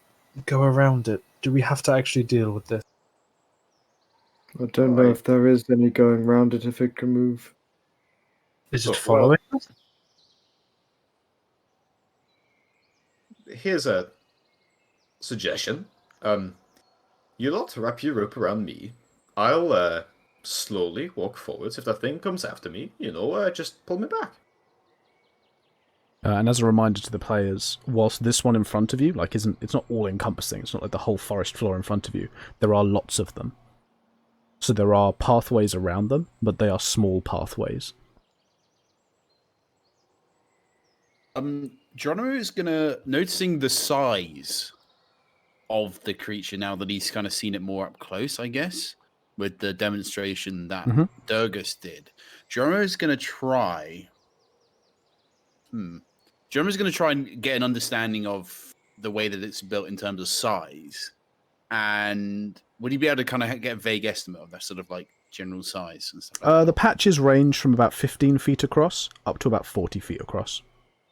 Speaker 5: go around it? Do we have to actually deal with this?
Speaker 4: I don't know if there is any going round it if it can move.
Speaker 5: Is it
Speaker 2: Well-
Speaker 5: following us?
Speaker 2: Here's a suggestion. You lot wrap your rope around me. I'll slowly walk forwards. If that thing comes after me, just pull me back.
Speaker 1: And as a reminder to the players, whilst this one in front of you, it's not all encompassing. It's not like the whole forest floor in front of you. There are lots of them. So there are pathways around them, but they are small pathways.
Speaker 6: Geronimo is noticing the size of the creature now that he's kind of seen it more up close, I guess, with the demonstration that Durgus did. Geronimo is going to try. Geronimo's going to try and get an understanding of the way that it's built in terms of size. And would you be able to kind of get a vague estimate of that sort of like general size and stuff like that?
Speaker 1: The patches range from about 15 feet across up to about 40 feet across.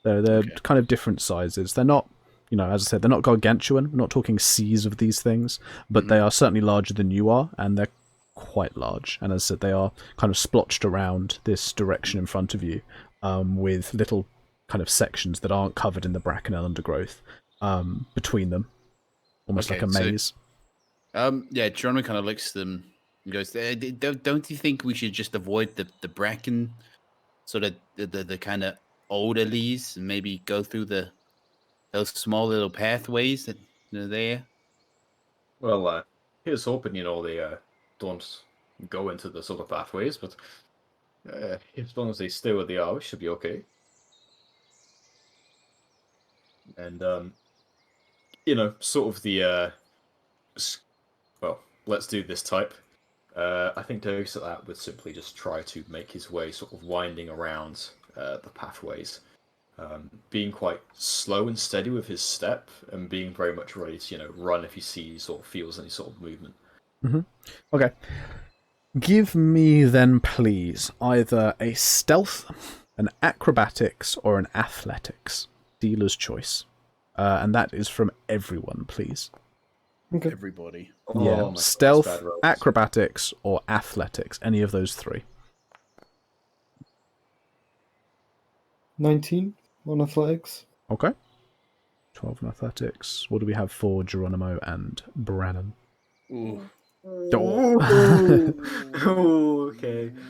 Speaker 1: They're kind of different sizes. They're not, as I said, they're not gargantuan. We're not talking seas of these things, but they are certainly larger than you are, and they're quite large. And as I said, they are kind of splotched around this direction in front of you, with little kind of sections that aren't covered in the bracken and undergrowth between them, almost like a maze.
Speaker 6: Geronimo kind of looks at them and goes, "Don't you think we should just avoid the bracken, sort of the kind of older leaves, and maybe go through those small little pathways that are there?"
Speaker 2: Well, here's hoping, they don't go into the sort of pathways, but as long as they stay where they are, we should be okay. And, sort of the, let's do this type. I think Dogs at that would simply just try to make his way sort of winding around the pathways, being quite slow and steady with his step, and being very much ready to, run if he sees or feels any sort of movement.
Speaker 1: Okay. Give me then, please, either a stealth, an acrobatics, or an athletics. Dealer's choice. And that is from everyone, please.
Speaker 4: Okay.
Speaker 6: Everybody.
Speaker 1: Yeah,
Speaker 2: my
Speaker 1: stealth,
Speaker 2: God, bad rolls.
Speaker 1: acrobatics, or athletics. Any of those three.
Speaker 4: 19 on athletics.
Speaker 1: Okay. 12 in athletics. What do we have for Geronimo and Brannon?
Speaker 6: Ooh.
Speaker 2: Okay.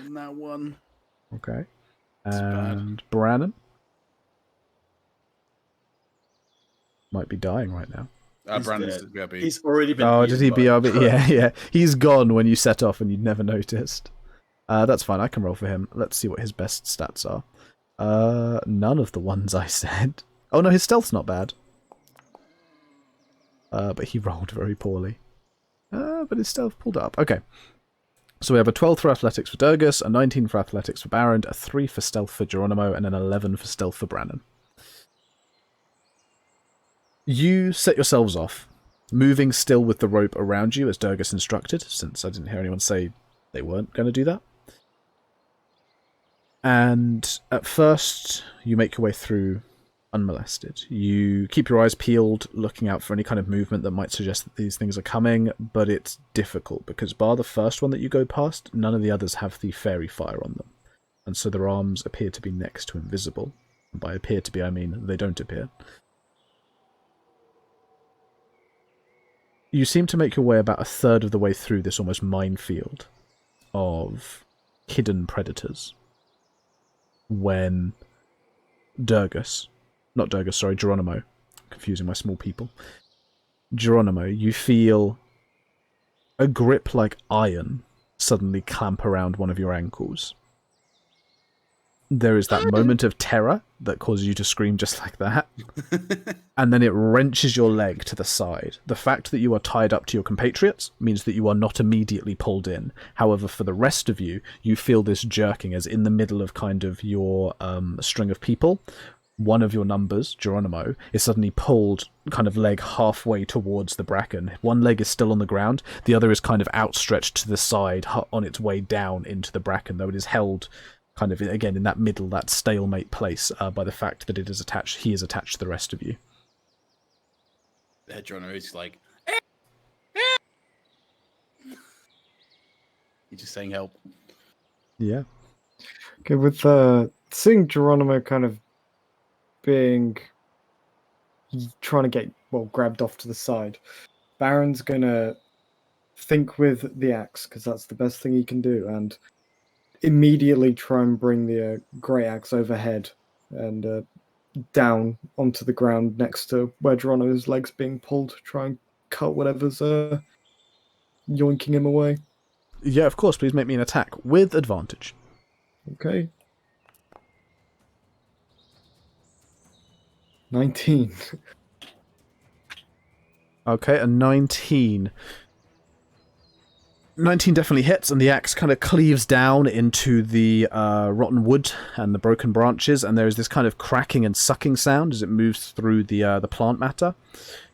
Speaker 6: That one.
Speaker 1: Okay.
Speaker 6: That's bad.
Speaker 1: And Brannon? Might be dying right now.
Speaker 2: He's
Speaker 6: Brandon's
Speaker 2: dead.
Speaker 6: BRB.
Speaker 2: He's already been.
Speaker 1: Oh,
Speaker 2: eaten
Speaker 1: did he
Speaker 2: by-
Speaker 1: BRB? Yeah. He's gone when you set off and you'd never noticed. That's fine. I can roll for him. Let's see what his best stats are. None of the ones I said. Oh no, his stealth's not bad. But he rolled very poorly. But his stealth pulled up. Okay. So we have a 12 for athletics for Durgus, a 19 for athletics for Barrand, a 3 for stealth for Geronimo, and an 11 for stealth for Brannon. You set yourselves off, moving still with the rope around you as Durgus instructed, since I didn't hear anyone say they weren't going to do that. And at first, you make your way through unmolested. You keep your eyes peeled, looking out for any kind of movement that might suggest that these things are coming, but it's difficult because bar the first one that you go past, none of the others have the fairy fire on them. And so their arms appear to be next to invisible. And by appear to be, I mean they don't appear. You seem to make your way about a third of the way through this almost minefield of hidden predators when Geronimo, confusing my small people. Geronimo, you feel a grip like iron suddenly clamp around one of your ankles. There is that moment of terror that causes you to scream just like that. And then it wrenches your leg to the side. The fact that you are tied up to your compatriots means that you are not immediately pulled in. However, for the rest of you, you feel this jerking as in the middle of kind of your string of people. One of your numbers, Geronimo, is suddenly pulled kind of leg halfway towards the bracken. One leg is still on the ground. The other is kind of outstretched to the side on its way down into the bracken, though it is held kind of, again, in that middle, that stalemate place by the fact that he is attached to the rest of you.
Speaker 6: Geronimo is like, he's just saying help.
Speaker 1: Yeah.
Speaker 4: Okay, with seeing Geronimo kind of trying to get grabbed off to the side, Baron's gonna think with the axe because that's the best thing he can do, and immediately try and bring the great axe overhead and down onto the ground next to where Geronimo's leg's being pulled to try and cut whatever's yoinking him away.
Speaker 1: Yeah, of course. Please make me an attack with advantage.
Speaker 4: Okay. 19.
Speaker 1: Okay, a 19. 19 definitely hits, and the axe kind of cleaves down into the rotten wood and the broken branches, and there is this kind of cracking and sucking sound as it moves through the plant matter.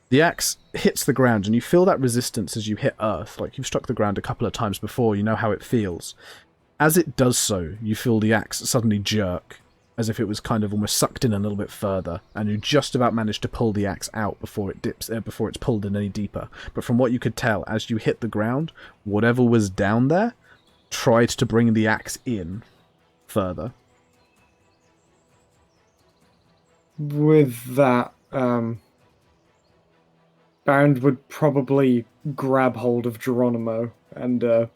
Speaker 1: The axe hits the ground, and you feel that resistance as you hit earth. Like, you've struck the ground a couple of times before, you know how it feels. As it does so, you feel the axe suddenly jerk, as if it was kind of almost sucked in a little bit further, and you just about managed to pull the axe out before it's pulled in any deeper. But from what you could tell, as you hit the ground, whatever was down there tried to bring the axe in further.
Speaker 4: With that, Baron would probably grab hold of Geronimo and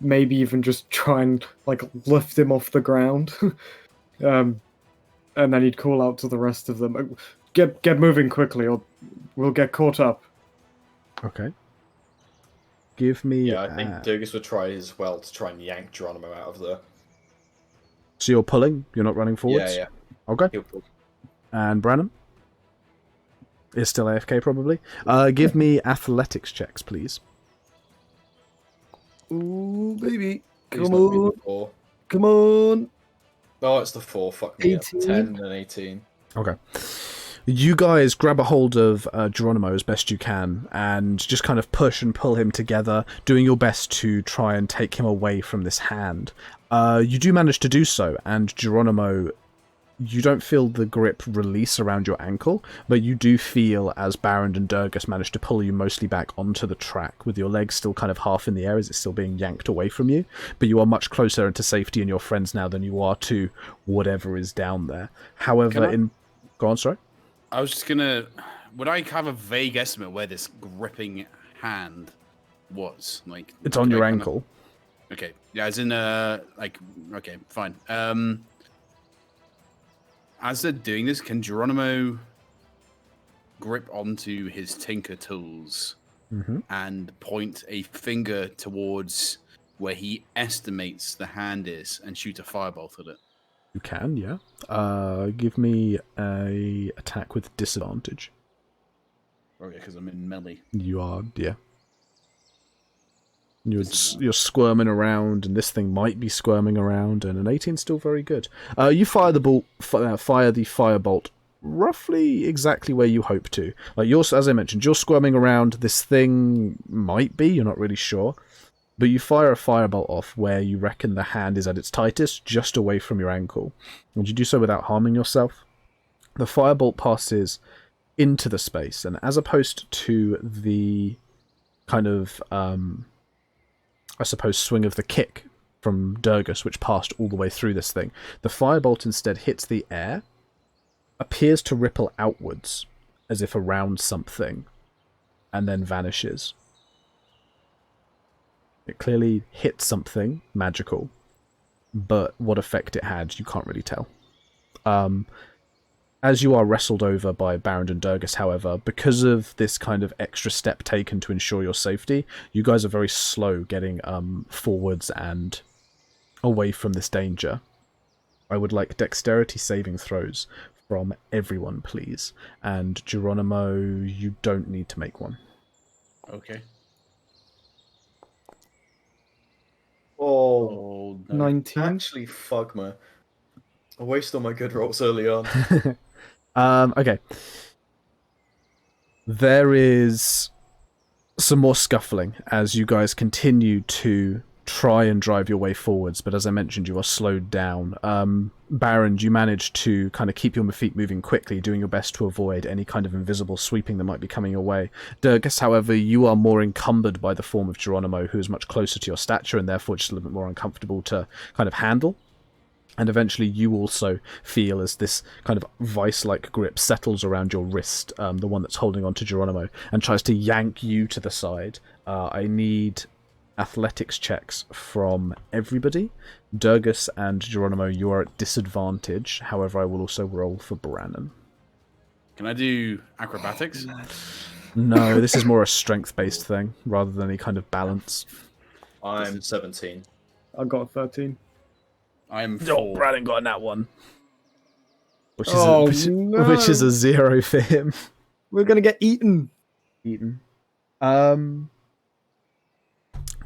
Speaker 4: maybe even just try and lift him off the ground. And then he'd call out to the rest of them, get moving quickly or we'll get caught up.
Speaker 1: Okay. Give me...
Speaker 2: Yeah, I think Durgus would try as well to try and yank Geronimo out of there.
Speaker 1: So you're pulling? You're not running forwards?
Speaker 2: Yeah.
Speaker 1: Okay.
Speaker 2: He'll pull.
Speaker 1: And Branham? Is still AFK, probably. Give me athletics checks, please.
Speaker 3: Ooh, baby.
Speaker 2: He's
Speaker 3: Come
Speaker 2: not being
Speaker 3: on.
Speaker 2: the 4.
Speaker 3: Come on.
Speaker 2: Oh, it's the 4. Fuck me.
Speaker 3: 18.
Speaker 2: 10 and 18.
Speaker 1: Okay. You guys grab a hold of Geronimo as best you can and just kind of push and pull him together, doing your best to try and take him away from this hand. You do manage to do so, and Geronimo, you don't feel the grip release around your ankle, but you do feel as Baron and Durgus manage to pull you mostly back onto the track, with your legs still kind of half in the air as it's still being yanked away from you. But you are much closer into safety and your friends now than you are to whatever is down there. However, Go on, sorry?
Speaker 6: I was just gonna... Would I have a vague estimate where this gripping hand was?
Speaker 1: It's on your ankle.
Speaker 6: Okay. Yeah, as in, okay, fine. As they're doing this, can Geronimo grip onto his tinker tools and point a finger towards where he estimates the hand is and shoot a firebolt at it?
Speaker 1: You can, yeah. Give me a attack with disadvantage.
Speaker 6: Okay, because I'm in melee.
Speaker 1: You are, yeah. You're squirming around, and this thing might be squirming around, and an 18's still very good. You fire the firebolt roughly exactly where you hope to. Like, as I mentioned, you're squirming around. This thing might be, you're not really sure. But you fire a firebolt off where you reckon the hand is at its tightest, just away from your ankle. And you do so without harming yourself. The firebolt passes into the space, and as opposed to the kind of, I suppose, swing of the kick from Durgus, which passed all the way through this thing, the firebolt instead hits the air, appears to ripple outwards, as if around something, and then vanishes. It clearly hit something magical, but what effect it had, you can't really tell. As you are wrestled over by Baron and Durgus, however, because of this kind of extra step taken to ensure your safety, you guys are very slow getting forwards and away from this danger. I would like dexterity saving throws from everyone, please. And Geronimo, you don't need to make one.
Speaker 6: Okay.
Speaker 2: Oh,
Speaker 6: no.
Speaker 4: 19.
Speaker 2: actually, fuck me. I wasted all my good rolls early on.
Speaker 1: Okay. There is some more scuffling as you guys continue to try and drive your way forwards, but as I mentioned, you are slowed down. Baron, you managed to kind of keep your feet moving quickly, doing your best to avoid any kind of invisible sweeping that might be coming your way. Durgus, however, you are more encumbered by the form of Geronimo, who is much closer to your stature and therefore just a little bit more uncomfortable to kind of handle. And eventually you also feel as this kind of vice-like grip settles around your wrist, the one that's holding on to Geronimo, and tries to yank you to the side. I need athletics checks from everybody. Durgus and Geronimo, you are at disadvantage. However, I will also roll for Brannon.
Speaker 6: Can I do acrobatics?
Speaker 1: No, this is more a strength-based thing, rather than any kind of balance.
Speaker 2: I'm 17.
Speaker 4: I got a 13.
Speaker 6: I'm
Speaker 1: Oh,
Speaker 6: 4.
Speaker 1: Brannon got that one. Which is,
Speaker 4: Oh,
Speaker 1: which is a 0 for him.
Speaker 4: We're gonna get eaten.
Speaker 1: Eaten.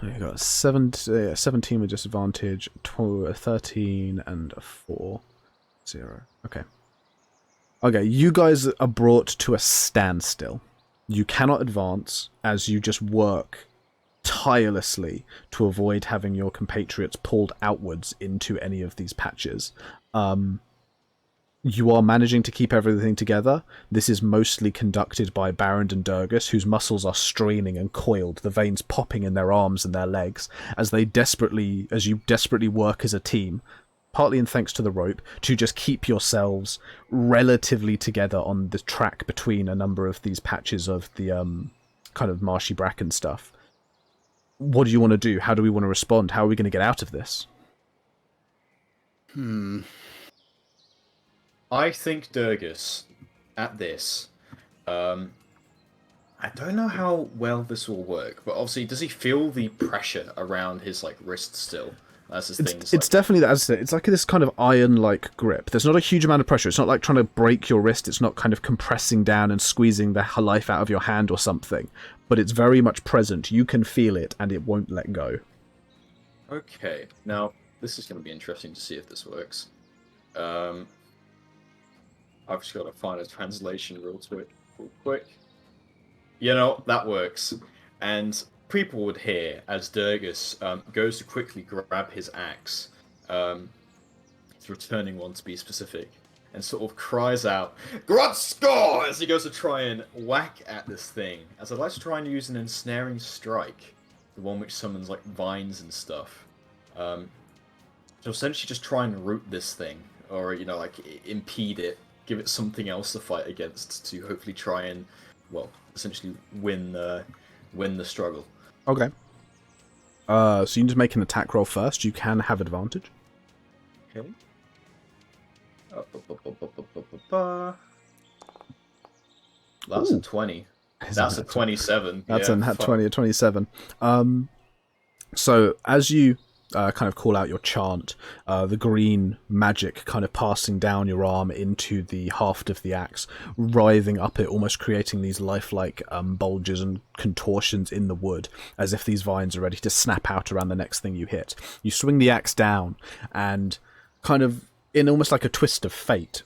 Speaker 1: You got 17 with disadvantage, 13 and a 4. 0. Okay. Okay, you guys are brought to a standstill. You cannot advance as you just work tirelessly to avoid having your compatriots pulled outwards into any of these patches. You are managing to keep everything together. This is mostly conducted by Baron and Durgus, whose muscles are straining and coiled, the veins popping in their arms and their legs, as you desperately work as a team, partly in thanks to the rope, to just keep yourselves relatively together on the track between a number of these patches of the kind of marshy bracken stuff. What do you want to do? How do we want to respond? How are we going to get out of this?
Speaker 2: I think Durgus, at this, I don't know how well this will work, but obviously, does he feel the pressure around his wrist still? As his things.
Speaker 1: It's definitely that. It's like this kind of iron-like grip. There's not a huge amount of pressure. It's not like trying to break your wrist. It's not kind of compressing down and squeezing the life out of your hand or something. But it's very much present. You can feel it, and it won't let go.
Speaker 2: Okay, now this is going to be interesting to see if this works. I've just got to find a translation real quick. You know, that works. And people would hear as Durgus goes to quickly grab his axe, his returning one to be specific, and sort of cries out, "Grotskor!" as he goes to try and whack at this thing. As I'd like to try and use an ensnaring strike, the one which summons vines and stuff. So essentially just try and root this thing, or impede it. Give it something else to fight against to hopefully try and, essentially win the struggle.
Speaker 1: Okay. So you need to make an attack roll first. You can have advantage.
Speaker 2: Okay. That's a 20. That's a 27.
Speaker 1: That's
Speaker 2: yeah,
Speaker 1: a nat 20 or 27. So as you kind of call out your chant, the green magic kind of passing down your arm into the haft of the axe, writhing up it, almost creating these lifelike bulges and contortions in the wood, as if these vines are ready to snap out around the next thing you hit. You swing the axe down, and kind of in almost like a twist of fate,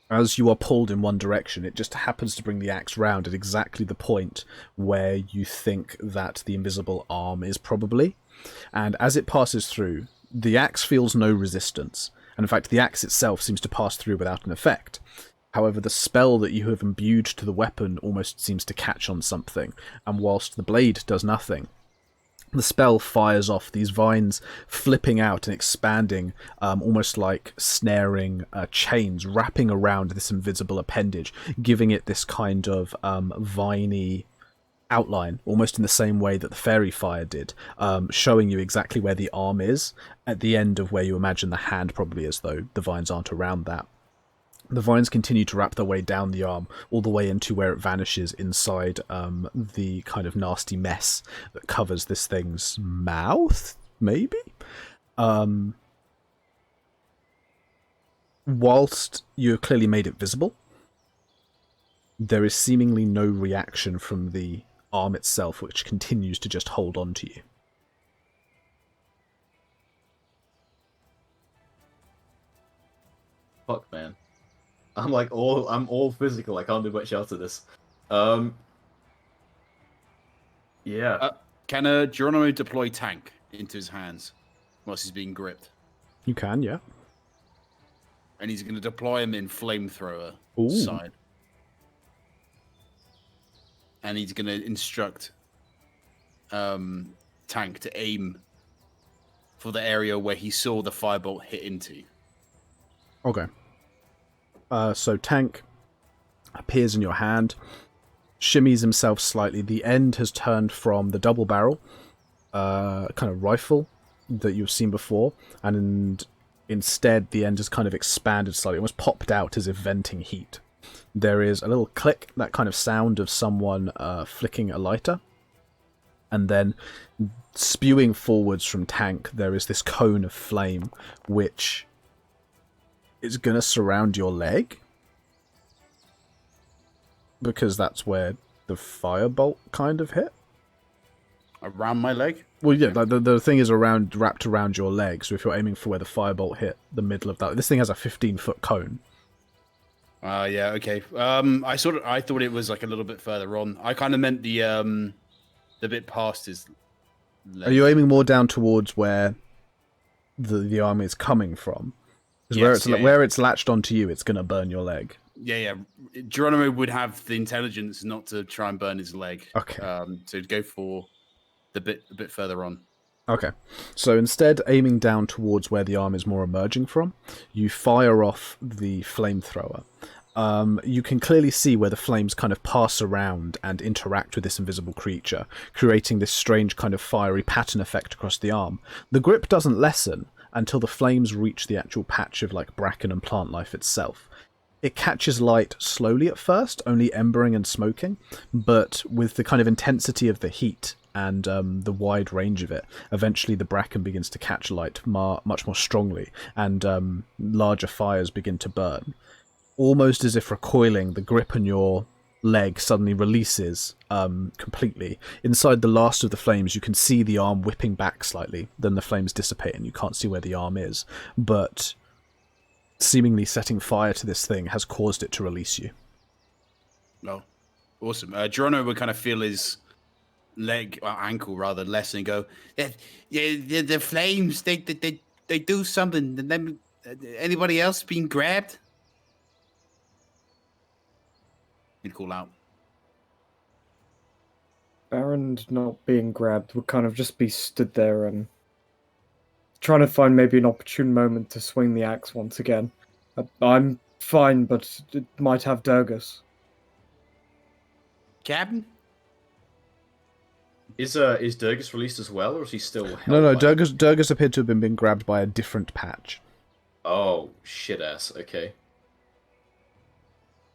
Speaker 1: As you are pulled in one direction, it just happens to bring the axe round at exactly the point where you think that the invisible arm is probably. And as it passes through, the axe feels no resistance. And in fact, the axe itself seems to pass through without an effect. However, the spell that you have imbued to the weapon almost seems to catch on something. And whilst the blade does nothing, the spell fires off these vines flipping out and expanding, almost like snaring chains wrapping around this invisible appendage, giving it this kind of viney outline, almost in the same way that the fairy fire did, showing you exactly where the arm is at the end of where you imagine the hand probably is, though the vines aren't around that. The vines continue to wrap their way down the arm, all the way into where it vanishes inside the kind of nasty mess that covers this thing's mouth, maybe? Whilst you have clearly made it visible, there is seemingly no reaction from the arm itself, which continues to just hold on to you.
Speaker 2: Fuck, man. I'm all physical. I can't do much else of this. Yeah.
Speaker 6: Can Geronimo deploy tank into his hands whilst he's being gripped?
Speaker 1: You can, yeah.
Speaker 6: And he's going to deploy him in flamethrower
Speaker 1: Ooh.
Speaker 6: side. And he's going to instruct tank to aim for the area where he saw the firebolt hit into.
Speaker 1: Okay. So Tank appears in your hand, shimmies himself slightly. The end has turned from the double barrel kind of rifle that you've seen before, and instead the end has kind of expanded slightly, almost popped out as if venting heat. There is a little click, that kind of sound of someone flicking a lighter, and then spewing forwards from Tank there is this cone of flame which is going to surround your leg, because that's where the firebolt kind of hit.
Speaker 6: Around my leg?
Speaker 1: Well, yeah, like the thing is wrapped around your leg, so if you're aiming for where the firebolt hit, the middle of that, this thing has a 15-foot cone.
Speaker 6: Yeah, okay. I thought it was like a little bit further on. I kind of meant the bit past his leg.
Speaker 1: Are you aiming more down towards where the arm is coming from? Because where it's latched onto you, it's going to burn your leg.
Speaker 6: Yeah. Geronimo would have the intelligence not to try and burn his leg.
Speaker 1: Okay.
Speaker 6: To go for a bit further on.
Speaker 1: Okay. So instead, aiming down towards where the arm is more emerging from, you fire off the flamethrower. You can clearly see where the flames kind of pass around and interact with this invisible creature, creating this strange kind of fiery pattern effect across the arm. The grip doesn't lessen until the flames reach the actual patch of like bracken and plant life itself. It catches light slowly at first, only embering and smoking, but with the kind of intensity of the heat and the wide range of it, eventually the bracken begins to catch light much more strongly, and larger fires begin to burn. Almost as if recoiling, the grip on your leg suddenly releases completely. Inside the last of the flames, you can see the arm whipping back slightly. Then the flames dissipate and you can't see where the arm is. But seemingly setting fire to this thing has caused it to release you.
Speaker 6: Oh, awesome. Geronimo would kind of feel his leg, or ankle rather, less, and go, the flames, they do something. And then, anybody else being grabbed? He'd call out.
Speaker 4: Baron not being grabbed would kind of just be stood there and trying to find maybe an opportune moment to swing the axe once again. I'm fine, but it might have Durgus.
Speaker 6: Captain?
Speaker 2: Is Durgus released as well, or is he still held?
Speaker 1: No,
Speaker 2: by...
Speaker 1: Durgus appeared to have been grabbed by a different patch.
Speaker 2: Oh, shit ass, okay.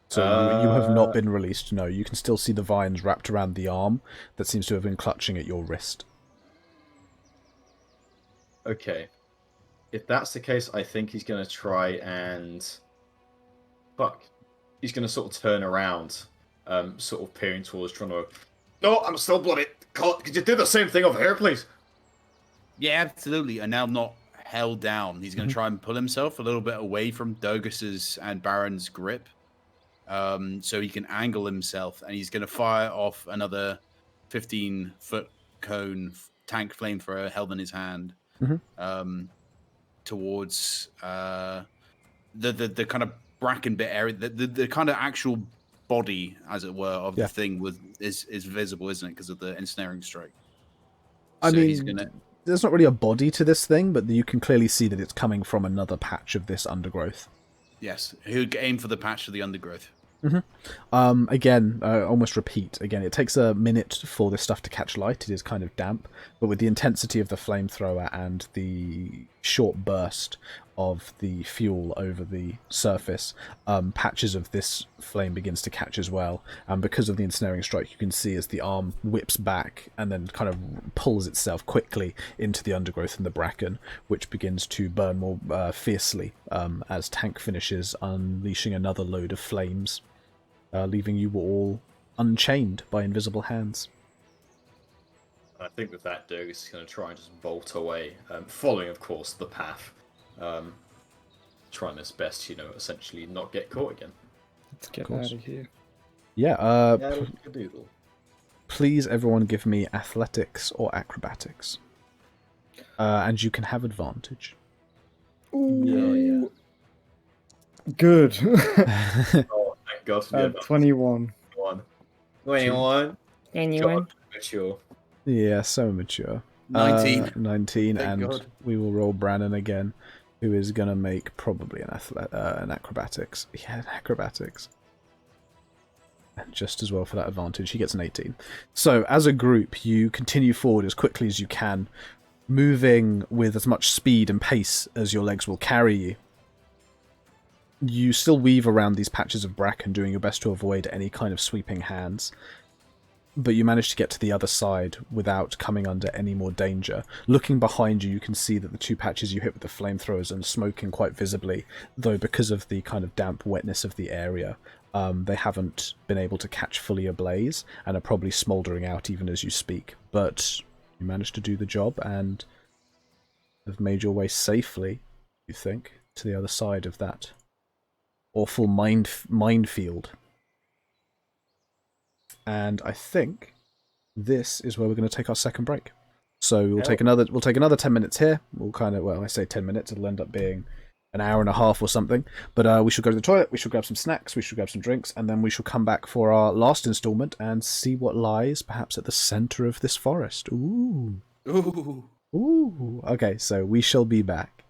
Speaker 1: So you have not been released, no. You can still see the vines wrapped around the arm that seems to have been clutching at your wrist.
Speaker 2: Okay. If that's the case, I think he's going to try and... Fuck. He's going to sort of turn around, sort of peering towards Geronimo. No, I'm still bloody. Could you do the same thing over here, please?
Speaker 6: Yeah, absolutely. And now not held down. He's going to try and pull himself a little bit away from Dogus's and Baron's grip, so he can angle himself, and he's going to fire off another 15-foot cone tank flamethrower held in his hand towards the kind of bracken bit area, the kind of actual body, as it were, of the thing is visible, isn't it, because of the ensnaring strike.
Speaker 1: I mean, there's not really a body to this thing, but you can clearly see that it's coming from another patch of this undergrowth.
Speaker 6: Yes, he would aim for the patch of the undergrowth.
Speaker 1: Again, almost repeat. Again, it takes a minute for this stuff to catch light. It is kind of damp, but with the intensity of the flamethrower and the short burst of the fuel over the surface, patches of this flame begins to catch as well. And because of the ensnaring strike, you can see as the arm whips back and then kind of pulls itself quickly into the undergrowth and the bracken, which begins to burn more fiercely as Tank finishes unleashing another load of flames. Leaving you all unchained by invisible hands.
Speaker 2: I think with that, Dogus is going to try and just bolt away, following, of course, the path. Trying his best, essentially not get caught again.
Speaker 4: Let's get out of here.
Speaker 1: Yeah,
Speaker 2: Doodle.
Speaker 1: please everyone give me athletics or acrobatics. And you can have advantage.
Speaker 4: Ooh. Good.
Speaker 2: Thank God for the
Speaker 4: 21.
Speaker 2: 21. Mature.
Speaker 1: Yeah, so mature.
Speaker 6: 19.
Speaker 1: 19,
Speaker 6: Thank
Speaker 1: and
Speaker 6: God.
Speaker 1: we will roll Brannon again, who is going to make probably an acrobatics. Yeah, an acrobatics. And just as well for that advantage, he gets an 18. So, as a group, you continue forward as quickly as you can, moving with as much speed and pace as your legs will carry you. You still weave around these patches of bracken, doing your best to avoid any kind of sweeping hands. But you manage to get to the other side without coming under any more danger. Looking behind you, you can see that the two patches you hit with the flamethrowers are smoking quite visibly, though because of the kind of damp wetness of the area, they haven't been able to catch fully ablaze and are probably smouldering out even as you speak. But you managed to do the job and have made your way safely, you think, to the other side of that awful minefield. And I think this is where we're going to take our second break. So we'll take another 10 minutes here. We'll I say 10 minutes, it'll end up being an hour and a half or something. But we should go to the toilet, we should grab some snacks, we should grab some drinks, and then we shall come back for our last installment and see what lies perhaps at the center of this forest. Ooh. Okay, so we shall be back.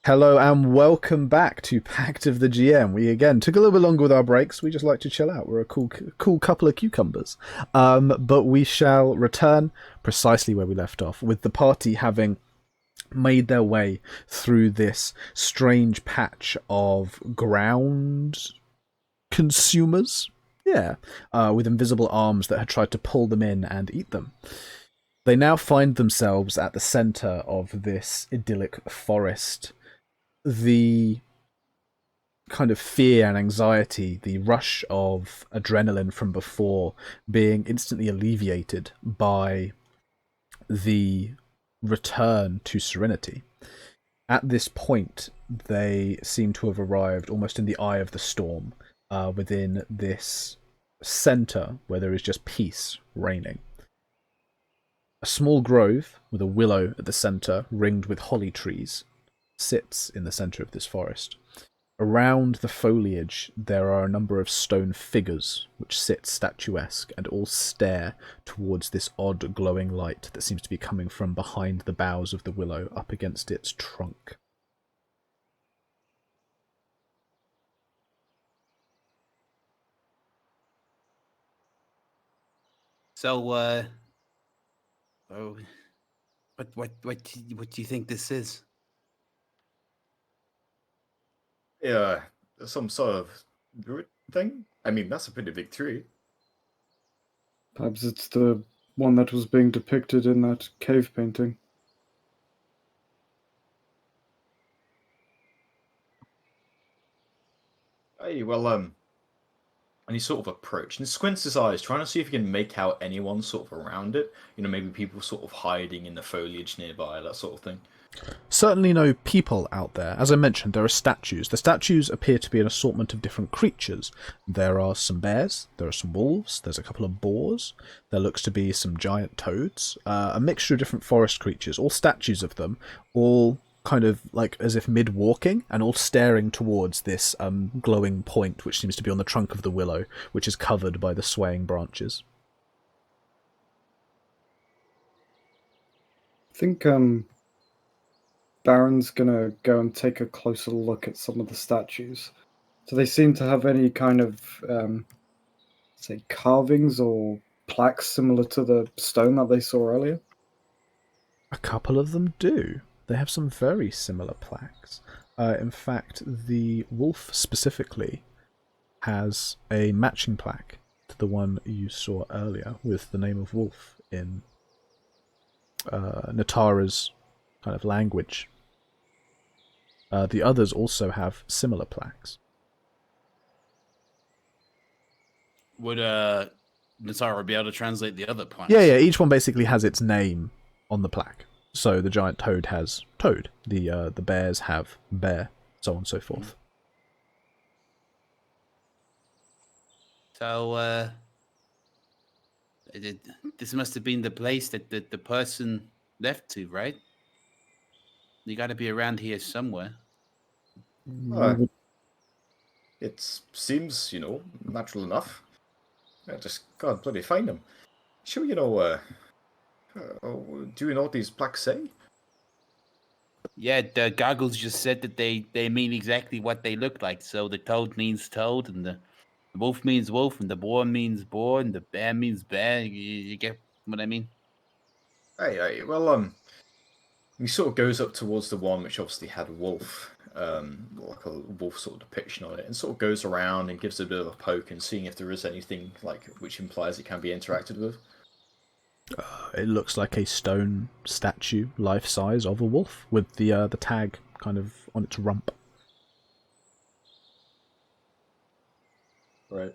Speaker 1: Hello and welcome back to Pact of the GM. We again took a little bit longer with our breaks. We just like to chill out. We're a cool couple of cucumbers. But we shall return precisely where we left off, with the party having made their way through this strange patch of ground consumers. Yeah, with invisible arms that had tried to pull them in and eat them. They now find themselves at the center of this idyllic forest. The kind of fear and anxiety, the rush of adrenaline from before being instantly alleviated by the return to serenity. At this point, they seem to have arrived almost in the eye of the storm, within this center where there is just peace reigning. A small grove with a willow at the center, ringed with holly trees, sits in the center of this forest. Around the foliage, there are a number of stone figures which sit statuesque and all stare towards this odd glowing light that seems to be coming from behind the boughs of the willow up against its trunk.
Speaker 7: So, what do you think this is?
Speaker 2: Yeah, some sort of druid thing. I mean, that's a pretty big tree.
Speaker 4: Perhaps it's the one that was being depicted in that cave painting.
Speaker 2: Hey, well, and he sort of approached and squints his eyes, trying to see if he can make out anyone sort of around it. You know, maybe people sort of hiding in the foliage nearby, that sort of thing.
Speaker 1: Certainly no people out there. As I mentioned, there are statues. The statues appear to be an assortment of different creatures. There are some bears, there are some wolves, there's a couple of boars, there looks to be some giant toads, a mixture of different forest creatures, all statues of them, all kind of like as if mid-walking, and all staring towards this glowing point which seems to be on the trunk of the willow, which is covered by the swaying branches.
Speaker 4: I think Baron's gonna go and take a closer look at some of the statues. Do they seem to have any kind of, say, carvings or plaques similar to the stone that they saw earlier?
Speaker 1: A couple of them do. They have some very similar plaques. In fact, the wolf specifically has a matching plaque to the one you saw earlier with the name of Wolf in Natara's kind of language. The others also have similar plaques.
Speaker 6: Would Natara be able to translate the other plaques?
Speaker 1: Yeah, each one basically has its name on the plaque. So the giant toad has toad, the bears have bear, so on and so forth.
Speaker 7: So, this must have been the place that the person left to, right? You got to be around here somewhere.
Speaker 2: It seems, natural enough. Just God bloody find them. Sure, do you know what these plaques say?
Speaker 7: Yeah, the goggles just said that they mean exactly what they look like. So the toad means toad, and the wolf means wolf, and the boar means boar, and the bear means bear. You get what I mean?
Speaker 2: Hey, well, he sort of goes up towards the one which obviously had wolf, like a wolf sort of depiction on it, and sort of goes around and gives it a bit of a poke and seeing if there is anything like which implies it can be interacted with.
Speaker 1: It looks like a stone statue, life size, of a wolf with the tag kind of on its rump.
Speaker 2: Right.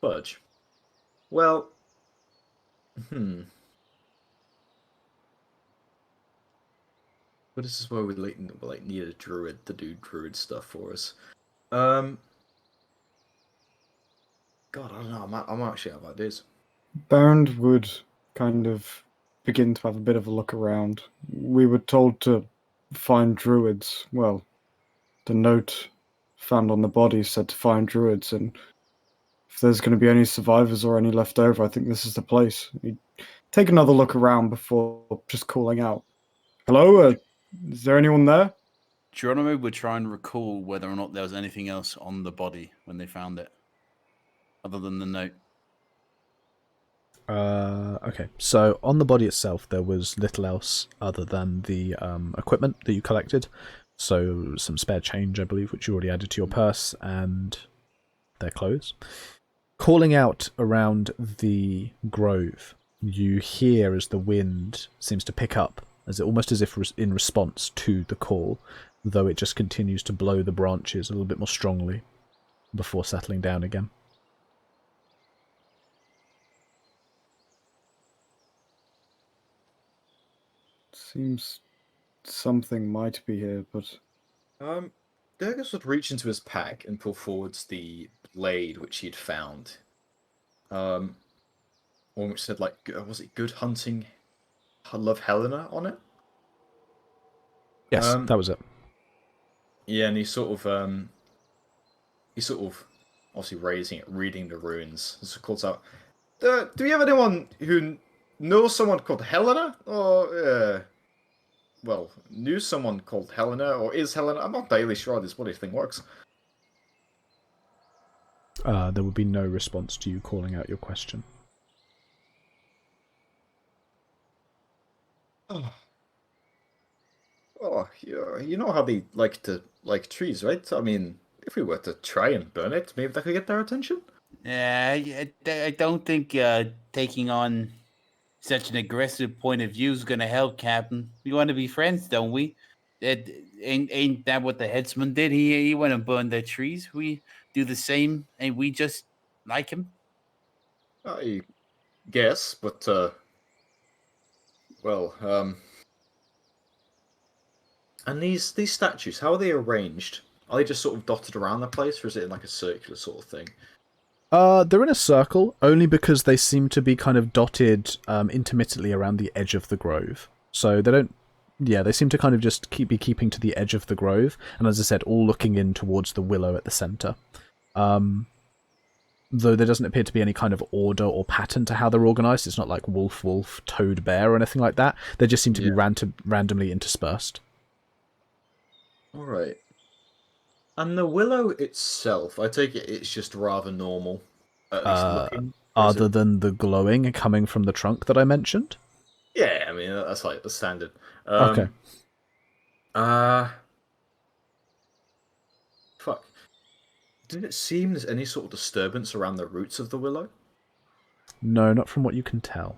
Speaker 2: Budge. Well, But this is where we need a druid to do druid stuff for us. God, I don't know. I'm actually out of ideas.
Speaker 4: Baron would kind of begin to have a bit of a look around. We were told to find druids. Well, the note found on the body said to find druids, and if there's going to be any survivors or any left over, I think this is the place. He'd take another look around before just calling out, "Hello, Is there anyone there?
Speaker 6: Geronimo would try and recall whether or not there was anything else on the body when they found it, other than the note.
Speaker 1: Okay, so on the body itself, there was little else other than the equipment that you collected. So some spare change, I believe, which you already added to your purse, and their clothes. Calling out around the grove, you hear as the wind seems to pick up, almost as if in response to the call, though it just continues to blow the branches a little bit more strongly before settling down again.
Speaker 4: Seems something might be here, but
Speaker 2: Durgus would reach into his pack and pull forwards the blade which he had found. One which said, like, was it "Good Hunting, Love Helena" on it?
Speaker 1: Yes, that was it.
Speaker 2: Yeah, and he sort of, obviously raising it, reading the runes. So calls out, "Do we have anyone who knows someone called Helena, or knew someone called Helena, or is Helena? I'm not entirely sure how this bloody thing works."
Speaker 1: There would be no response to you calling out your question.
Speaker 2: Oh, you know how they like to like trees, right? I mean, if we were to try and burn it, maybe that could get their attention.
Speaker 7: I don't think taking on such an aggressive point of view is going to help, Captain. We want to be friends, don't we? Ain't that what the headsman did? He went and burned the trees. We do the same, and we just like him.
Speaker 2: I guess, but and these statues, how are they arranged? Are they just sort of dotted around the place, or is it in like a circular sort of thing?
Speaker 1: They're in a circle, only because they seem to be kind of dotted intermittently around the edge of the grove. So they don't... Yeah, they seem to kind of just be keeping to the edge of the grove, and as I said, all looking in towards the willow at the centre. Though there doesn't appear to be any kind of order or pattern to how they're organised. It's not like wolf, wolf, toad, bear, or anything like that. They just seem to be randomly interspersed.
Speaker 2: Alright. And the willow itself, I take it's just rather normal. At least looking.
Speaker 1: Other than the glowing coming from the trunk that I mentioned?
Speaker 2: Yeah, I mean, that's like the standard.
Speaker 1: Okay.
Speaker 2: Fuck. Did it seem there's any sort of disturbance around the roots of the willow?
Speaker 1: No, not from what you can tell.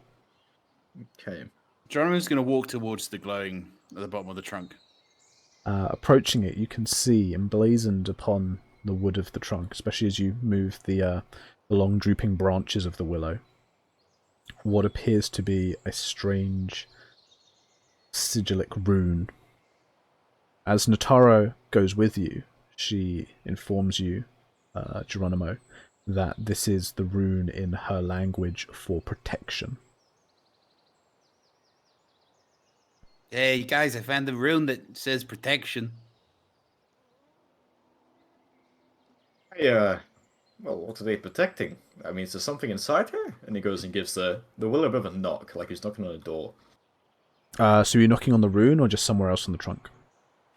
Speaker 2: Okay.
Speaker 6: Geronimo's going to walk towards the glowing at the bottom of the trunk.
Speaker 1: Approaching it, you can see emblazoned upon the wood of the trunk, especially as you move the long drooping branches of the willow, what appears to be a strange sigillic rune. As Notaro goes with you, she informs you, Geronimo, that this is the rune in her language for protection.
Speaker 7: Hey, guys, I found the rune that says protection.
Speaker 2: Hey, well, what are they protecting? I mean, is there something inside her? And he goes and gives the willow a bit of a knock, like he's knocking on a door.
Speaker 1: So you're knocking on the rune or just somewhere else on the trunk?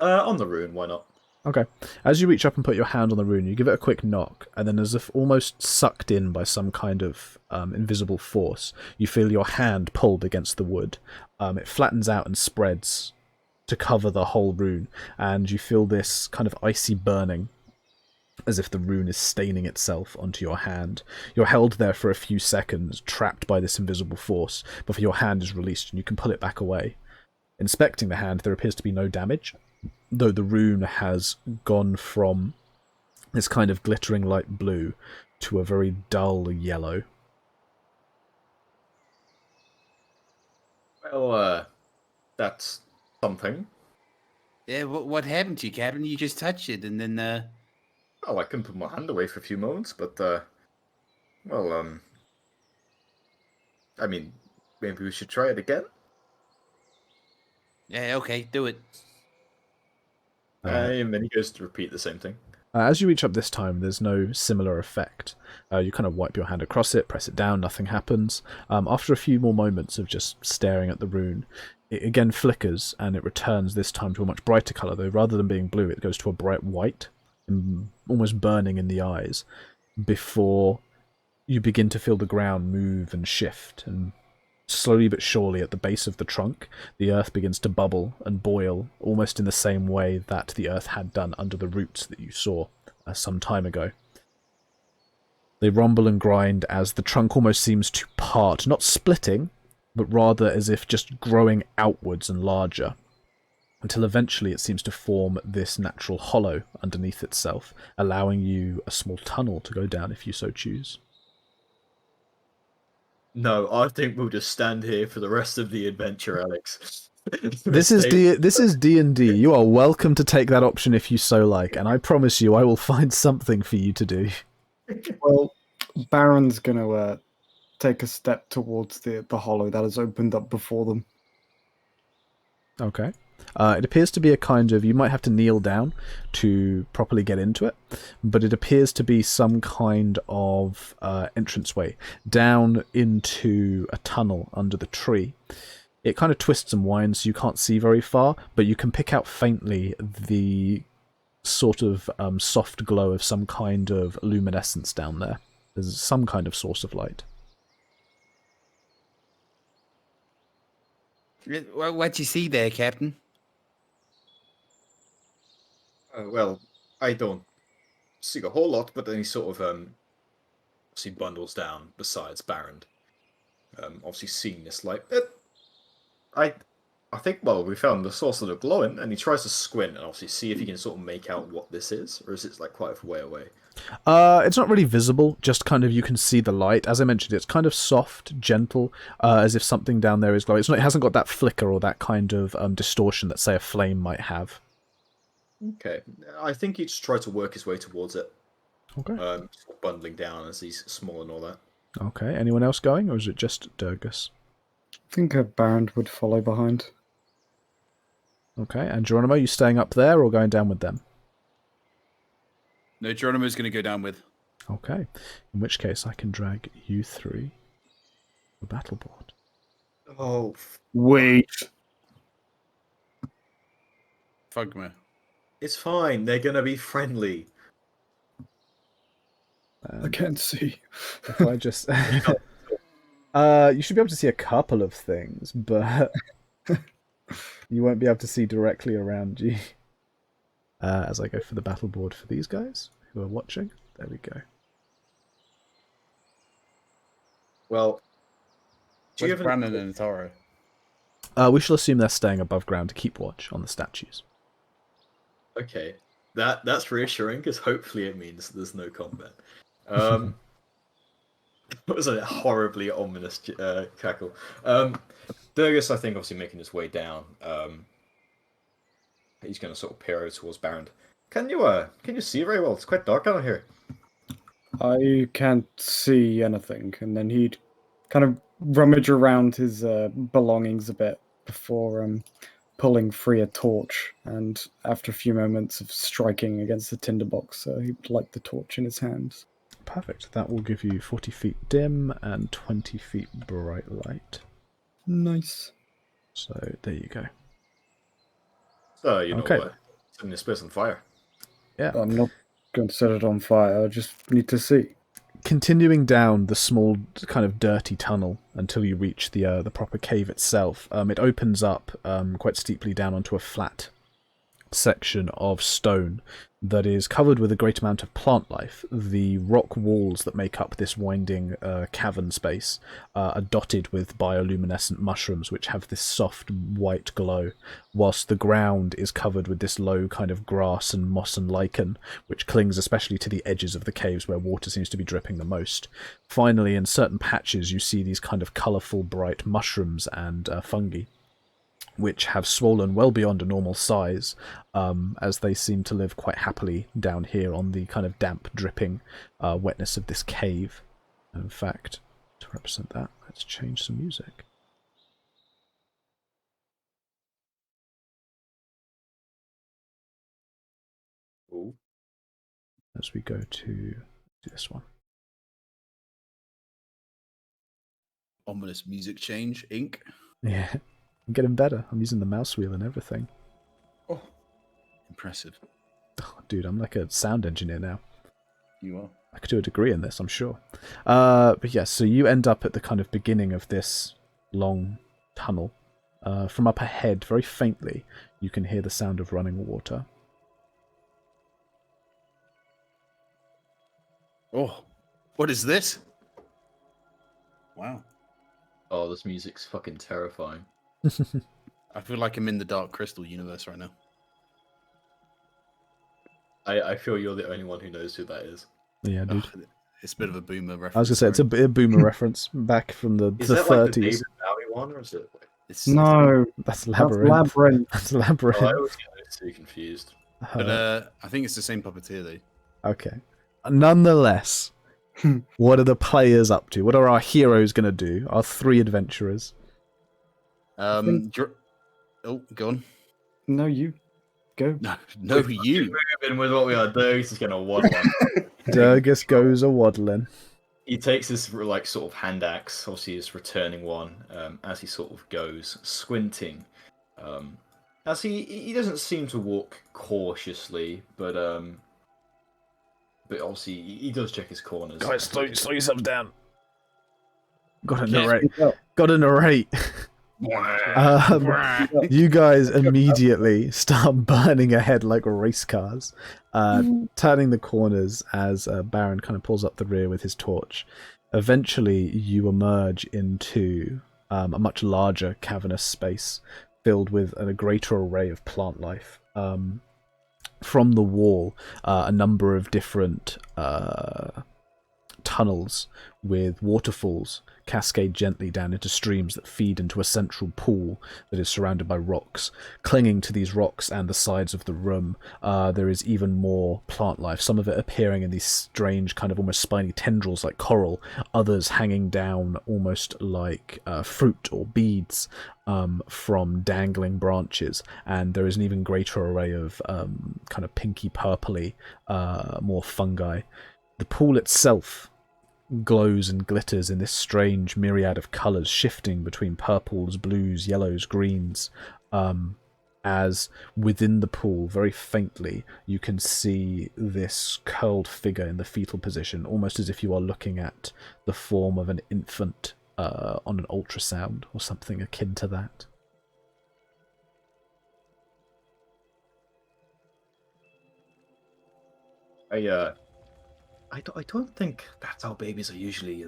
Speaker 2: On the rune, why not?
Speaker 1: Okay. As you reach up and put your hand on the rune, you give it a quick knock, and then as if almost sucked in by some kind of invisible force, you feel your hand pulled against the wood. It flattens out and spreads to cover the whole rune, and you feel this kind of icy burning, as if the rune is staining itself onto your hand. You're held there for a few seconds, trapped by this invisible force, before your hand is released and you can pull it back away. Inspecting the hand, there appears to be no damage, though the rune has gone from this kind of glittering light blue to a very dull yellow.
Speaker 2: Well, that's something.
Speaker 7: Yeah, what happened to you, Captain? You just touched it, and then
Speaker 2: Oh, I couldn't put my hand away for a few moments, but I mean, maybe we should try it again.
Speaker 7: yeah, okay, do it.
Speaker 2: And then he goes to repeat the same thing.
Speaker 1: As you reach up this time, there's no similar effect. You kind of wipe your hand across it, press it down, nothing happens. After a few more moments of just staring at the rune, it again flickers, and it returns this time to a much brighter colour, though rather than being blue, it goes to a bright white, almost burning in the eyes, before you begin to feel the ground move and shift, and slowly but surely at the base of the trunk, the earth begins to bubble and boil, almost in the same way that the earth had done under the roots that you saw some time ago. They rumble and grind as the trunk almost seems to part, not splitting, but rather as if just growing outwards and larger, until eventually it seems to form this natural hollow underneath itself, allowing you a small tunnel to go down if you so choose.
Speaker 2: No, I think we'll just stand here for the rest of the adventure, Alex.
Speaker 1: This is D&D. You are welcome to take that option if you so like, and I promise you I will find something for you to do.
Speaker 4: Well, Baron's gonna take a step towards the hollow that has opened up before them.
Speaker 1: Okay. It appears to be a kind of... You might have to kneel down to properly get into it, but it appears to be some kind of entranceway down into a tunnel under the tree. It kind of twists and winds, so you can't see very far, but you can pick out faintly the sort of soft glow of some kind of luminescence down there. There's some kind of source of light.
Speaker 7: What you see there, Captain?
Speaker 2: Well, I don't see a whole lot, but then he sort of obviously bundles down besides Baron. Obviously seeing this light. I think, well, we found the source of the glowing, and he tries to squint and obviously see if he can sort of make out what this is, or is it like quite a way away?
Speaker 1: It's not really visible, just kind of you can see the light. As I mentioned, it's kind of soft, gentle, as if something down there is glowing. It hasn't got that flicker or that kind of distortion that, say, a flame might have.
Speaker 2: Okay, I think he just tried to work his way towards it.
Speaker 1: Okay.
Speaker 2: Sort of bundling down as he's small and all that.
Speaker 1: Okay, anyone else going, or is it just Durgus?
Speaker 4: I think a Baron would follow behind.
Speaker 1: Okay, and Geronimo, you staying up there or going down with them?
Speaker 6: No, Geronimo's going to go down with.
Speaker 1: Okay, in which case I can drag you three the battle board.
Speaker 2: Oh,
Speaker 4: Wait.
Speaker 6: Fuck me.
Speaker 2: it's fine. They're gonna be friendly.
Speaker 4: I can't see.
Speaker 1: If I just... you should be able to see a couple of things, but you won't be able to see directly around you. As I go for the battle board for these guys who are watching. There we go.
Speaker 2: Well, do you
Speaker 6: Where's
Speaker 2: have
Speaker 6: Brandon and Taro?
Speaker 1: We shall assume they're staying above ground to keep watch on the statues.
Speaker 2: Okay, that's reassuring because hopefully it means there's no combat. That was a horribly ominous cackle. Durgus, I think, obviously making his way down. He's going to sort of peer over towards Baron. Can you see very well? It's quite dark out here.
Speaker 4: I can't see anything. And then he'd kind of rummage around his belongings a bit before pulling free a torch. And after a few moments of striking against the tinderbox, he'd light the torch in his hands.
Speaker 1: Perfect. That will give you 40 feet dim and 20 feet bright light.
Speaker 4: Nice.
Speaker 1: So there you go.
Speaker 2: So, you know
Speaker 1: Okay.
Speaker 2: what? Setting this place on fire.
Speaker 1: Yeah.
Speaker 4: I'm not going to set it on fire. I just need to see.
Speaker 1: Continuing down the small, kind of dirty tunnel until you reach the proper cave itself, it opens up quite steeply down onto a flat section of stone that is covered with a great amount of plant life. The rock walls that make up this winding cavern space are dotted with bioluminescent mushrooms which have this soft white glow, whilst the ground is covered with this low kind of grass and moss and lichen which clings especially to the edges of the caves where water seems to be dripping the most. Finally, in certain patches you see these kind of colourful bright mushrooms and fungi which have swollen well beyond a normal size, as they seem to live quite happily down here on the kind of damp, dripping wetness of this cave. And in fact, to represent that, let's change some music.
Speaker 2: Ooh.
Speaker 1: as we go to this one.
Speaker 3: Ominous music change, ink.
Speaker 1: Yeah, I'm getting better. I'm using the mouse wheel and everything.
Speaker 3: Oh, impressive.
Speaker 1: Oh, dude, I'm like a sound engineer now.
Speaker 3: You are.
Speaker 1: I could do a degree in this, I'm sure. But yes, so you end up at the kind of beginning of this long tunnel. From up ahead, very faintly, you can hear the sound of running water.
Speaker 3: Oh, what is this? Wow.
Speaker 2: Oh, this music's fucking terrifying.
Speaker 3: I feel like I'm in the Dark Crystal universe right now.
Speaker 2: I feel you're the only one who knows who that is.
Speaker 1: Yeah, dude.
Speaker 3: Ugh, it's a bit of a boomer reference.
Speaker 1: I was going to say, it's a bit of boomer reference back from the
Speaker 2: Is
Speaker 1: 30s.
Speaker 2: that like the David Bowie one, or is it?
Speaker 4: No,
Speaker 1: That's
Speaker 4: that's
Speaker 1: Labyrinth.
Speaker 4: Labyrinth.
Speaker 1: That's Labyrinth.
Speaker 2: Oh, I always get too confused.
Speaker 3: But I think it's the same puppeteer though.
Speaker 1: Okay. Nonetheless, what are the players up to? What are our heroes going to do? Our 3 adventurers.
Speaker 3: Oh, go on.
Speaker 4: No, you go.
Speaker 3: No, you.
Speaker 2: Moving with what we are doing, he's just gonna waddle on.
Speaker 1: Durgus goes a waddling.
Speaker 2: He takes this like sort of hand axe, obviously his returning one, as he sort of goes, squinting. As he doesn't seem to walk cautiously, but obviously he does check his corners.
Speaker 1: Guys, slow yourselves down. Gotta
Speaker 3: Yeah.
Speaker 1: narrate. You guys immediately start burning ahead like race cars, turning the corners as Baron kind of pulls up the rear with his torch. Eventually, you emerge into a much larger cavernous space filled with a greater array of plant life. From the wall, a number of different tunnels with waterfalls cascade gently down into streams that feed into a central pool that is surrounded by rocks. Clinging to these rocks and the sides of the room, there is even more plant life, some of it appearing in these strange kind of almost spiny tendrils like coral, others hanging down almost like fruit or beads from dangling branches, and there is an even greater array of kind of pinky purpley more fungi. The pool itself glows and glitters in this strange myriad of colours, shifting between purples, blues, yellows, greens, as within the pool, very faintly, you can see this curled figure in the fetal position, almost as if you are looking at the form of an infant on an ultrasound or something akin to that.
Speaker 2: I don't think that's how babies are usually,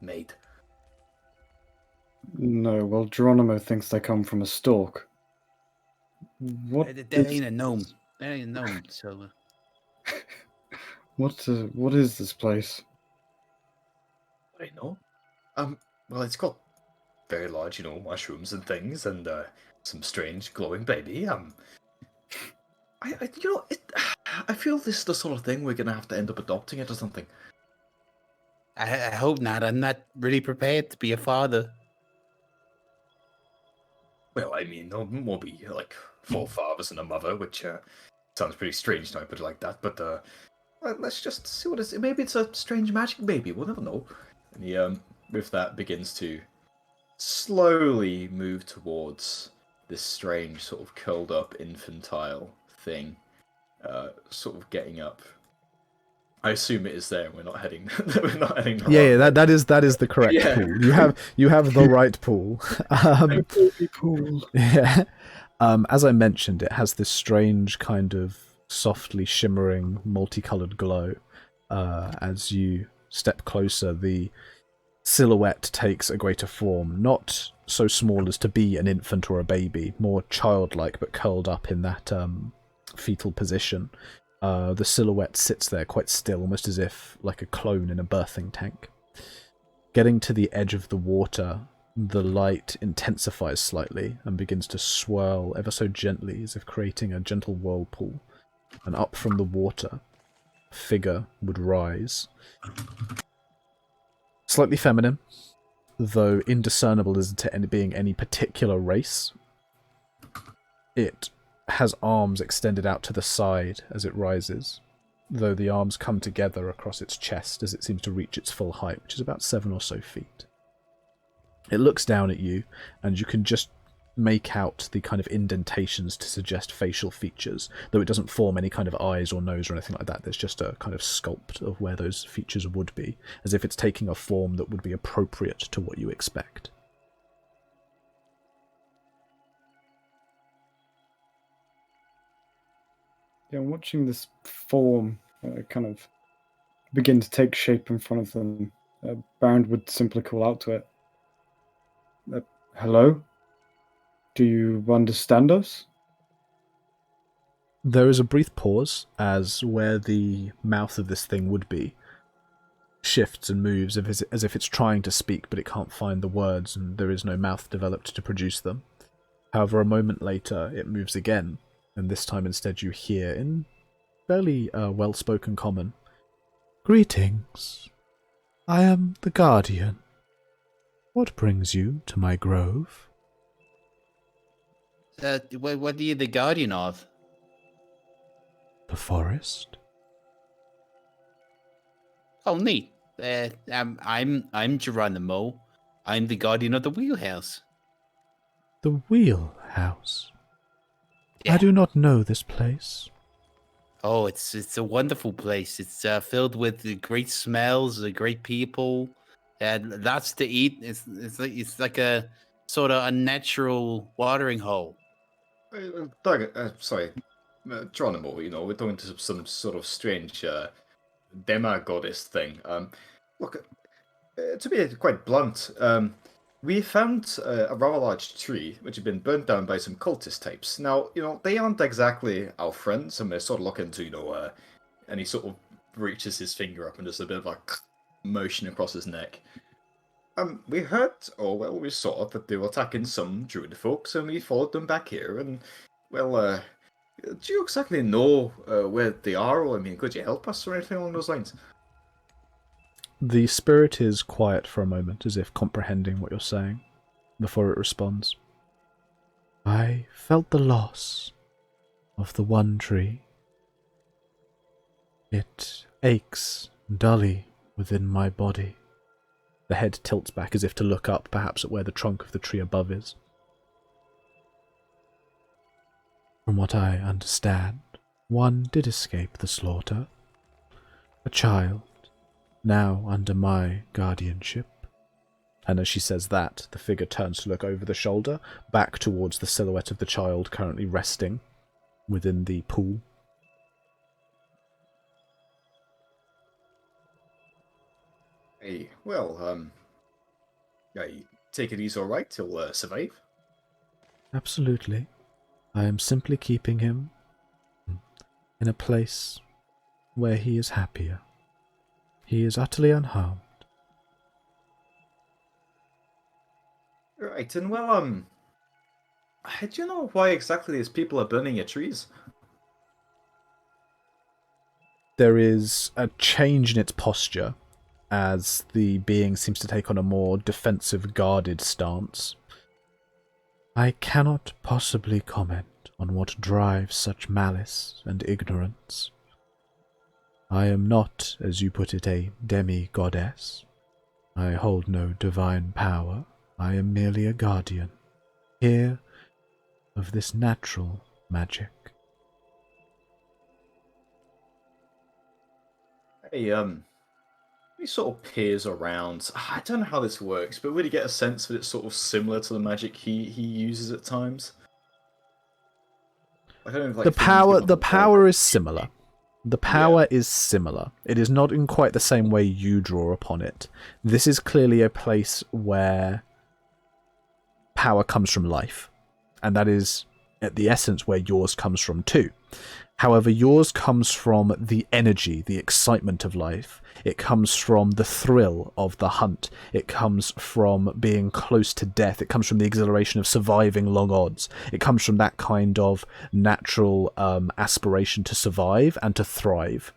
Speaker 2: made.
Speaker 4: No, well, Geronimo thinks they come from a stalk. What?
Speaker 7: That ain't a gnome. That ain't a gnome. So.
Speaker 4: What is this place?
Speaker 2: I know. Well, it's got very large, mushrooms and things, and some strange glowing baby. I feel this is the sort of thing we're gonna have to end up adopting it or something.
Speaker 7: I hope not. I'm not really prepared to be a father.
Speaker 2: Well, I mean, there will be like 4 fathers and a mother, which sounds pretty strange now I put it like that. But let's just see what it is. Maybe it's a strange magic baby. We'll never know. And he, with that, begins to slowly move towards this strange sort of curled up infantile thing. Sort of getting up. I assume it is there. We're not heading. We're not heading.
Speaker 1: Yeah, that is the correct
Speaker 2: Yeah.
Speaker 1: pool. You have the right pool.
Speaker 4: Pool.
Speaker 1: Yeah. As I mentioned, it has this strange kind of softly shimmering, multicolored glow. As you step closer, the silhouette takes a greater form, not so small as to be an infant or a baby, more childlike, but curled up in that fetal position. The silhouette sits there quite still, almost as if like a clone in a birthing tank. Getting to the edge of the water, the light intensifies slightly and begins to swirl ever so gently, as if creating a gentle whirlpool. And up from the water, a figure would rise. Slightly feminine, though indiscernible as to being any particular race. It has arms extended out to the side as it rises, though the arms come together across its chest as it seems to reach its full height, which is about 7 or so feet. It looks down at you, and you can just make out the kind of indentations to suggest facial features, though it doesn't form any kind of eyes or nose or anything like that. There's just a kind of sculpt of where those features would be, as if it's taking a form that would be appropriate to what you expect.
Speaker 4: Yeah, I'm watching this form kind of begin to take shape in front of them. Baron would simply call out to it. Hello? Do you understand us?
Speaker 1: There is a brief pause as where the mouth of this thing would be shifts and moves as if it's trying to speak, but it can't find the words, and there is no mouth developed to produce them. However, a moment later, it moves again, and this time instead you hear, in fairly well-spoken common, "Greetings. I am the Guardian. What brings you to my grove?"
Speaker 7: What are you the guardian of?
Speaker 1: "The forest."
Speaker 7: Oh, neat. I'm Geronimo. I'm the guardian of the wheelhouse.
Speaker 1: "The wheelhouse?
Speaker 7: Yeah.
Speaker 1: I do not know this place."
Speaker 7: Oh, it's a wonderful place. It's filled with the great smells, the great people, and lots to eat. It's like a sort of unnatural watering hole.
Speaker 2: Sorry, Geronimo, we're talking to some sort of strange demi-goddess thing. Look, to be quite blunt, we found a rather large tree which had been burnt down by some cultist types. Now, they aren't exactly our friends, and we're sort of looking to, and he sort of reaches his finger up and does a bit of a motion across his neck. We heard, we saw that they were attacking some druid folks, and we followed them back here, and, do you exactly know where they are, or, could you help us or anything along those lines?
Speaker 1: The spirit is quiet for a moment, as if comprehending what you're saying, before it responds. "I felt the loss of the one tree. It aches dully within my body." The head tilts back as if to look up, perhaps at where the trunk of the tree above is. "From what I understand, one did escape the slaughter. A child, now under my guardianship." And as she says that, the figure turns to look over the shoulder, back towards the silhouette of the child currently resting within the pool.
Speaker 2: Hey, I take it he's alright, he'll survive?
Speaker 1: Absolutely. I am simply keeping him in a place where he is happier. He is utterly unharmed.
Speaker 2: Right, and do you know why exactly these people are burning your trees?
Speaker 1: There is a change in its posture as the being seems to take on a more defensive, guarded stance. "I cannot possibly comment on what drives such malice and ignorance. I am not, as you put it, a demi-goddess. I hold no divine power. I am merely a guardian, here, of this natural magic."
Speaker 2: Hey, he sort of peers around. I don't know how this works, but really get a sense that it's sort of similar to the magic he uses at times. I don't know, like,
Speaker 1: The power is similar. The power is similar. It is not in quite the same way you draw upon it. This is clearly a place where power comes from life, and that is at the essence where yours comes from too. However, yours comes from the energy, the excitement of life. It comes from the thrill of the hunt. It comes from being close to death. It comes from the exhilaration of surviving long odds. It comes from that kind of natural aspiration to survive and to thrive.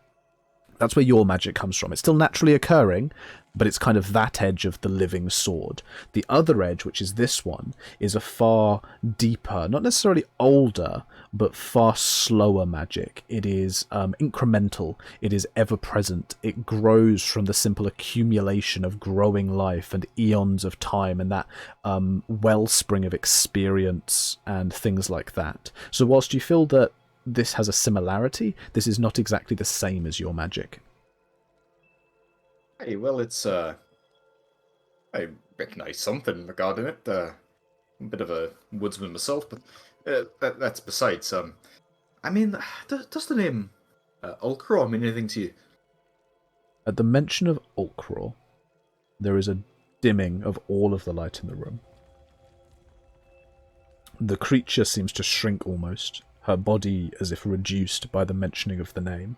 Speaker 1: That's where your magic comes from. It's still naturally occurring, but it's kind of that edge of the living sword. The other edge, which is this one, is a far deeper, not necessarily older, but far slower magic. It is incremental. It is ever-present. It grows from the simple accumulation of growing life and eons of time and that wellspring of experience and things like that. So whilst you feel that this has a similarity, this is not exactly the same as your magic.
Speaker 2: Hey, well, it's I recognize something regarding it. I'm a bit of a woodsman myself, but that's besides. I mean, does the name Ulcraw mean anything to you?
Speaker 1: At the mention of Ulcraw, there is a dimming of all of the light in the room. The creature seems to shrink almost, her body as if reduced by the mentioning of the name.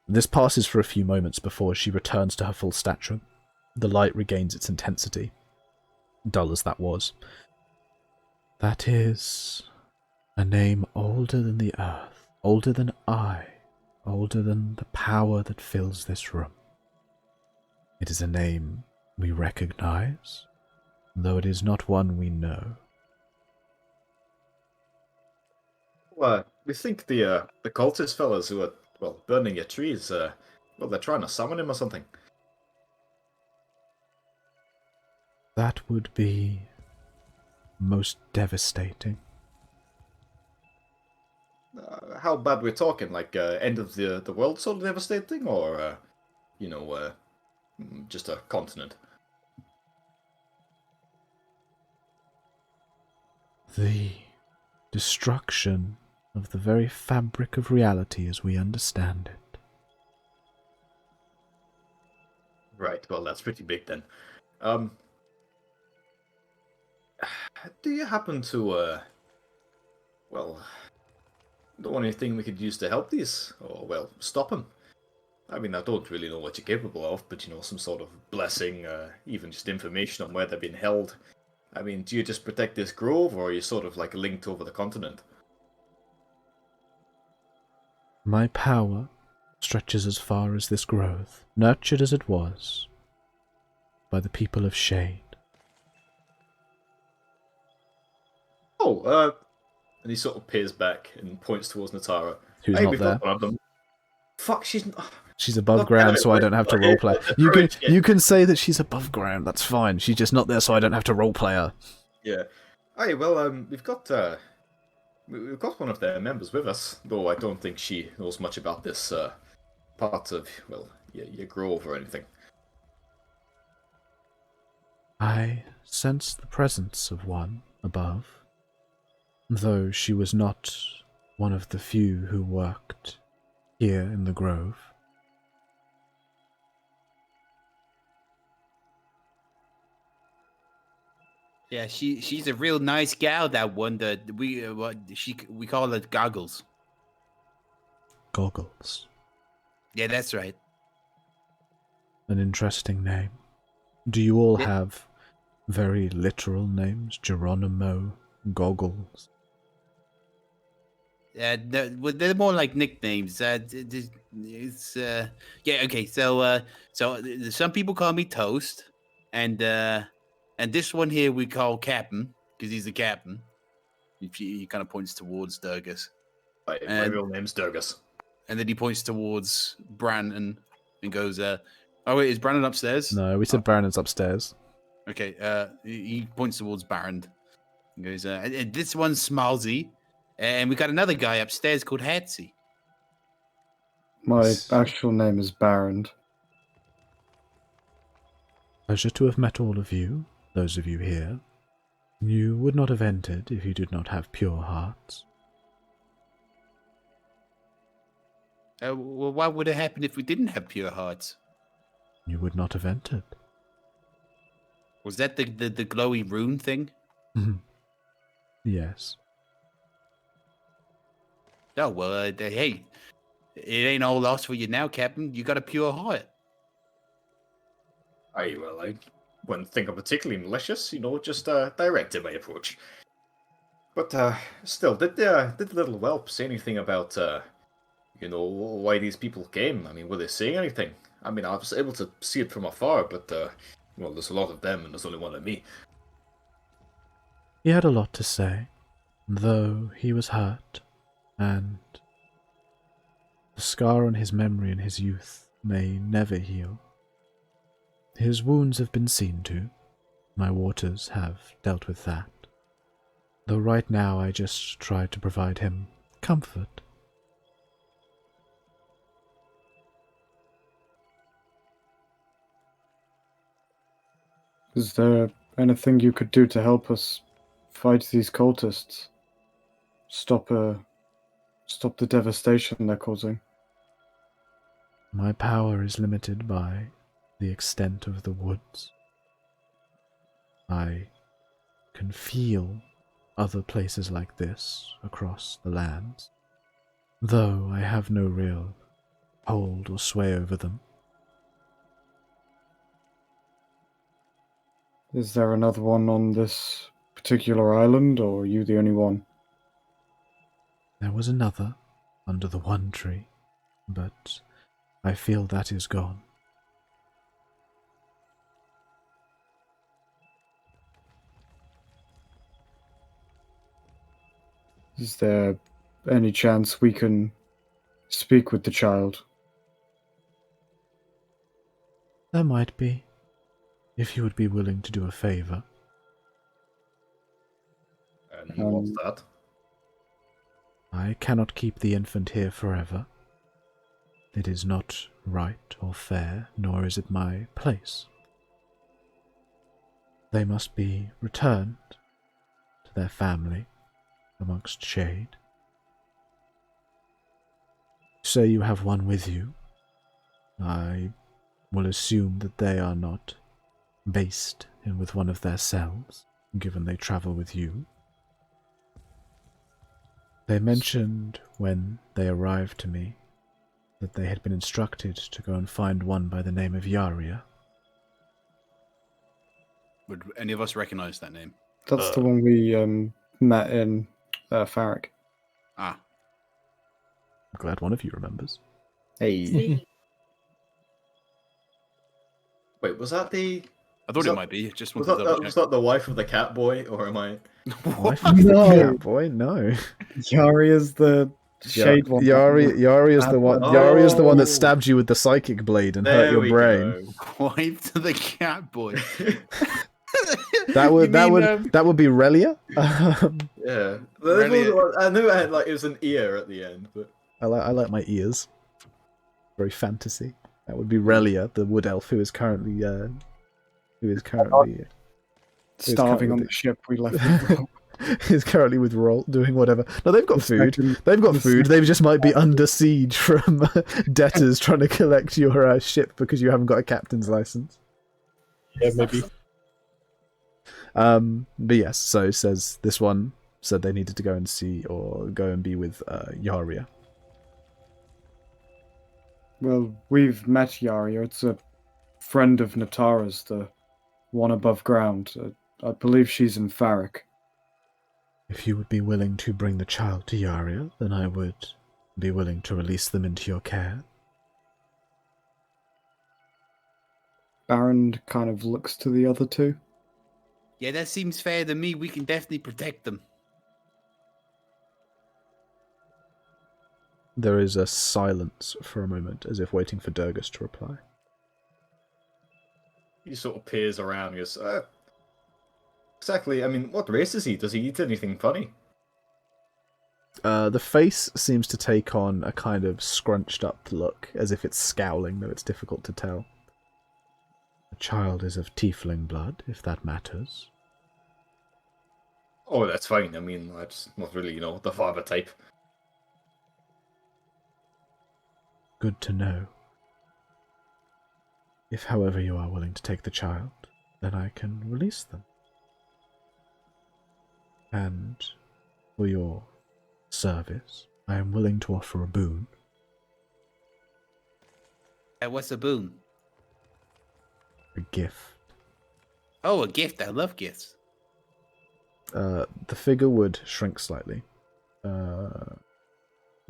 Speaker 1: This passes for a few moments before she returns to her full stature. The light regains its intensity, dull as that was. That is a name older than the earth, older than I, older than the power that fills this room. It is a name we recognize, though it is not one we know.
Speaker 2: Well, we think the cultist fellas who are, well, burning your trees, well, they're trying to summon him or something.
Speaker 1: That would be most devastating.
Speaker 2: How bad we're talking? Like end of the world sort of devastating, or just a continent?
Speaker 1: The destruction of the very fabric of reality as we understand it.
Speaker 2: Right. Well, that's pretty big then. Do you happen to know anything we could use to help these, or well, stop them? I mean, I don't really know what you're capable of, but some sort of blessing, even just information on where they're being held. I mean, do you just protect this grove, or are you sort of like linked over the continent?
Speaker 1: My power stretches as far as this growth, nurtured as it was by the people of Shade.
Speaker 2: Oh, and he sort of peers back and points towards Natara.
Speaker 1: Who's
Speaker 2: hey,
Speaker 1: not
Speaker 2: we've
Speaker 1: there?
Speaker 2: got one of them. Fuck, she's
Speaker 1: above
Speaker 2: not
Speaker 1: ground,
Speaker 2: there,
Speaker 1: so I don't have to
Speaker 2: okay,
Speaker 1: roleplay. You can say that she's above ground. That's fine. She's just not there, so I don't have to roleplay her.
Speaker 2: Yeah. Hey, well, we've got one of their members with us, though I don't think she knows much about this part of, well, your grove or anything.
Speaker 1: I sense the presence of one above, though she was not one of the few who worked here in the grove.
Speaker 7: Yeah, she's a real nice gal. That one that we call her Goggles.
Speaker 1: Goggles.
Speaker 7: Yeah, that's right.
Speaker 1: An interesting name. Do you all have very literal names? Geronimo, Goggles.
Speaker 7: They're more like nicknames. It's yeah, okay. So some people call me Toast, and this one here we call Captain because he's the captain. He kind of points towards Durgus.
Speaker 2: My real name's Durgus.
Speaker 7: And then he points towards Brandon and goes, "Oh wait, is Brandon upstairs?"
Speaker 1: No, we said Brandon's upstairs.
Speaker 7: Okay. He points towards Baron. He goes, and this one's Smalsy. And we got another guy upstairs called Hatsy.
Speaker 4: My actual name is Baron.
Speaker 1: Pleasure to have met all of you, those of you here. You would not have entered if you did not have pure hearts.
Speaker 7: Well, what would have happened if we didn't have pure hearts?
Speaker 1: You would not have entered.
Speaker 7: Was that the glowy rune thing?
Speaker 1: Yes.
Speaker 7: Oh, well, hey, it ain't all lost for you now, Captain. You got a pure heart.
Speaker 2: Aye, well, I wouldn't think I'm particularly malicious, just direct in my approach. But still, did the little whelp say anything about why these people came. I mean, were they saying anything? I mean, I was able to see it from afar, but well, there's a lot of them, and there's only one of me.
Speaker 1: He had a lot to say, though he was hurt, and the scar on his memory in his youth may never heal. His wounds have been seen to. My waters have dealt with that. Though right now I just try to provide him comfort.
Speaker 4: Is there anything you could do to help us fight these cultists? Stop the devastation they're causing?
Speaker 1: My power is limited by the extent of the woods. I can feel other places like this across the lands, though I have no real hold or sway over them.
Speaker 4: Is there another one on this particular island, or are you the only one?
Speaker 1: There was another under the one tree, but I feel that is gone.
Speaker 4: Is there any chance we can speak with the child?
Speaker 1: There might be, if you would be willing to do a favor.
Speaker 2: And what's that?
Speaker 1: I cannot keep the infant here forever. It is not right or fair, nor is it my place. They must be returned to their family amongst shade. Say you have one with you. I will assume that they are not based in with one of their cells, given they travel with you. They mentioned when they arrived to me that they had been instructed to go and find one by the name of Yaria.
Speaker 3: Would any of us recognize that name?
Speaker 4: That's the one we met in Farrick.
Speaker 3: Ah.
Speaker 1: I'm glad one of you remembers.
Speaker 2: Hey. Wait, was that the...
Speaker 3: I thought it might be. Just wanted to double check.
Speaker 2: Was that the wife of the cat boy, or am I...
Speaker 1: Wife
Speaker 4: No.
Speaker 1: of the cat boy? No.
Speaker 4: Yari is the shade one.
Speaker 1: Yari is the one. Yari is the one that stabbed you with the psychic blade and hurt your brain.
Speaker 3: Wife to the cat boy.
Speaker 1: That would be Relia.
Speaker 2: Yeah,
Speaker 3: Relia.
Speaker 2: I knew it was an ear at the end, but
Speaker 1: I like my ears. Very fantasy. That would be Relia, the wood elf who is currently
Speaker 4: starving on the ship we left.
Speaker 1: Is currently with Roll doing whatever. No, they've got food. They've got food. They just might be under siege from debtors trying to collect your ship because you haven't got a captain's license.
Speaker 5: Yeah, maybe.
Speaker 1: But yes, so says this one said they needed to go and see or go and be with Yaria.
Speaker 4: Well, we've met Yaria. It's a friend of Natara's, the one above ground. I believe she's in Farrick.
Speaker 1: If you would be willing to bring the child to Yaria, then I would be willing to release them into your care.
Speaker 4: Baron kind of looks to the other two.
Speaker 7: Yeah, that seems fair to me. We can definitely protect them.
Speaker 1: There is a silence for a moment, as if waiting for Durgus to reply.
Speaker 2: he sort of peers around and goes, exactly, I mean, what race is he? Does he eat anything funny?
Speaker 1: The face seems to take on a kind of scrunched up look, as if it's scowling, though it's difficult to tell. The child is of tiefling blood, if that matters.
Speaker 2: Oh, that's fine. I mean, that's not really, the father type.
Speaker 1: Good to know. If, however, you are willing to take the child, then I can release them. And for your service, I am willing to offer a boon.
Speaker 7: What's a boon?
Speaker 1: A gift.
Speaker 7: Oh, a gift. I love gifts.
Speaker 1: The figure would shrink slightly,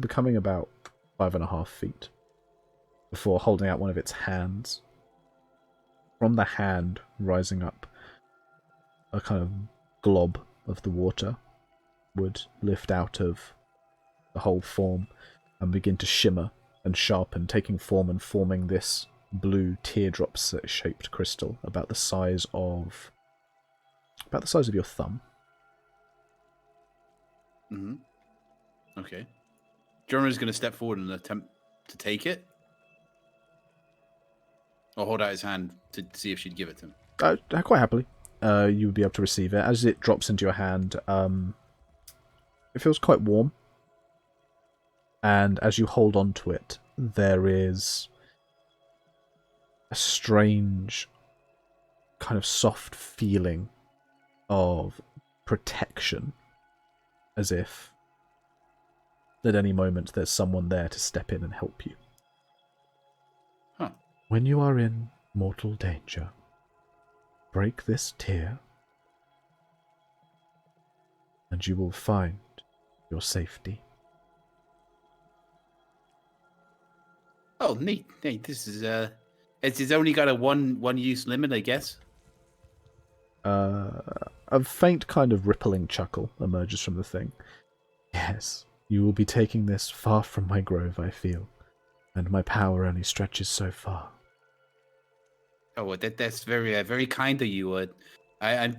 Speaker 1: becoming about 5.5 feet, before holding out one of its hands. From the hand, rising up, a kind of glob of the water would lift out of the whole form and begin to shimmer and sharpen, taking form and forming this blue teardrop-shaped crystal about the size of your thumb.
Speaker 6: Mm-hmm. Okay. Jorah's going to step forward and attempt to take it, or hold out his hand to see if she'd give it to him.
Speaker 1: Quite happily. You would be able to receive it. As it drops into your hand, it feels quite warm. And as you hold on to it, there is a strange, kind of soft feeling of protection, as if at any moment there's someone there to step in and help you.
Speaker 6: Huh.
Speaker 1: When you are in mortal danger, break this tear, and you will find your safety.
Speaker 7: Oh, neat. This is it's only got a one use limit, I guess.
Speaker 1: A faint kind of rippling chuckle emerges from the thing. Yes, you will be taking this far from my grove, I feel, and my power only stretches so far.
Speaker 7: Oh, well, that's very very kind of you. I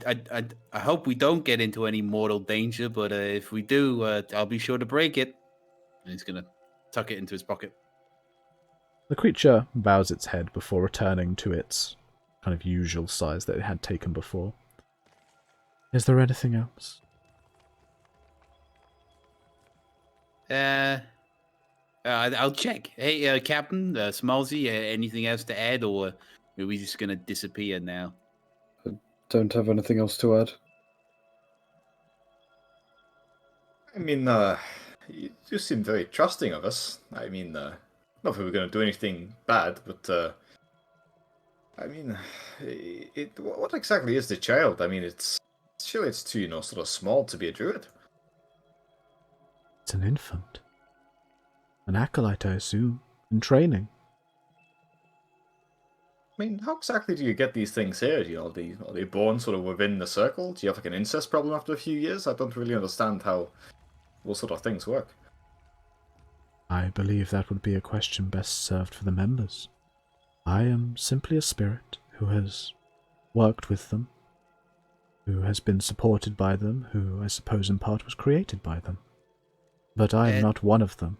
Speaker 7: hope we don't get into any mortal danger, but if we do, I'll be sure to break it. And he's gonna tuck it into his pocket.
Speaker 1: The creature bows its head before returning to its kind of usual size that it had taken before. Is there anything else?
Speaker 7: I'll check. Hey, Captain, Smallsy, anything else to add, or are we just gonna disappear now?
Speaker 4: Don't have anything else to add.
Speaker 2: I mean, you seem very trusting of us. I mean, not that we're going to do anything bad, but I mean, what exactly is the child? I mean, it's too, sort of small to be a druid.
Speaker 1: It's an infant. An acolyte, I assume, in training.
Speaker 2: I mean, how exactly do you get these things here? Are they born sort of within the circle? Do you have like an incest problem after a few years? I don't really understand how all sort of things work.
Speaker 1: I believe that would be a question best served for the members. I am simply a spirit who has worked with them, who has been supported by them, who I suppose in part was created by them. But I am not one of them.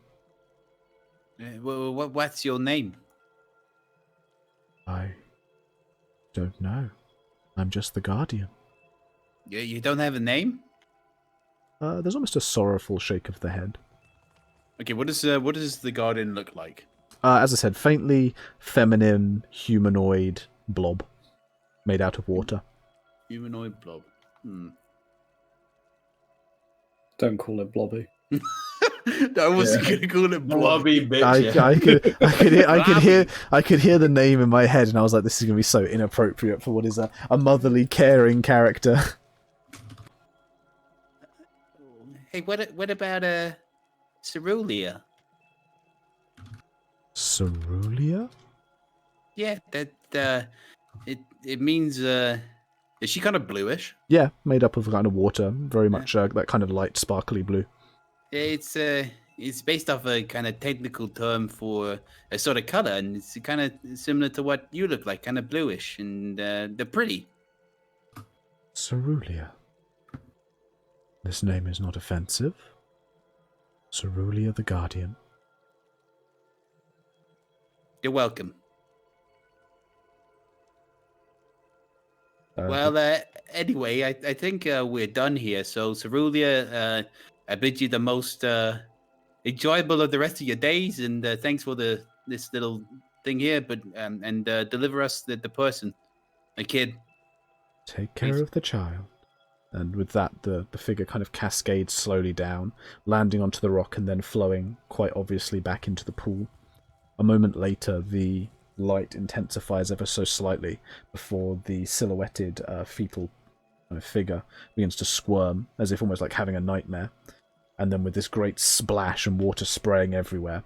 Speaker 7: What's your name?
Speaker 1: I don't know. I'm just the guardian.
Speaker 7: You don't have a name?
Speaker 1: There's almost a sorrowful shake of the head.
Speaker 6: Okay, what does the guardian look like?
Speaker 1: As I said, faintly feminine, humanoid blob made out of water.
Speaker 6: Humanoid blob.
Speaker 4: Don't call it blobby.
Speaker 6: I wasn't gonna call it blobby, bitch.
Speaker 1: I could hear the name in my head, and I was like, "This is gonna be so inappropriate for what is a motherly, caring character."
Speaker 7: Hey, what about Cerulia?
Speaker 1: Cerulia?
Speaker 7: Yeah, that it means
Speaker 6: Is she kind of bluish?
Speaker 1: Yeah, made up of kind of water, very much that kind of light, sparkly blue.
Speaker 7: It's based off a kind of technical term for a sort of color, and it's kind of similar to what you look like, kind of bluish, and they're pretty.
Speaker 1: Cerulia. This name is not offensive. Cerulia the Guardian.
Speaker 7: You're welcome. Well, anyway, I think we're done here. So, Cerulia, I bid you the most enjoyable of the rest of your days, and thanks for this little thing here. But and deliver us the person, a kid.
Speaker 1: Take care of the child. And with that, the figure kind of cascades slowly down, landing onto the rock and then flowing quite obviously back into the pool. A moment later, the light intensifies ever so slightly before the silhouetted fetal figure begins to squirm, as if almost like having a nightmare. And then with this great splash and water spraying everywhere,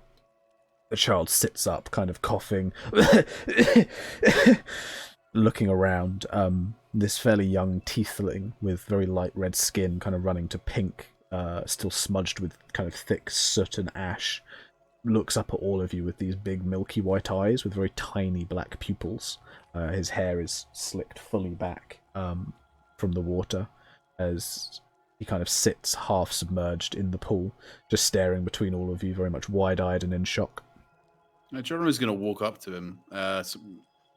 Speaker 1: The child sits up, kind of coughing, looking around. This fairly young tiefling with very light red skin, kind of running to pink, still smudged with kind of thick soot and ash, looks up at all of you with these big milky white eyes with very tiny black pupils. His hair is slicked fully back from the water as he kind of sits half submerged in the pool, just staring between all of you, very much wide-eyed and in shock.
Speaker 6: Geronimo's going to walk up to him,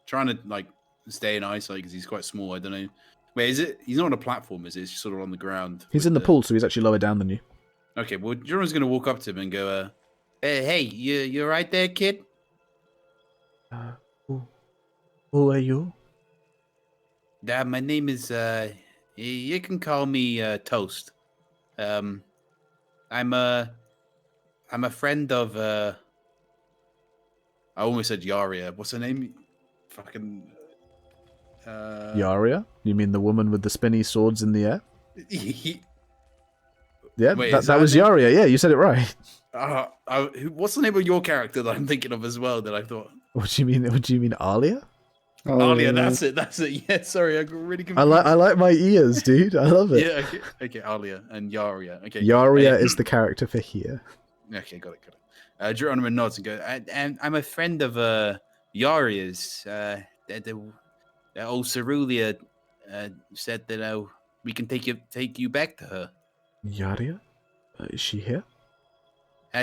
Speaker 6: trying to like stay in eyesight because he's quite small. I don't know. Wait, is it? He's not on a platform, is it? He's sort of on the ground.
Speaker 1: He's in the pool, so he's actually lower down than you.
Speaker 6: Okay, well, Geronimo's going to walk up to him and go, hey, you right there, kid?
Speaker 1: Who are you?
Speaker 6: My name is, you can call me Toast. I'm a friend of, I almost said Yaria. What's her name? Fucking.
Speaker 1: Yaria? You mean the woman with the spinny swords in the air? Yeah,
Speaker 6: Wait,
Speaker 1: that was Yaria. Yeah, you said it right.
Speaker 6: What's the name of your character that I'm thinking of as well? That I thought.
Speaker 1: What do you mean? Alia?
Speaker 6: Alia, that's it. Yeah, sorry, I got really confused.
Speaker 1: I like my ears, dude. I love it.
Speaker 6: Yeah, okay, Alia and Yaria. Okay,
Speaker 1: Yaria is the character for here.
Speaker 6: Okay, got it. Geronimo nods and goes, I'm a friend of Yaria's. Old Cerulia said that we can take you back to her.
Speaker 1: Yaria? Is she here?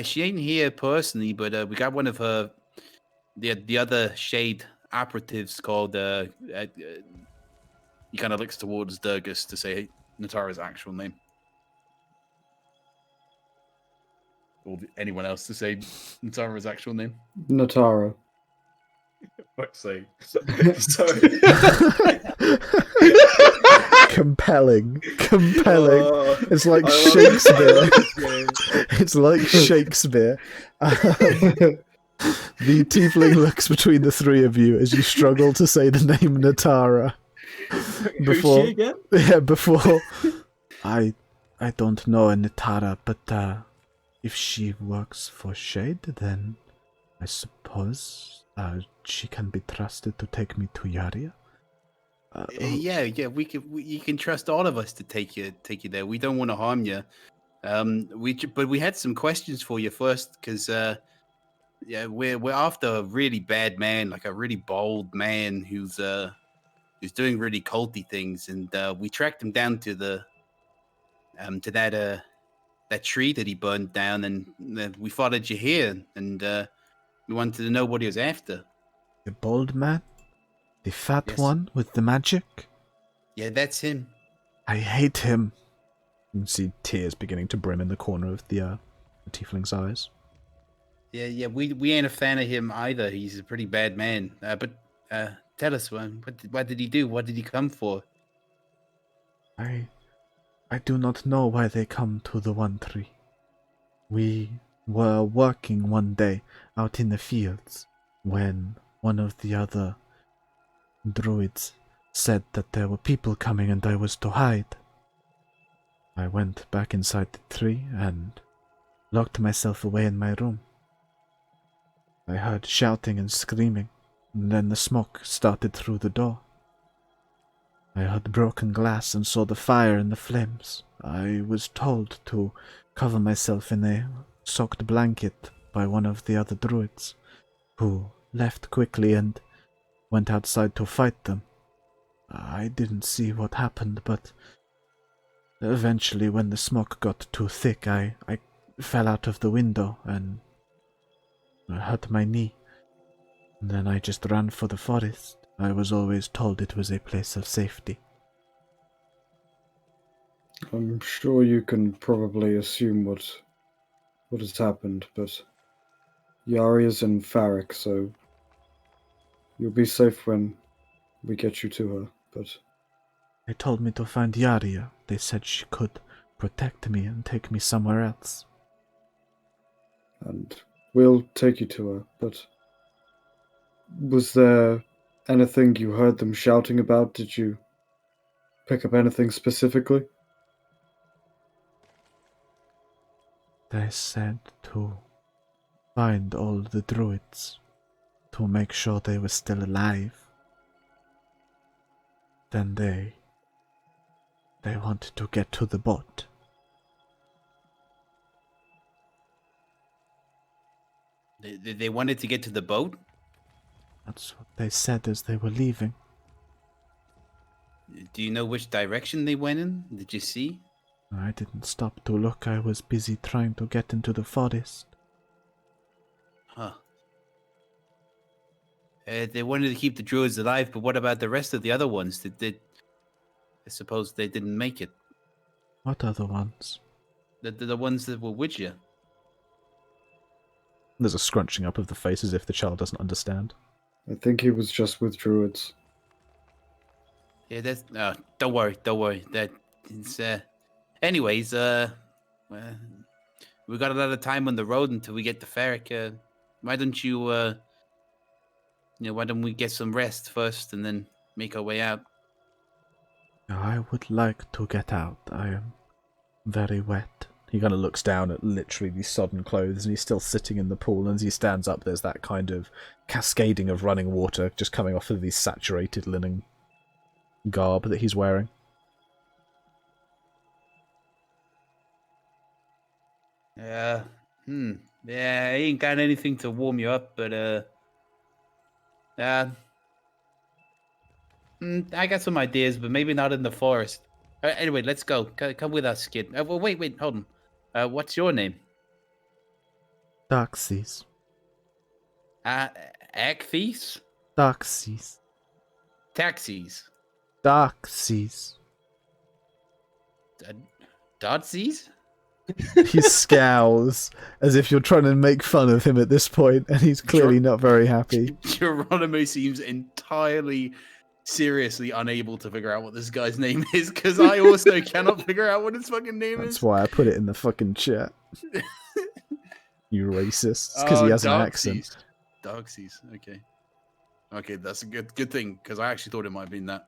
Speaker 6: She ain't here personally, but we got one of her the other shade operatives called. He kind of looks towards Durgus to say Natara's actual name. Or anyone else to say Natara's actual name?
Speaker 4: Natara.
Speaker 2: Fuck's sake. Sorry.
Speaker 1: Compelling. It's like Shakespeare. It's like Shakespeare. The tiefling looks between the three of you as you struggle to say the name Natara.
Speaker 2: Who's she again?
Speaker 1: Yeah, before. I don't know Natara, but if she works for Shade, then I suppose she can be trusted to take me to Yaria.
Speaker 6: Yeah, you can trust all of us to take you there. We don't want to harm you. But we had some questions for you first, because we're after a really bad man, like a really bold man who's doing really culty things, and we tracked him down to that tree that he burned down, and we followed you here, and we wanted to know what he was after.
Speaker 1: The bold man? The fat one with the magic?
Speaker 6: Yeah, that's him.
Speaker 1: I hate him. You can see tears beginning to brim in the corner of the tiefling's eyes.
Speaker 6: Yeah, we ain't a fan of him either. He's a pretty bad man. But tell us, what did he do? What did he come for?
Speaker 1: I do not know why they come to the one tree. We were working one day out in the fields when one of the other druids said that there were people coming and I was to hide. I went back inside the tree and locked myself away in my room. I heard shouting and screaming, and then the smoke started through the door. I heard broken glass and saw the fire and the flames. I was told to cover myself in a soaked blanket by one of the other druids, who left quickly and went outside to fight them. I didn't see what happened, but eventually when the smoke got too thick, I fell out of the window and I hurt my knee. And then I just ran for the forest. I was always told it was a place of safety.
Speaker 4: I'm sure you can probably assume what has happened, but Yaria's in Farrick, so you'll be safe when we get you to her, but...
Speaker 1: They told me to find Yaria. They said she could protect me and take me somewhere else.
Speaker 4: And we'll take you to her, but... Was there anything you heard them shouting about? Did you pick up anything specifically?
Speaker 1: They said to find all the druids to make sure they were still alive. Then they wanted to get to the boat.
Speaker 7: They wanted to get to the boat?
Speaker 1: That's what they said as they were leaving.
Speaker 7: Do you know which direction they went in? Did you see?
Speaker 1: I didn't stop to look. I was busy trying to get into the forest.
Speaker 7: Huh. They wanted to keep the druids alive, but what about the rest of the other ones? I suppose they didn't make it.
Speaker 1: What other ones?
Speaker 7: The ones that were with you.
Speaker 1: There's a scrunching up of the face as if the child doesn't understand.
Speaker 4: I think he was just with druids.
Speaker 7: Yeah, that's... don't worry. That is... Anyways, we got a lot of time on the road until we get to Ferric. Why don't you, why don't we get some rest first and then make our way out?
Speaker 1: I would like to get out. I am very wet. He kind of looks down at literally these sodden clothes, and he's still sitting in the pool, and as he stands up, there's that kind of cascading of running water just coming off of these saturated linen garb that he's wearing.
Speaker 7: Yeah, I ain't got anything to warm you up, but, I got some ideas, but maybe not in the forest. Anyway, let's go. Come with us, kid. Well, wait, hold on. What's your name?
Speaker 1: Darkseas.
Speaker 7: Acthes?
Speaker 1: Darkseas.
Speaker 7: Taxis?
Speaker 1: Darkseas.
Speaker 7: Dotsies?
Speaker 1: He scowls as if you're trying to make fun of him at this point, and he's clearly not very happy.
Speaker 6: Geronimo seems entirely seriously unable to figure out what this guy's name is, because I also cannot figure out what his fucking name is.
Speaker 1: That's why I put it in the fucking chat. You racist. Because he has an accent.
Speaker 6: Darkseas. Okay, that's a good thing, because I actually thought it might have been that.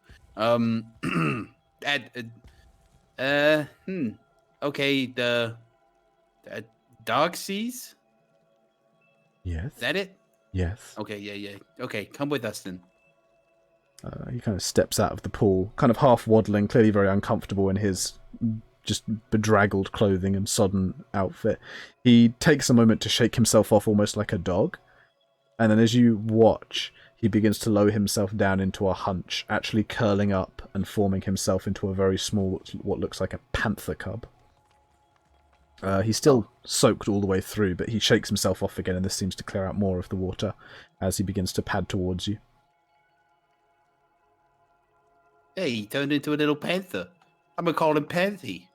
Speaker 6: Okay, the Darkseas?
Speaker 1: Yes.
Speaker 6: Is that it?
Speaker 1: Yes.
Speaker 6: Okay, yeah. Okay, come with us then.
Speaker 1: He kind of steps out of the pool, kind of half waddling, clearly very uncomfortable in his just bedraggled clothing and sodden outfit. He takes a moment to shake himself off almost like a dog, and then as you watch, he begins to lower himself down into a hunch, actually curling up and forming himself into a very small, what looks like a panther cub. He's still soaked all the way through, but he shakes himself off again, and this seems to clear out more of the water as he begins to pad towards you.
Speaker 7: Hey, he turned into a little panther. I'm gonna call him Panthy.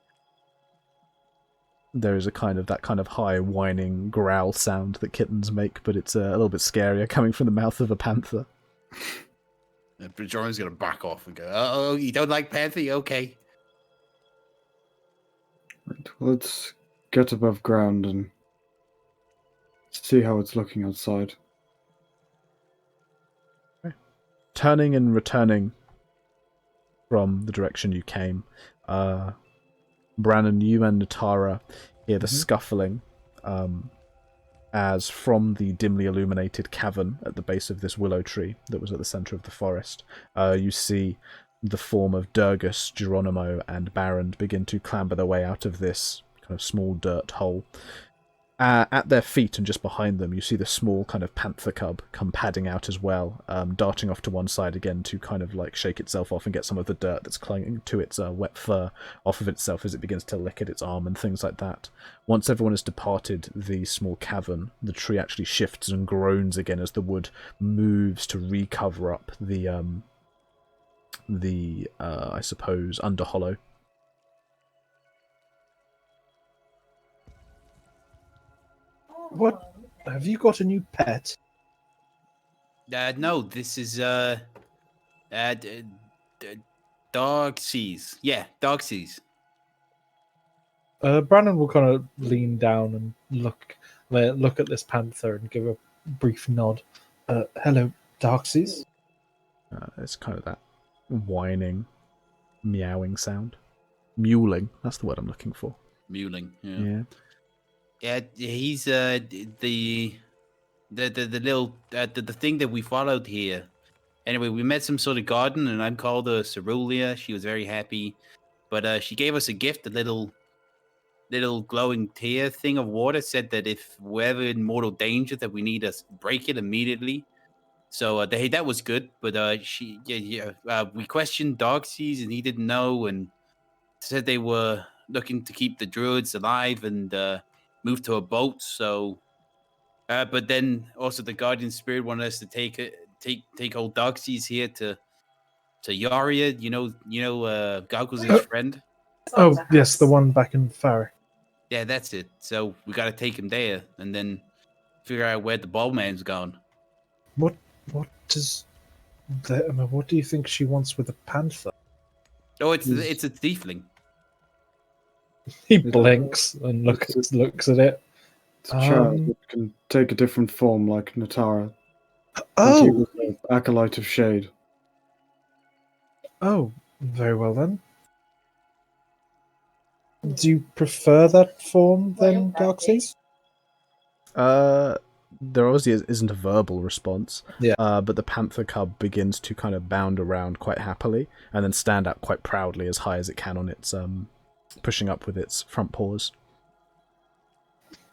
Speaker 1: There is that kind of high whining growl sound that kittens make, but it's a little bit scarier coming from the mouth of a panther.
Speaker 6: But John's gonna back off and go,
Speaker 7: Oh, you don't like Panthy? Okay.
Speaker 4: Right, let's get above ground and see how it's looking outside.
Speaker 1: Okay. Turning and returning from the direction you came, Brannon, you and Natara hear the scuffling as from the dimly illuminated cavern at the base of this willow tree that was at the centre of the forest, you see the form of Durgus, Geronimo, and Baron begin to clamber their way out of this kind of small dirt hole. At their feet and just behind them, you see the small kind of panther cub come padding out as well, darting off to one side again to kind of like shake itself off and get some of the dirt that's clinging to its wet fur off of itself as it begins to lick at its arm and things like that. Once everyone has departed the small cavern, the tree actually shifts and groans again as the wood moves to recover up the I suppose, underhollow.
Speaker 5: What? Have you got a new pet?
Speaker 7: No, this is Darkseas. Yeah, Darkseas.
Speaker 5: Brandon will kind of lean down and look at this panther and give a brief nod. Hello, Darkseas.
Speaker 1: It's kind of that whining, meowing sound. Mewling, that's the word I'm looking for.
Speaker 6: mewling.
Speaker 1: Yeah.
Speaker 7: Yeah, he's the the little the thing that we followed here. Anyway, we met some sort of garden, and I'm called Cerulia. She was very happy, but she gave us a gift, a little glowing tear thing of water. Said that if we're ever in mortal danger, that we need to break it immediately. So that was good, but we questioned Darkseas, and he didn't know, and said they were looking to keep the druids alive and move to a boat. So, but then also the guardian spirit wanted us to take old Darkseas here to Yaria. Goggles' friend.
Speaker 5: Oh, yes, the one back in Farah.
Speaker 7: Yeah, that's it. So we got to take him there, and then figure out where the ball man's gone.
Speaker 5: What does what do you think she wants with a panther?
Speaker 7: Oh, it's a tiefling.
Speaker 5: He blinks and looks at it.
Speaker 4: It's a child that can take a different form like Natara.
Speaker 5: Oh!
Speaker 4: He was an acolyte of Shade.
Speaker 5: Oh, very well then. Do you prefer that form then, Darkseas?
Speaker 1: There obviously isn't a verbal response.
Speaker 5: Yeah.
Speaker 1: But the panther cub begins to kind of bound around quite happily, and then stand up quite proudly as high as it can on its pushing up with its front paws.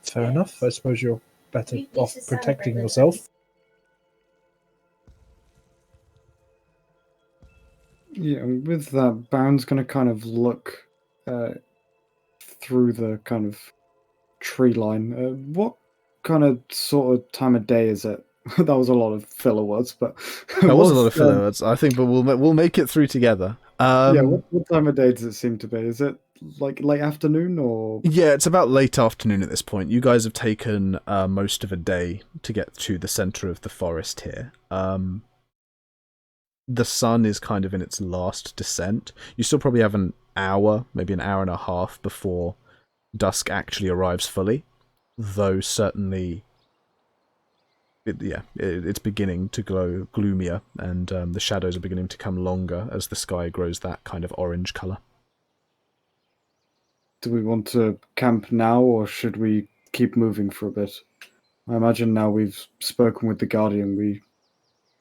Speaker 5: Fair enough. I suppose you're better off protecting yourself.
Speaker 4: Yeah, and with that, Baron's going to kind of look through the kind of tree line. What kind of sort of time of day is it? That was a lot of filler words, but
Speaker 1: That was a lot of filler words, I think, but we'll make it through together.
Speaker 4: Yeah, what time of day does it seem to be? Is it like late afternoon or?
Speaker 1: Yeah, it's about late afternoon at this point. You guys have taken most of a day to get to the center of the forest here. The sun is kind of in its last descent. You still probably have an hour, maybe an hour and a half before dusk actually arrives fully, though certainly it's beginning to glow gloomier, and the shadows are beginning to come longer as the sky grows that kind of orange colour.
Speaker 4: Do we want to camp now, or should we keep moving for a bit? I imagine now we've spoken with the Guardian, we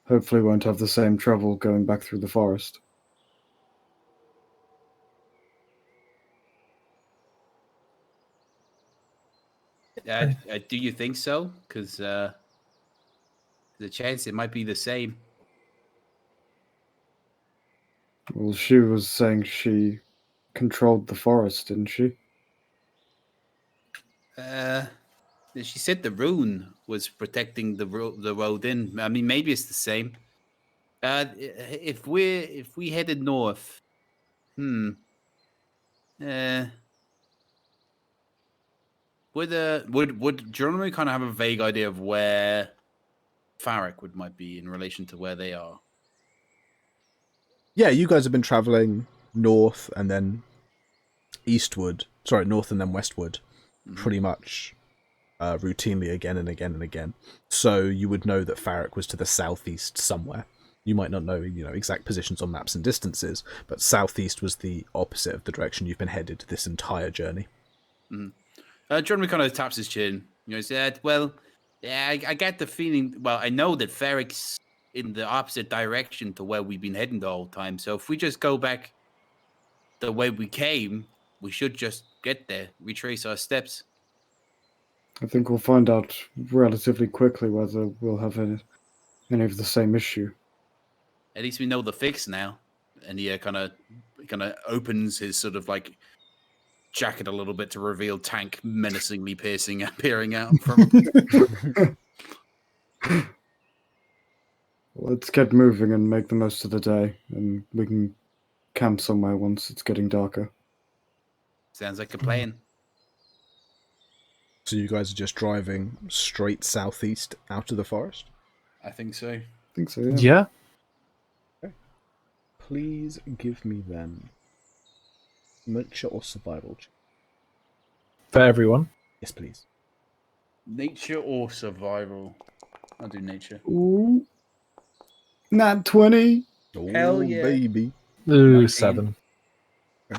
Speaker 4: hopefully won't have the same trouble going back through the forest.
Speaker 7: Do you think so? Because the chance it might be the same.
Speaker 4: Well, she was saying she controlled the forest, didn't she?
Speaker 7: She said the rune was protecting the road in. I mean, maybe it's the same. If we headed north, would Jeremy kind of have a vague idea of where Farrak might be in relation to where they are?
Speaker 1: Yeah, you guys have been travelling north and then eastward. Sorry, north and then westward, pretty much routinely again and again and again. So you would know that Farrak was to the southeast somewhere. You might not know, exact positions on maps and distances, but southeast was the opposite of the direction you've been headed this entire journey.
Speaker 7: Jeremy kind of taps his chin. He said, "Well, yeah, I get the feeling. Well, I know that Farrak's in the opposite direction to where we've been heading the whole time. So if we just go back the way we came, we should just get there, retrace our steps."
Speaker 4: I think we'll find out relatively quickly whether we'll have any of the same issue.
Speaker 7: At least we know the fix now. And he kind of opens his sort of like jacket a little bit to reveal Tank menacingly peering out from him.
Speaker 4: Let's get moving and make the most of the day, and we can camp somewhere once it's getting darker.
Speaker 7: Sounds like a plan.
Speaker 1: So you guys are just driving straight southeast out of the forest?
Speaker 6: I think so.
Speaker 4: I think so, yeah.
Speaker 5: Yeah.
Speaker 1: Okay. Please give me then nature or survival.
Speaker 5: For everyone.
Speaker 1: Yes, please.
Speaker 6: Nature or survival? I'll do nature.
Speaker 4: Ooh. Nat 20.
Speaker 1: Oh,
Speaker 6: Hell yeah.
Speaker 1: baby.
Speaker 5: Ooh,
Speaker 6: 19.
Speaker 5: 7.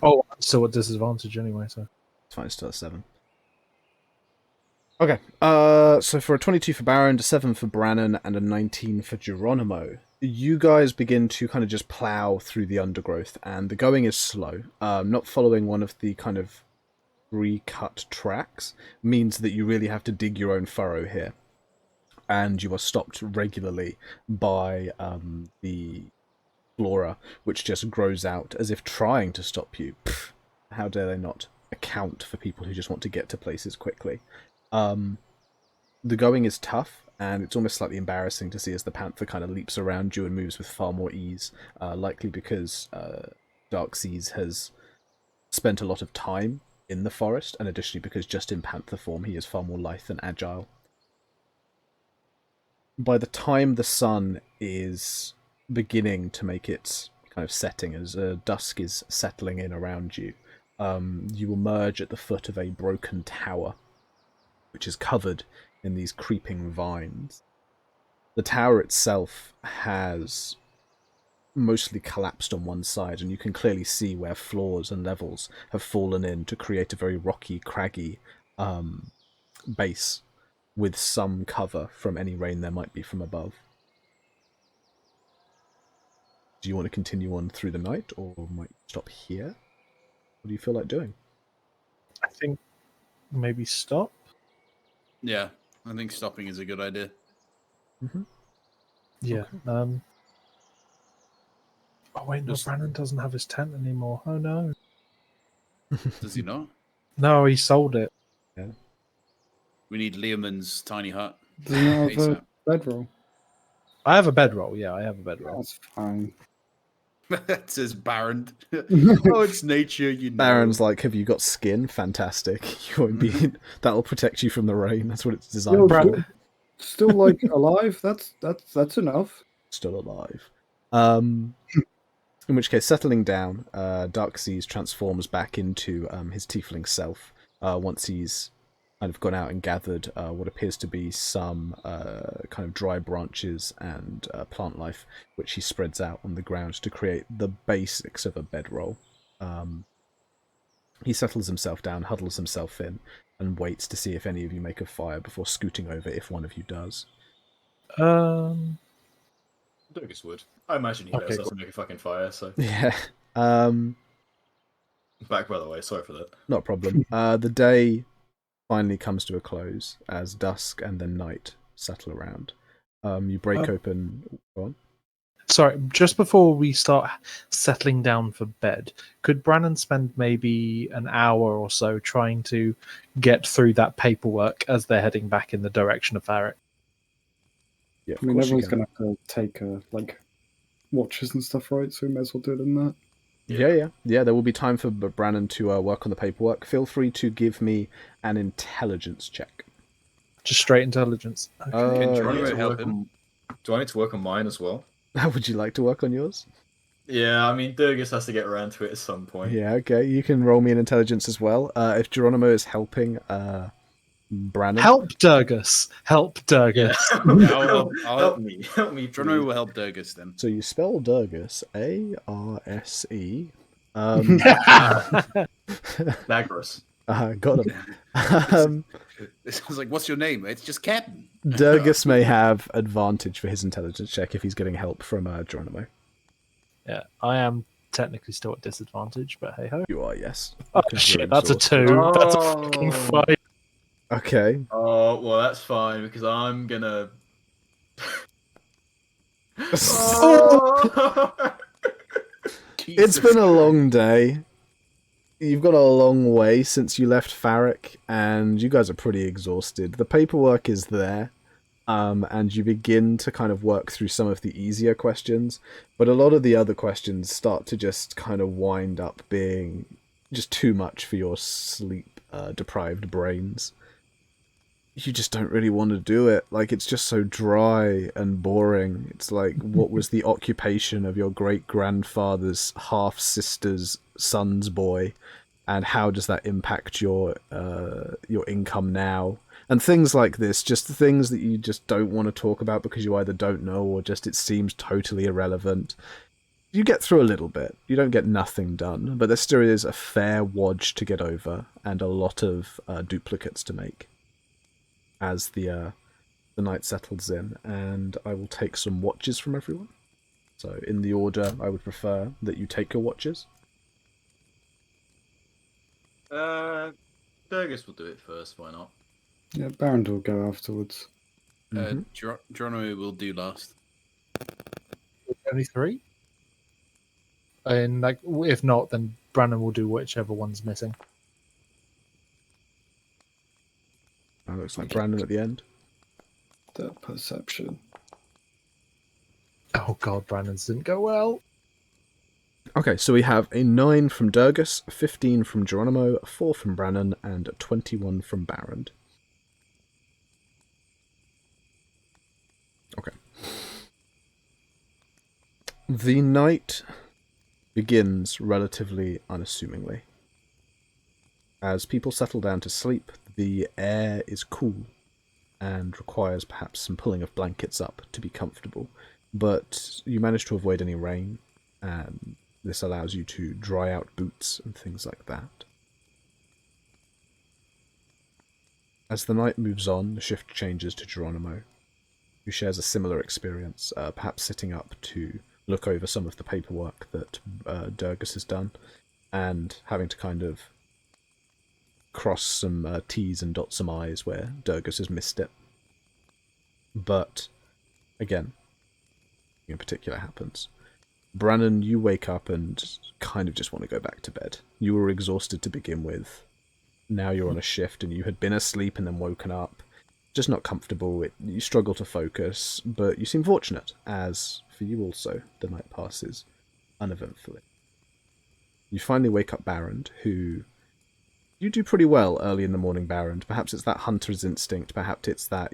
Speaker 5: Oh, so at disadvantage anyway, so.
Speaker 1: It's fine, it's still a 7. Okay, so for a 22 for Baron, a 7 for Brannon, and a 19 for Geronimo, you guys begin to kind of just plow through the undergrowth, and the going is slow. Not following one of the kind of pre-cut tracks means that you really have to dig your own furrow here, and you are stopped regularly by the flora, which just grows out as if trying to stop you. Pfft, how dare they not account for people who just want to get to places quickly. The going is tough, and it's almost slightly embarrassing to see as the panther kind of leaps around you and moves with far more ease, likely because Darkseas has spent a lot of time in the forest, and additionally because just in panther form he is far more lithe and agile. By the time the sun is beginning to make its kind of setting, as dusk is settling in around you, you emerge at the foot of a broken tower, which is covered in these creeping vines. The tower itself has mostly collapsed on one side, and you can clearly see where floors and levels have fallen in to create a very rocky, craggy base with some cover from any rain there might be from above. Do you want to continue on through the night, or might you stop here? What do you feel like doing?
Speaker 5: I think maybe stop.
Speaker 6: Yeah, I think stopping is a good idea.
Speaker 1: Mm-hmm.
Speaker 5: Yeah.
Speaker 1: Okay.
Speaker 5: Oh wait, no, Brandon doesn't have his tent anymore. Oh no.
Speaker 6: Does he not?
Speaker 5: No, he sold it.
Speaker 1: Yeah.
Speaker 6: We need Leomund's tiny hut.
Speaker 4: Doesn't it have a
Speaker 6: ASAP.
Speaker 4: bedroll?
Speaker 5: I have a bedroll. Yeah, I have a bedroll.
Speaker 4: That's fine.
Speaker 6: That says Baron. Oh, it's nature, you know.
Speaker 1: Baron's like, have you got skin? Fantastic. You won't be. That'll protect you from the rain. That's what it's designed
Speaker 4: Yo,
Speaker 1: for.
Speaker 4: still like alive. That's enough.
Speaker 1: Still alive. In which case, settling down, Darkseas transforms back into his tiefling self once he's kind of gone out and gathered what appears to be some kind of dry branches and plant life, which he spreads out on the ground to create the basics of a bedroll. He settles himself down, huddles himself in, and waits to see if any of you make a fire before scooting over if one of you does.
Speaker 2: Dogus would. I imagine he knows
Speaker 5: Okay,
Speaker 2: how to make a fucking fire, so.
Speaker 1: Yeah.
Speaker 2: Back, by the way, sorry for that.
Speaker 1: Not a problem. The day finally comes to a close as dusk and then night settle around. You break open. Go on.
Speaker 5: Sorry, just before we start settling down for bed, could Brannon spend maybe an hour or so trying to get through that paperwork as they're heading back in the direction of Farrick?
Speaker 1: Yeah,
Speaker 4: I mean, everyone's gonna have to take like watches and stuff, right? So we may as well do it in that.
Speaker 1: Yeah. There will be time for Brannon to work on the paperwork. Feel free to give me an intelligence check.
Speaker 5: Just straight intelligence. Okay.
Speaker 6: Can
Speaker 2: Do I
Speaker 6: Geronimo
Speaker 2: need to
Speaker 6: help
Speaker 2: work
Speaker 6: him?
Speaker 2: on- Do I need to work on mine as well?
Speaker 1: Would you like to work on yours?
Speaker 2: Yeah, I mean, Durgus has to get around to it at some point.
Speaker 1: Yeah, okay. You can roll me an intelligence as well. If Geronimo is helping Brannon.
Speaker 5: Help Durgus! Help Durgus!
Speaker 6: I'll
Speaker 2: help me. Help me,
Speaker 6: Geronimo
Speaker 2: please.
Speaker 6: will help Durgus then.
Speaker 1: So you spell Durgus A-R-S-E.
Speaker 2: Daggerous.
Speaker 1: Got him.
Speaker 6: It sounds like, what's your name? It's just Captain.
Speaker 1: Durgus may have advantage for his intelligence check if he's getting help from Geronimo.
Speaker 5: Yeah, I am technically still at disadvantage, but hey ho.
Speaker 1: You are, yes.
Speaker 5: Oh
Speaker 1: Because you're
Speaker 5: shit, that's a
Speaker 1: exhausted.
Speaker 5: 2. That's a fucking 5.
Speaker 1: Okay.
Speaker 2: Oh, well, that's fine, because I'm gonna...
Speaker 1: It's been a long day. You've got a long way since you left Farrick, and you guys are pretty exhausted. The paperwork is there, and you begin to kind of work through some of the easier questions, but a lot of the other questions start to just kind of wind up being just too much for your sleep-deprived brains. You just don't really want to do it. Like, it's just so dry and boring. It's like, what was the occupation of your great-grandfather's half-sister's son's boy, and how does that impact your income now? And things like this, just things that you just don't want to talk about because you either don't know or just it seems totally irrelevant. You get through a little bit. You don't get nothing done, but there still is a fair wodge to get over and a lot of duplicates to make. as the night settles in, and I will take some watches from everyone. So in the order I would prefer that you take your watches.
Speaker 2: Durgus will do it first. Why not?
Speaker 4: Yeah, Baron will go afterwards.
Speaker 6: Geronimo will do last.
Speaker 5: Only 3? And like, if not, then Brandon will do whichever one's missing.
Speaker 1: That looks like Brandon at the end.
Speaker 4: The perception.
Speaker 5: Oh god, Brandon's didn't go well.
Speaker 1: Okay, so we have a 9 from Durgus, a 15 from Geronimo, a 4 from Brannon, and a 21 from Baron. Okay. The night begins relatively unassumingly. As people settle down to sleep, the air is cool and requires perhaps some pulling of blankets up to be comfortable, but you manage to avoid any rain, and this allows you to dry out boots and things like that. As the night moves on, the shift changes to Geronimo, who shares a similar experience, perhaps sitting up to look over some of the paperwork that Durgus has done, and having to kind of cross some T's and dot some I's where Durgus has missed it. But, again, in particular happens. Brannon, you wake up and kind of just want to go back to bed. You were exhausted to begin with. Now you're on a shift and you had been asleep and then woken up. Just not comfortable. You struggle to focus, but you seem fortunate, as for you also, the night passes uneventfully. You finally wake up Baron, who... You do pretty well early in the morning, Baron. Perhaps it's that hunter's instinct, perhaps it's that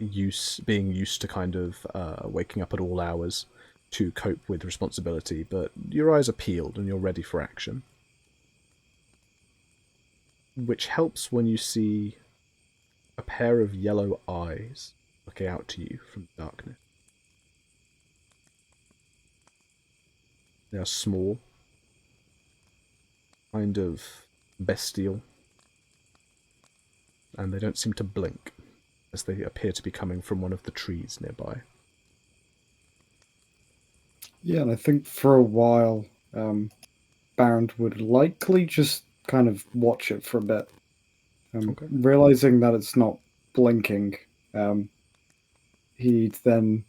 Speaker 1: being used to kind of waking up at all hours to cope with responsibility, but your eyes are peeled and you're ready for action. Which helps when you see a pair of yellow eyes looking out to you from the darkness. They are small, kind of bestial, and they don't seem to blink, as they appear to be coming from one of the trees nearby.
Speaker 4: Yeah, and I think for a while, Baron would likely just kind of watch it for a bit.
Speaker 1: Okay.
Speaker 4: Realizing that it's not blinking, he'd then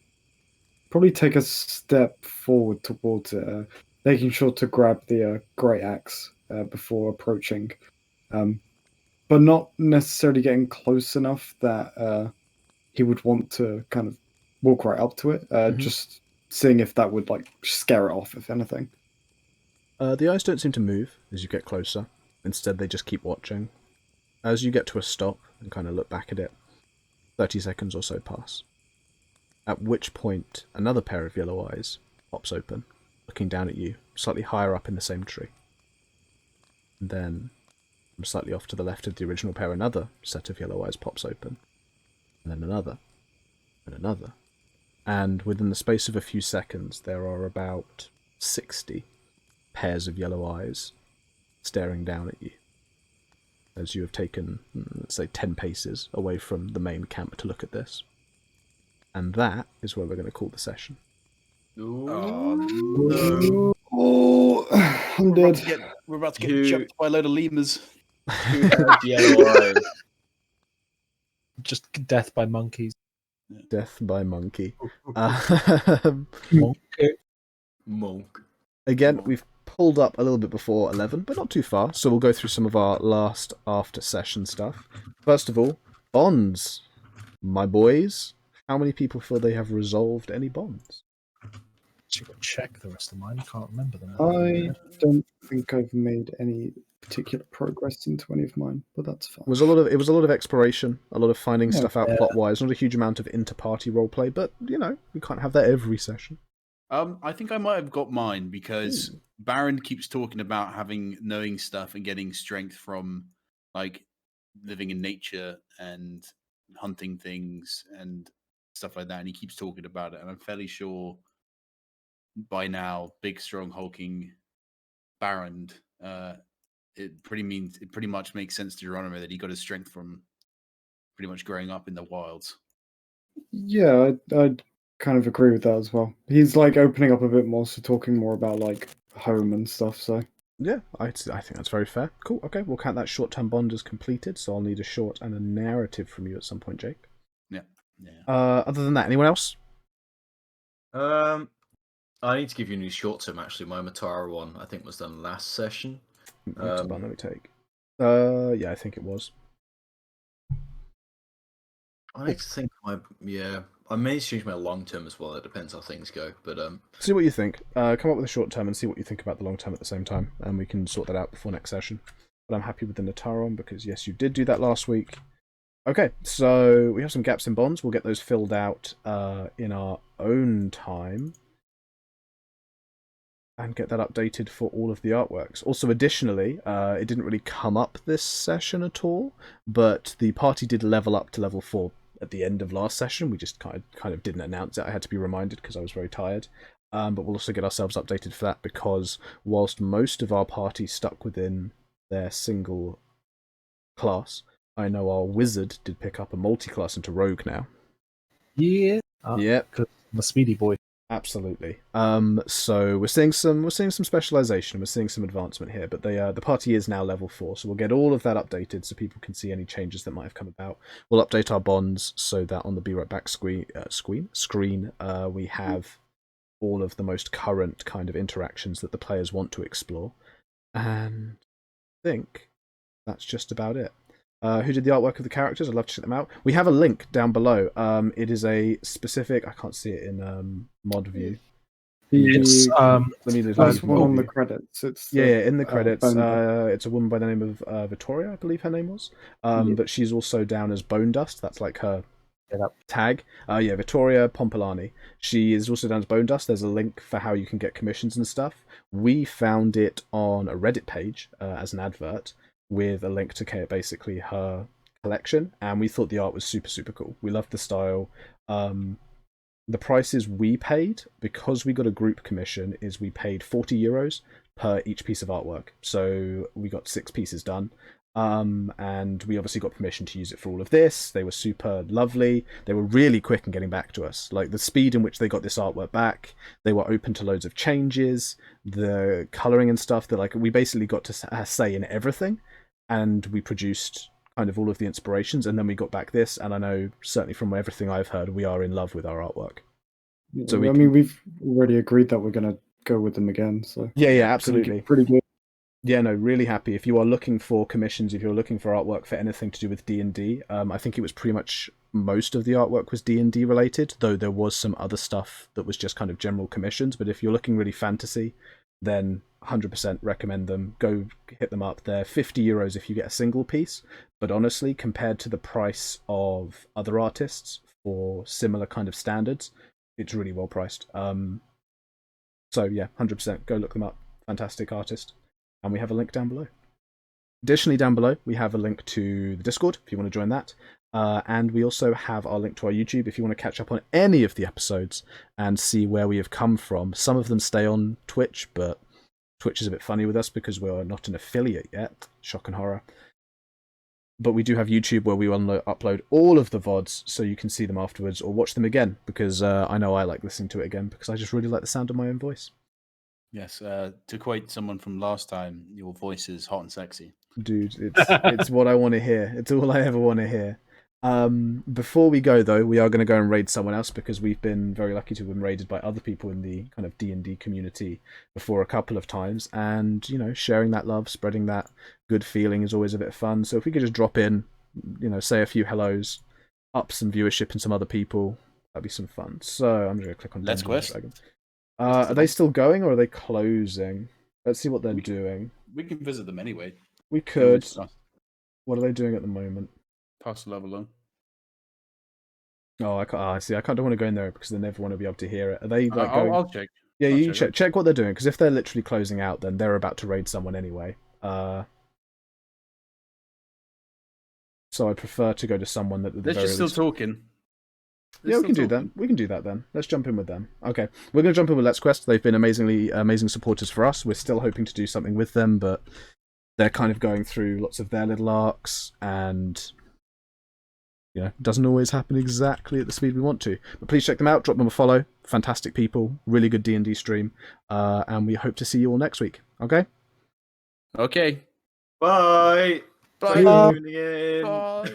Speaker 4: probably take a step forward towards it, making sure to grab the great axe before approaching, but not necessarily getting close enough that he would want to kind of walk right up to it, just seeing if that would like scare it off, if anything.
Speaker 1: The eyes don't seem to move as you get closer. Instead, they just keep watching. As you get to a stop and kind of look back at it, 30 seconds or so pass. At which point, another pair of yellow eyes pops open, looking down at you, slightly higher up in the same tree. And then, from slightly off to the left of the original pair, another set of yellow eyes pops open. And then another. And another. And within the space of a few seconds, there are about 60 pairs of yellow eyes staring down at you, as you have taken, let's say, 10 paces away from the main camp to look at this. And that is where we're going to call the session.
Speaker 6: Oh, no.
Speaker 4: Oh, I'm dead.
Speaker 3: We're about to get jumped by a load of lemurs.
Speaker 2: Who has yellow eyes?
Speaker 5: Just death by monkeys.
Speaker 1: Death by monkey.
Speaker 2: Monk.
Speaker 1: Again, we've pulled up a little bit before 11, but not too far, so we'll go through some of our last after-session stuff. First of all, bonds. My boys, how many people feel they have resolved any bonds?
Speaker 5: Should check the rest of mine. I can't remember them.
Speaker 4: I don't think I've made any particular progress into any of mine, but that's fine.
Speaker 1: It was a lot of exploration, a lot of finding stuff out plot-wise, not a huge amount of inter-party roleplay, but, you know, we can't have that every session.
Speaker 6: I think I might have got mine because Baron keeps talking about knowing stuff and getting strength from like living in nature and hunting things and stuff like that, and he keeps talking about it, and I'm fairly sure by now, big, strong, hulking Baron, it pretty much makes sense to Geronimo that he got his strength from pretty much growing up in the wilds.
Speaker 4: Yeah, I'd kind of agree with that as well. He's like opening up a bit more, so talking more about like home and stuff. So
Speaker 1: yeah, I think that's very fair. Cool. Okay, we'll count that short-term bond as completed. So I'll need a short and a narrative from you at some point, Jake.
Speaker 6: Yeah.
Speaker 1: Other than that, anyone else?
Speaker 2: I need to give you a new short term. Actually, my Matara one I think was done last session.
Speaker 1: Let me take. Yeah, I think it was.
Speaker 2: I need to think. I may change my long term as well. It depends how things go. But
Speaker 1: See what you think. Come up with a short term and see what you think about the long term at the same time, and we can sort that out before next session. But I'm happy with the Natara one because yes, you did do that last week. Okay, so we have some gaps in bonds. We'll get those filled out in our own time. And get that updated for all of the artworks. Also, additionally, it didn't really come up this session at all, but the party did level up to level 4 at the end of last session. We just kind of didn't announce it. I had to be reminded because I was very tired. But we'll also get ourselves updated for that because whilst most of our party stuck within their single class, I know our wizard did pick up a multi-class into rogue now.
Speaker 5: Yeah.
Speaker 1: Yep.
Speaker 5: I'm a speedy boy.
Speaker 1: Absolutely. So we're seeing some specialization. We're seeing some advancement here, but the party is now level 4, so we'll get all of that updated so people can see any changes that might have come about. We'll update our bonds so that on the Be Right Back screen we have all of the most current kind of interactions that the players want to explore. And I think that's just about it. Who did the artwork of the characters? I'd love to check them out. We have a link down below. It is a specific. I can't see it in mod view.
Speaker 5: It's
Speaker 1: Let me
Speaker 4: that's one on the credits. It's
Speaker 1: in the credits. It's a woman by the name of Vittoria, I believe her name was. But she's also down as Bone Dust. That's like her tag. Vittoria Pompolani. She is also down as Bone Dust. There's a link for how you can get commissions and stuff. We found it on a Reddit page as an advert, with a link to basically her collection, and we thought the art was super, super cool. We loved the style. The prices we paid, because we got a group commission, is we paid €40 per each piece of artwork. So we got 6 pieces done. And we obviously got permission to use it for all of this. They were super lovely. They were really quick in getting back to us. Like the speed in which they got this artwork back, they were open to loads of changes, the colouring and stuff. That we basically got to say in everything, and we produced kind of all of the inspirations, and then we got back this, and I know certainly from everything I've heard, we are in love with our artwork.
Speaker 4: So we've already agreed that we're going to go with them again. So
Speaker 1: yeah, absolutely,
Speaker 4: pretty good.
Speaker 1: Yeah, no, really happy. If you are looking for commissions, if you're looking for artwork for anything to do with D&D, I think it was pretty much most of the artwork was D&D related, though there was some other stuff that was just kind of general commissions. But if you're looking really fantasy, then 100% recommend them. Go hit them up. They're €50 if you get a single piece. But honestly, compared to the price of other artists for similar kind of standards, it's really well priced. So yeah, 100% go look them up. Fantastic artist. And we have a link down below. Additionally, down below, we have a link to the Discord, if you want to join that. And we also have our link to our YouTube, if you want to catch up on any of the episodes and see where we have come from. Some of them stay on Twitch, but Twitch is a bit funny with us because we're not an affiliate yet. Shock and horror. But we do have YouTube where we upload all of the VODs so you can see them afterwards or watch them again, because I know I like listening to it again because I just really like the sound of my own voice.
Speaker 6: Yes, to quote someone from last time, your voice is hot and sexy.
Speaker 1: Dude, it's what I want to hear. It's all I ever want to hear. Before we go, though, we are going to go and raid someone else because we've been very lucky to have been raided by other people in the kind of D&D community before a couple of times. And, sharing that love, spreading that good feeling is always a bit of fun. So if we could just drop in, say a few hellos, up some viewership and some other people, that'd be some fun. So I'm just going to click on
Speaker 6: Let's Quest.
Speaker 1: Are they still going or are they closing? Let's see what they're doing.
Speaker 6: We can visit them anyway.
Speaker 1: We could. What are they doing at the moment?
Speaker 6: Pass the level on.
Speaker 1: Oh, I see. I don't want to go in there because they never want to be able to hear it. Are they like going?
Speaker 6: I'll check.
Speaker 1: Yeah, you check what they're doing, because if they're literally closing out, then they're about to raid someone anyway. So I prefer to go to someone that.
Speaker 6: They're just still talking.
Speaker 1: Yeah, we can do that. We can do that then. Let's jump in with them. Okay, we're going to jump in with Let's Quest. They've been amazing supporters for us. We're still hoping to do something with them, but they're kind of going through lots of their little arcs, and You know, it doesn't always happen exactly at the speed we want to. But please check them out. Drop them a follow. Fantastic people. Really good D&D stream. And we hope to see you all next week. Okay?
Speaker 6: Okay.
Speaker 2: Bye.
Speaker 7: Bye.
Speaker 2: Thanks for tuning in.
Speaker 7: Bye.